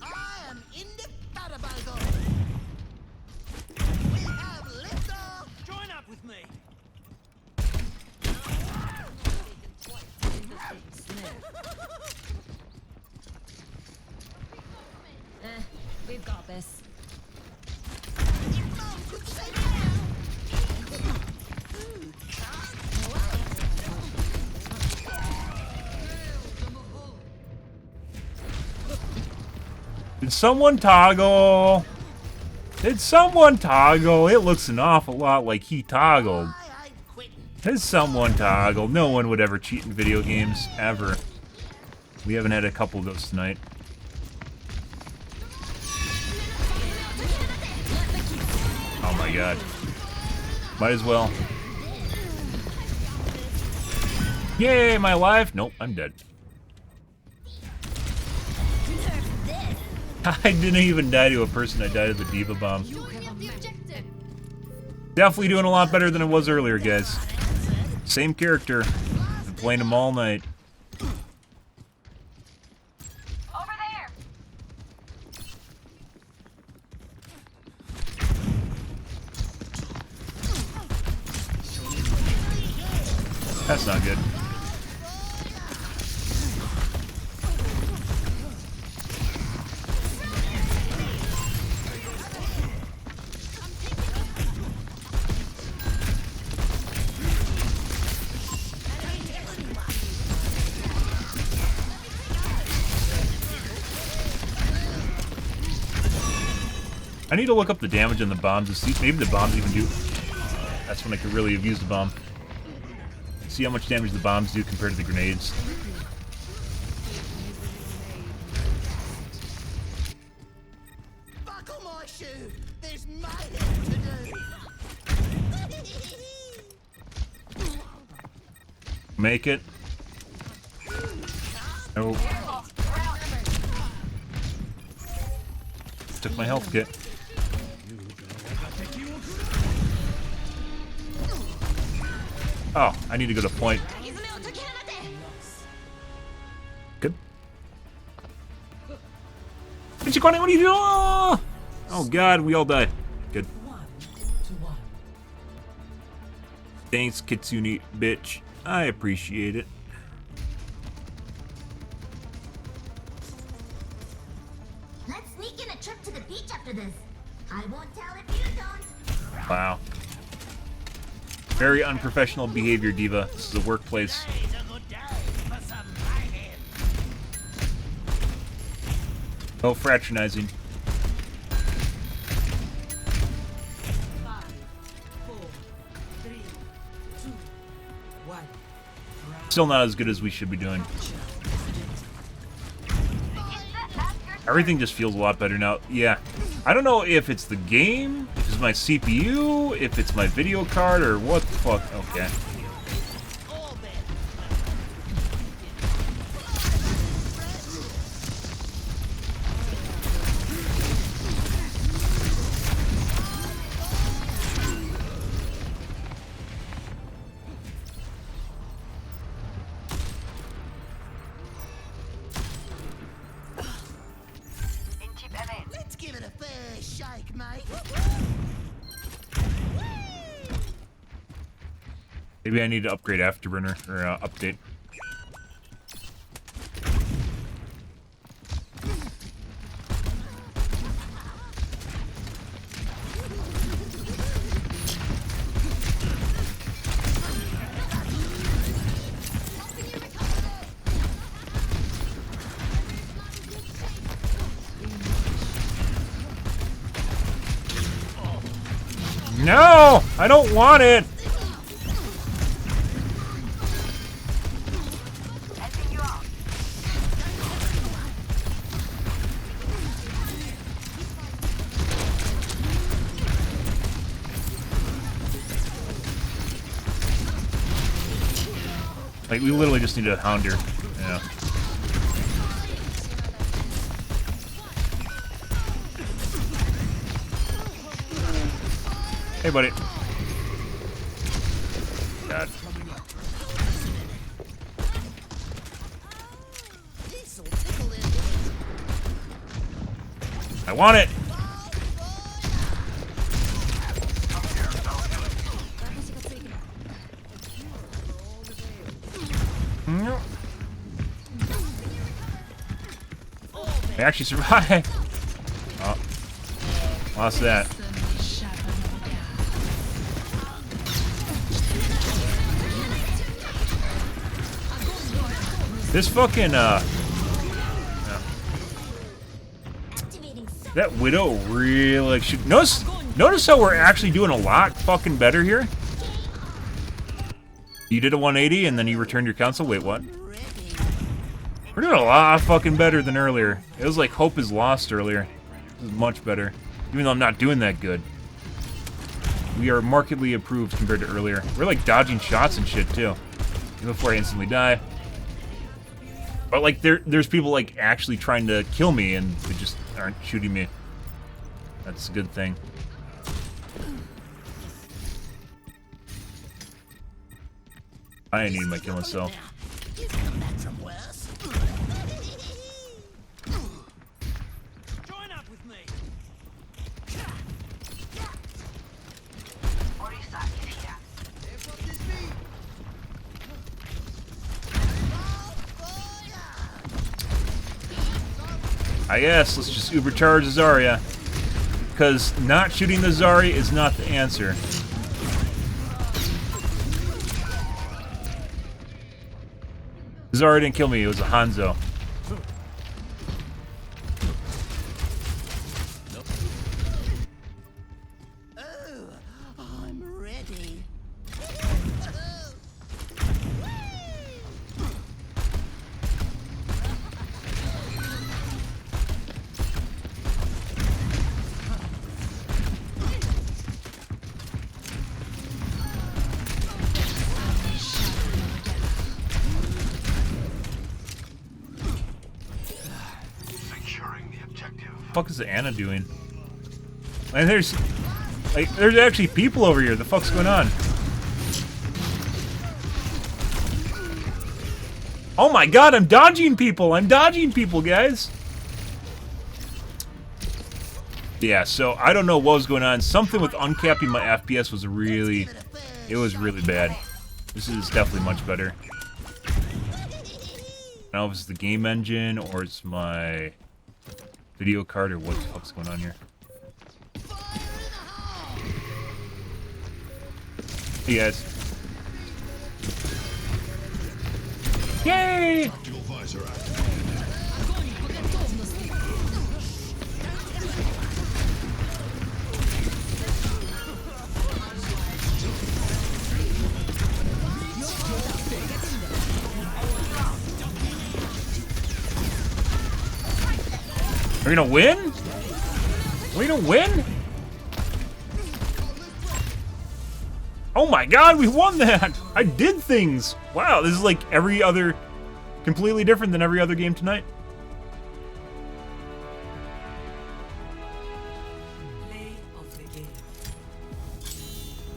I am indefatigable. We have liftoff. Join up with me.
We've got this.
Did someone toggle? Did someone toggle? It looks an awful lot like he toggled. Did someone toggle? No one would ever cheat in video games, ever. We haven't had a couple of those tonight. Oh my god. Might as well. Yay, am I alive? Nope, I'm dead. I didn't even die to a person, I died to the Diva Bomb. Definitely doing a lot better than it was earlier, guys. Same character. Been playing him all night.
Over there.
That's not good. I need to look up the damage on the bombs and see maybe the bombs even do. That's when I could really have used the bomb. See how much damage the bombs do compared to the grenades.
Buckle my shoe. There's mayhem to do.
Make it. Nope. Took my health kit. Oh, I need to go to point. Good. Ichikwane, what are you doing? Oh god, we all died. Good. Thanks, Kitsune, bitch. I appreciate it.
Let's sneak in a trip to the beach after this. I won't tell if you don't.
Wow. Very unprofessional behavior, Diva. This is a workplace. No fraternizing. Still not as good as we should be doing. Everything just feels a lot better now. Yeah. I don't know if it's the game, if it's my CPU, if it's my video card, or what the fuck. Okay.
Let's give it a fair shake, mate.
Maybe I need to upgrade Afterburner, or update. No! I don't want it! Like, we literally just need a hound here. Yeah. Hey, buddy. God. I want it! I actually survived. Oh. Lost that. This fucking, yeah. That Widow really, like, should... Notice how we're actually doing a lot fucking better here? You did a 180 and then you returned your console? Wait, what? We're doing a lot fucking better than earlier. It was like hope is lost earlier. This is much better. Even though I'm not doing that good. We are markedly improved compared to earlier. We're like dodging shots and shit too. Before I instantly die. But like there's people like actually trying to kill me and they just aren't shooting me. That's a good thing. I need my kill myself. Yes, let's just ubercharge Zarya. Because not shooting the Zarya is not the answer. Zarya didn't kill me, it was a Hanzo. What the fuck is Anna doing? And there's actually people over here. The fuck's going on? Oh my god, I'm dodging people! I'm dodging people, guys! Yeah, so I don't know what was going on. Something with uncapping my FPS was really... It was really bad. This is definitely much better. I don't know if it's the game engine or it's my video card or what the fuck's going on here. Hey guys. Yay! Are we gonna win? Are we gonna win? Oh my god, we won that! I did things! Wow, this is like every other... completely different than every other game tonight.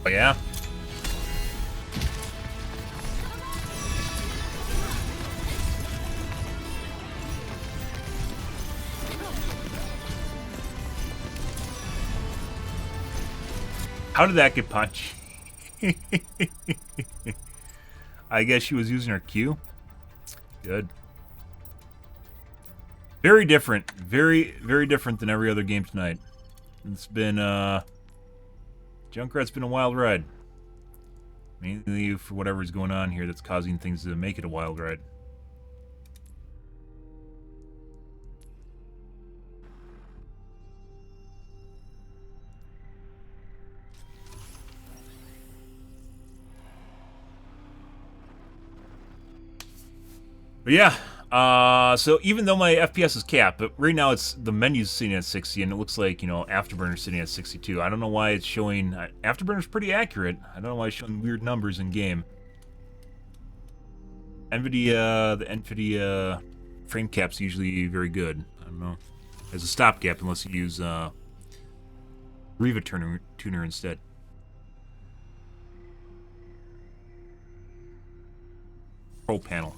Oh yeah? How did that get punched? I guess she was using her Q. Good. Very different. Very, very different than every other game tonight. It's been, Junkrat's been a wild ride. Mainly for whatever's going on here that's causing things to make it a wild ride. But yeah, so even though my FPS is capped, but right now it's the menu's sitting at 60, and it looks like, you know, Afterburner's sitting at 62. I don't know why it's showing... Afterburner's pretty accurate. I don't know why it's showing weird numbers in game. The NVIDIA frame cap's usually very good. I don't know. As a stopgap, unless you use Riva tuner instead. Control panel.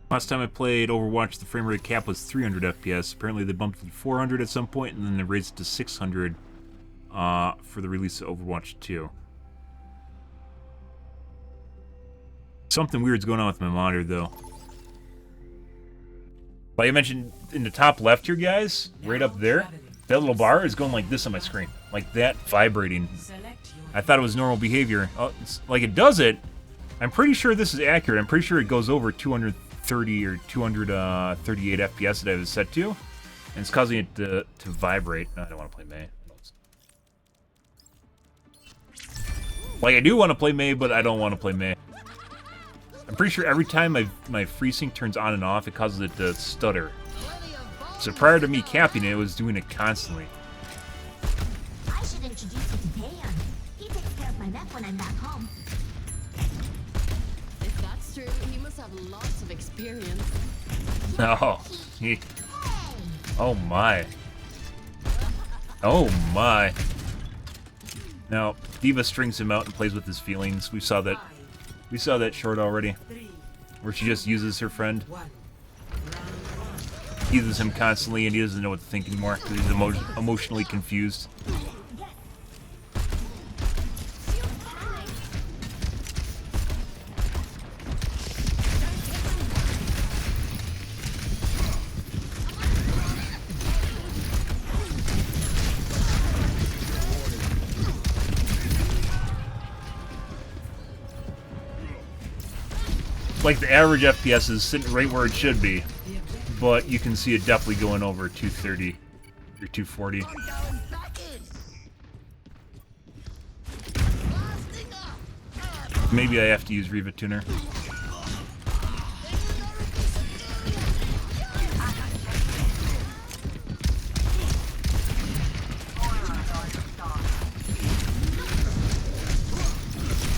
Last time I played Overwatch, the frame rate cap was 300 FPS. Apparently they bumped it to 400 at some point, and then they raised it to 600 for the release of Overwatch 2. Something weird's going on with my monitor, though. Like I mentioned in the top left here, guys, right up there, that little bar is going like this on my screen. Like that, vibrating. I thought it was normal behavior. Oh, it's, like it does it. I'm pretty sure this is accurate. I'm pretty sure it goes over 230 or 238 FPS that I was set to. And it's causing it to vibrate. No, I don't want to play Mei. Like, I do want to play Mei, but I don't want to play Mei. I'm pretty sure every time my FreeSync turns on and off, it causes it to stutter. So prior to me capping it, it was doing it constantly.
I should introduce you to Dayon. He takes care of my mech when I'm back home.
If that's true, he must have lots of experience.
Oh, oh my. Oh my. Now, Diva strings him out and plays with his feelings. We saw that short already, where she just uses her friend. Uses him constantly, and he doesn't know what to think anymore because he's emotionally confused. Like the average FPS is sitting right where it should be, but you can see it definitely going over 230 or 240. Maybe I have to use Riva Tuner.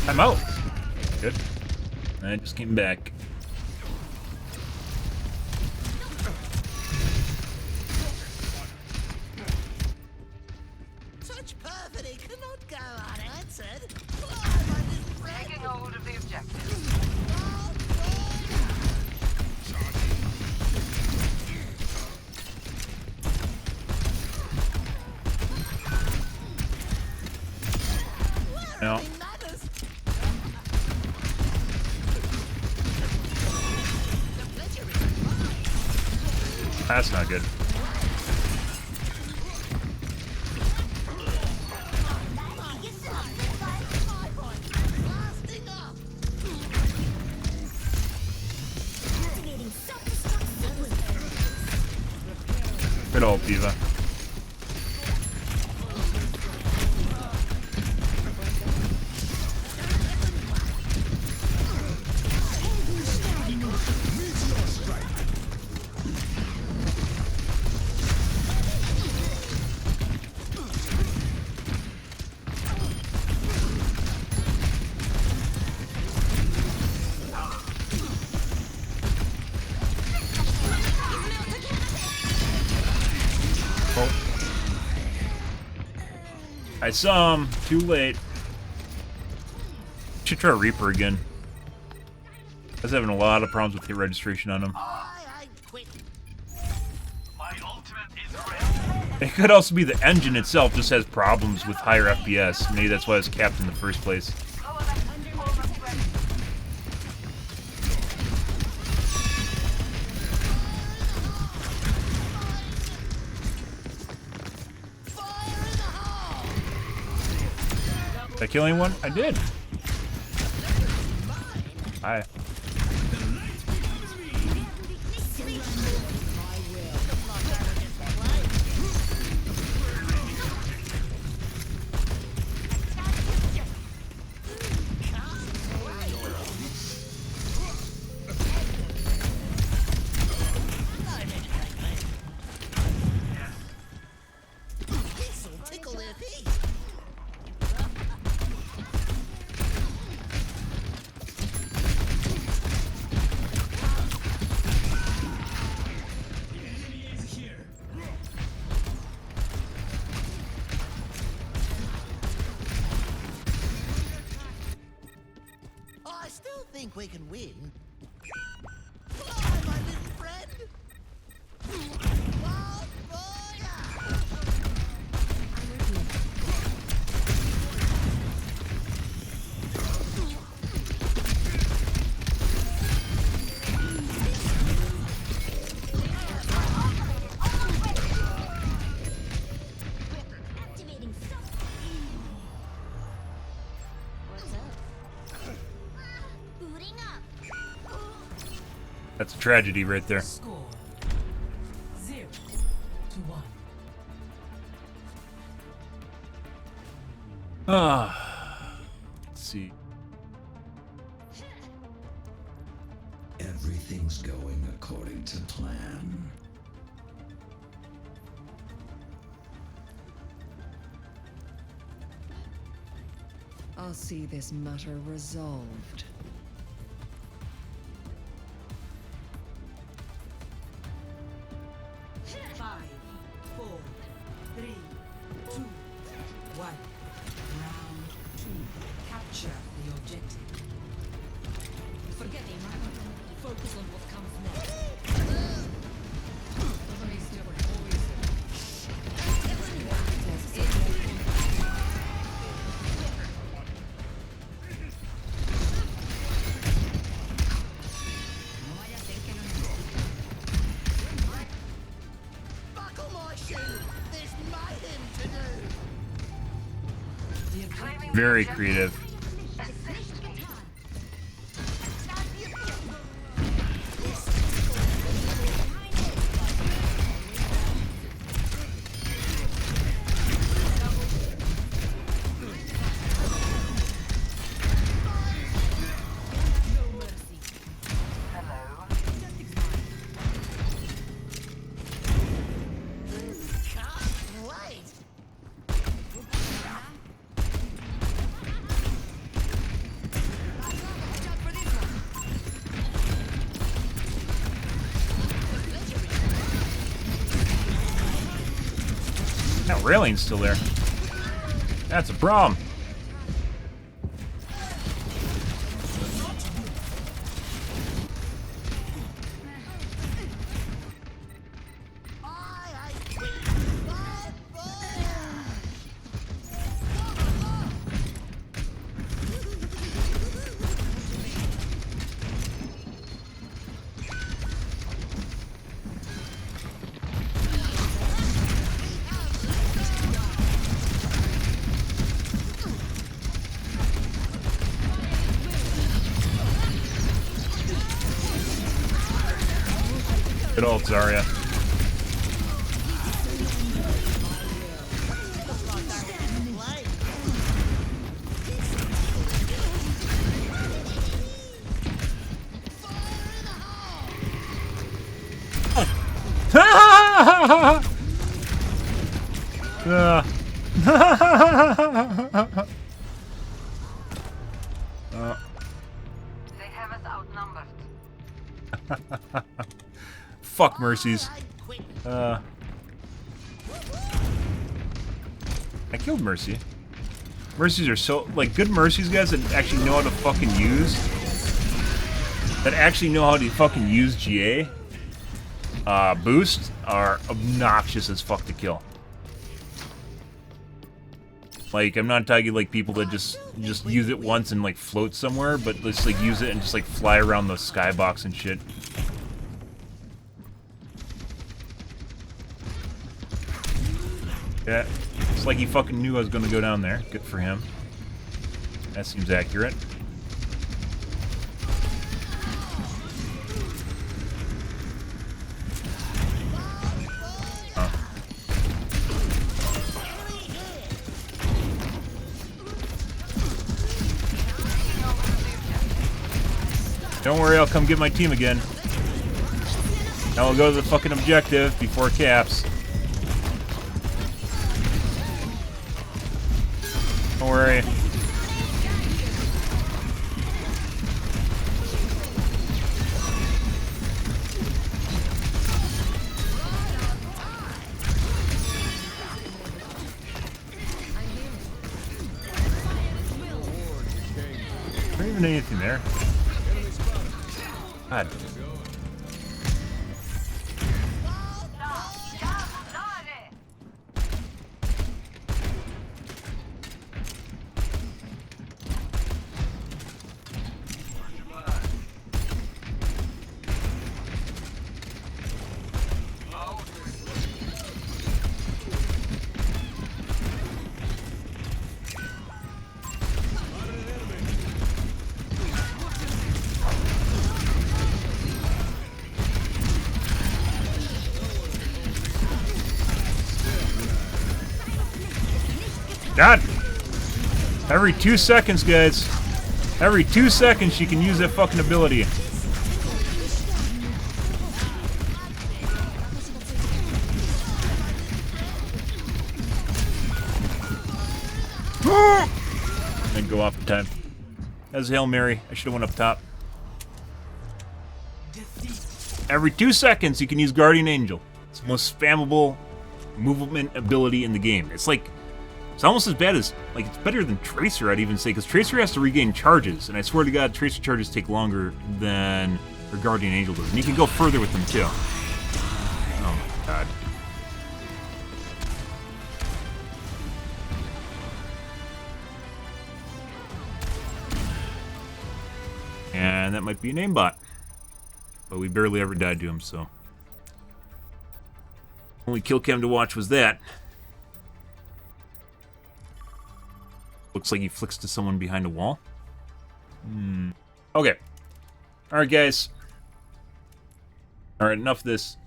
I'm out. Good. I just came back.
Such perfidy cannot go unanswered.
Taking hold of the objective.
No. That's not good. Good old Diva. I saw him. Too late. Should try Reaper again. I was having a lot of problems with hit registration on him. It could also be the engine itself just has problems with higher FPS. Maybe that's why it was capped in the first place. I kill anyone? I did. Hi.
I still think we can win. Fly, my little friend! Wild boy!
Activating stuff. What's up? Booting up.
That's a tragedy right there.
Score 0-1.
Let's see.
Everything's going according to plan.
I'll see this matter resolved.
Five, 4, 3, 2, 1. Round 2. Capture the objective.
Forget him. Focus on what comes next.
Buckle my shoe! There's mayhem to do!
Very creative.
Can't wait!
That railing's still there. That's a problem. Good old Zarya.
They have us outnumbered.
Fuck Mercies. I killed Mercy. Mercies are so, like, good Mercies guys that actually know how to fucking use. That actually know how to fucking use GA. Boost are obnoxious as fuck to kill. Like, I'm not talking like people that just use it once and like float somewhere, but let's like use it and just like fly around the skybox and shit. Yeah, it's like he fucking knew I was gonna go down there. Good for him. That seems accurate. Don't worry, I'll come get my team again. Now we'll go to the fucking objective before it caps. Don't worry. Is there even anything there? God. God! Every 2 seconds, guys. Every 2 seconds she can use that fucking ability. And go off in time. That was a Hail Mary. I should have went up top. Every 2 seconds you can use Guardian Angel. It's the most spammable movement ability in the game. It's like... It's almost as bad as, like, it's better than Tracer, I'd even say, because Tracer has to regain charges, and I swear to God, Tracer charges take longer than her Guardian Angel does, and you can go further with them, too. Oh my God. And that might be an aimbot, but we barely ever died to him, so. Only kill cam to watch was that. Looks like he flicks to someone behind a wall. Okay. Alright, guys. Alright, enough of this.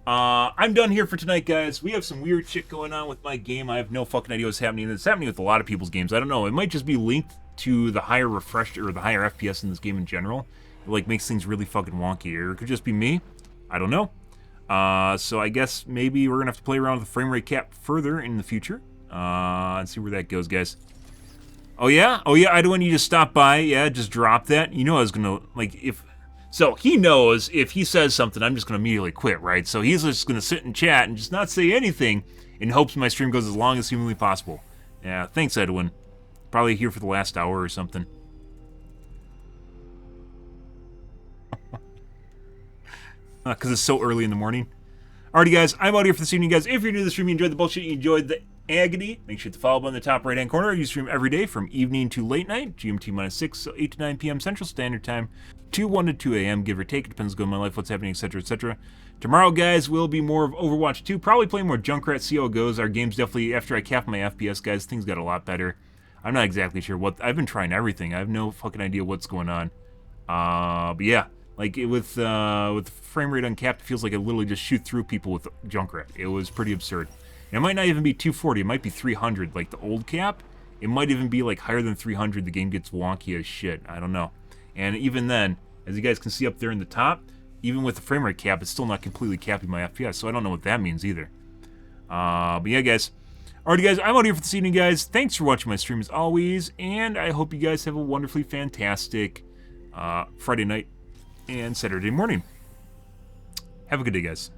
I'm done here for tonight, guys. We have some weird shit going on with my game. I have no fucking idea what's happening. It's happening with a lot of people's games. I don't know. It might just be linked to the higher refresh or the higher FPS in this game in general. It, like, makes things really fucking wonky. Or it could just be me. I don't know. So I guess maybe we're going to have to play around with the frame rate cap further in the future. And see where that goes, guys. Oh yeah? Oh yeah, I don't want you to stop by. Yeah, just drop that. You know I was gonna, like, if... So, he knows if he says something, I'm just gonna immediately quit, right? So he's just gonna sit and chat and just not say anything in hopes my stream goes as long as humanly possible. Yeah, thanks, Edwin. Probably here for the last hour or something. Because it's so early in the morning. Alrighty, guys, I'm out here for this evening, guys. If you're new to the stream, you enjoyed the bullshit, you enjoyed the agony, make sure to follow button in the top right-hand corner. You stream every day from evening to late night, GMT-6, so 8 to 9 p.m. Central Standard Time, to 1 to 2 a.m., give or take. It depends on my life, what's happening, etc., etc. Tomorrow, guys, will be more of Overwatch 2. Probably playing more Junkrat, see how it goes. Our game's definitely, after I cap my FPS, guys, things got a lot better. I'm not exactly sure what... I've been trying everything. I have no fucking idea what's going on. But yeah. Like, with frame rate uncapped, it feels like I literally just shoot through people with Junkrat. It was pretty absurd. And it might not even be 240, it might be 300, like the old cap. It might even be, like, higher than 300, the game gets wonky as shit. I don't know. And even then, as you guys can see up there in the top, even with the frame rate cap, it's still not completely capping my FPS, so I don't know what that means either. But yeah, guys. Alrighty, guys, I'm out here for this evening, guys. Thanks for watching my stream, as always, and I hope you guys have a wonderfully fantastic Friday night and Saturday morning. Have a good day, guys.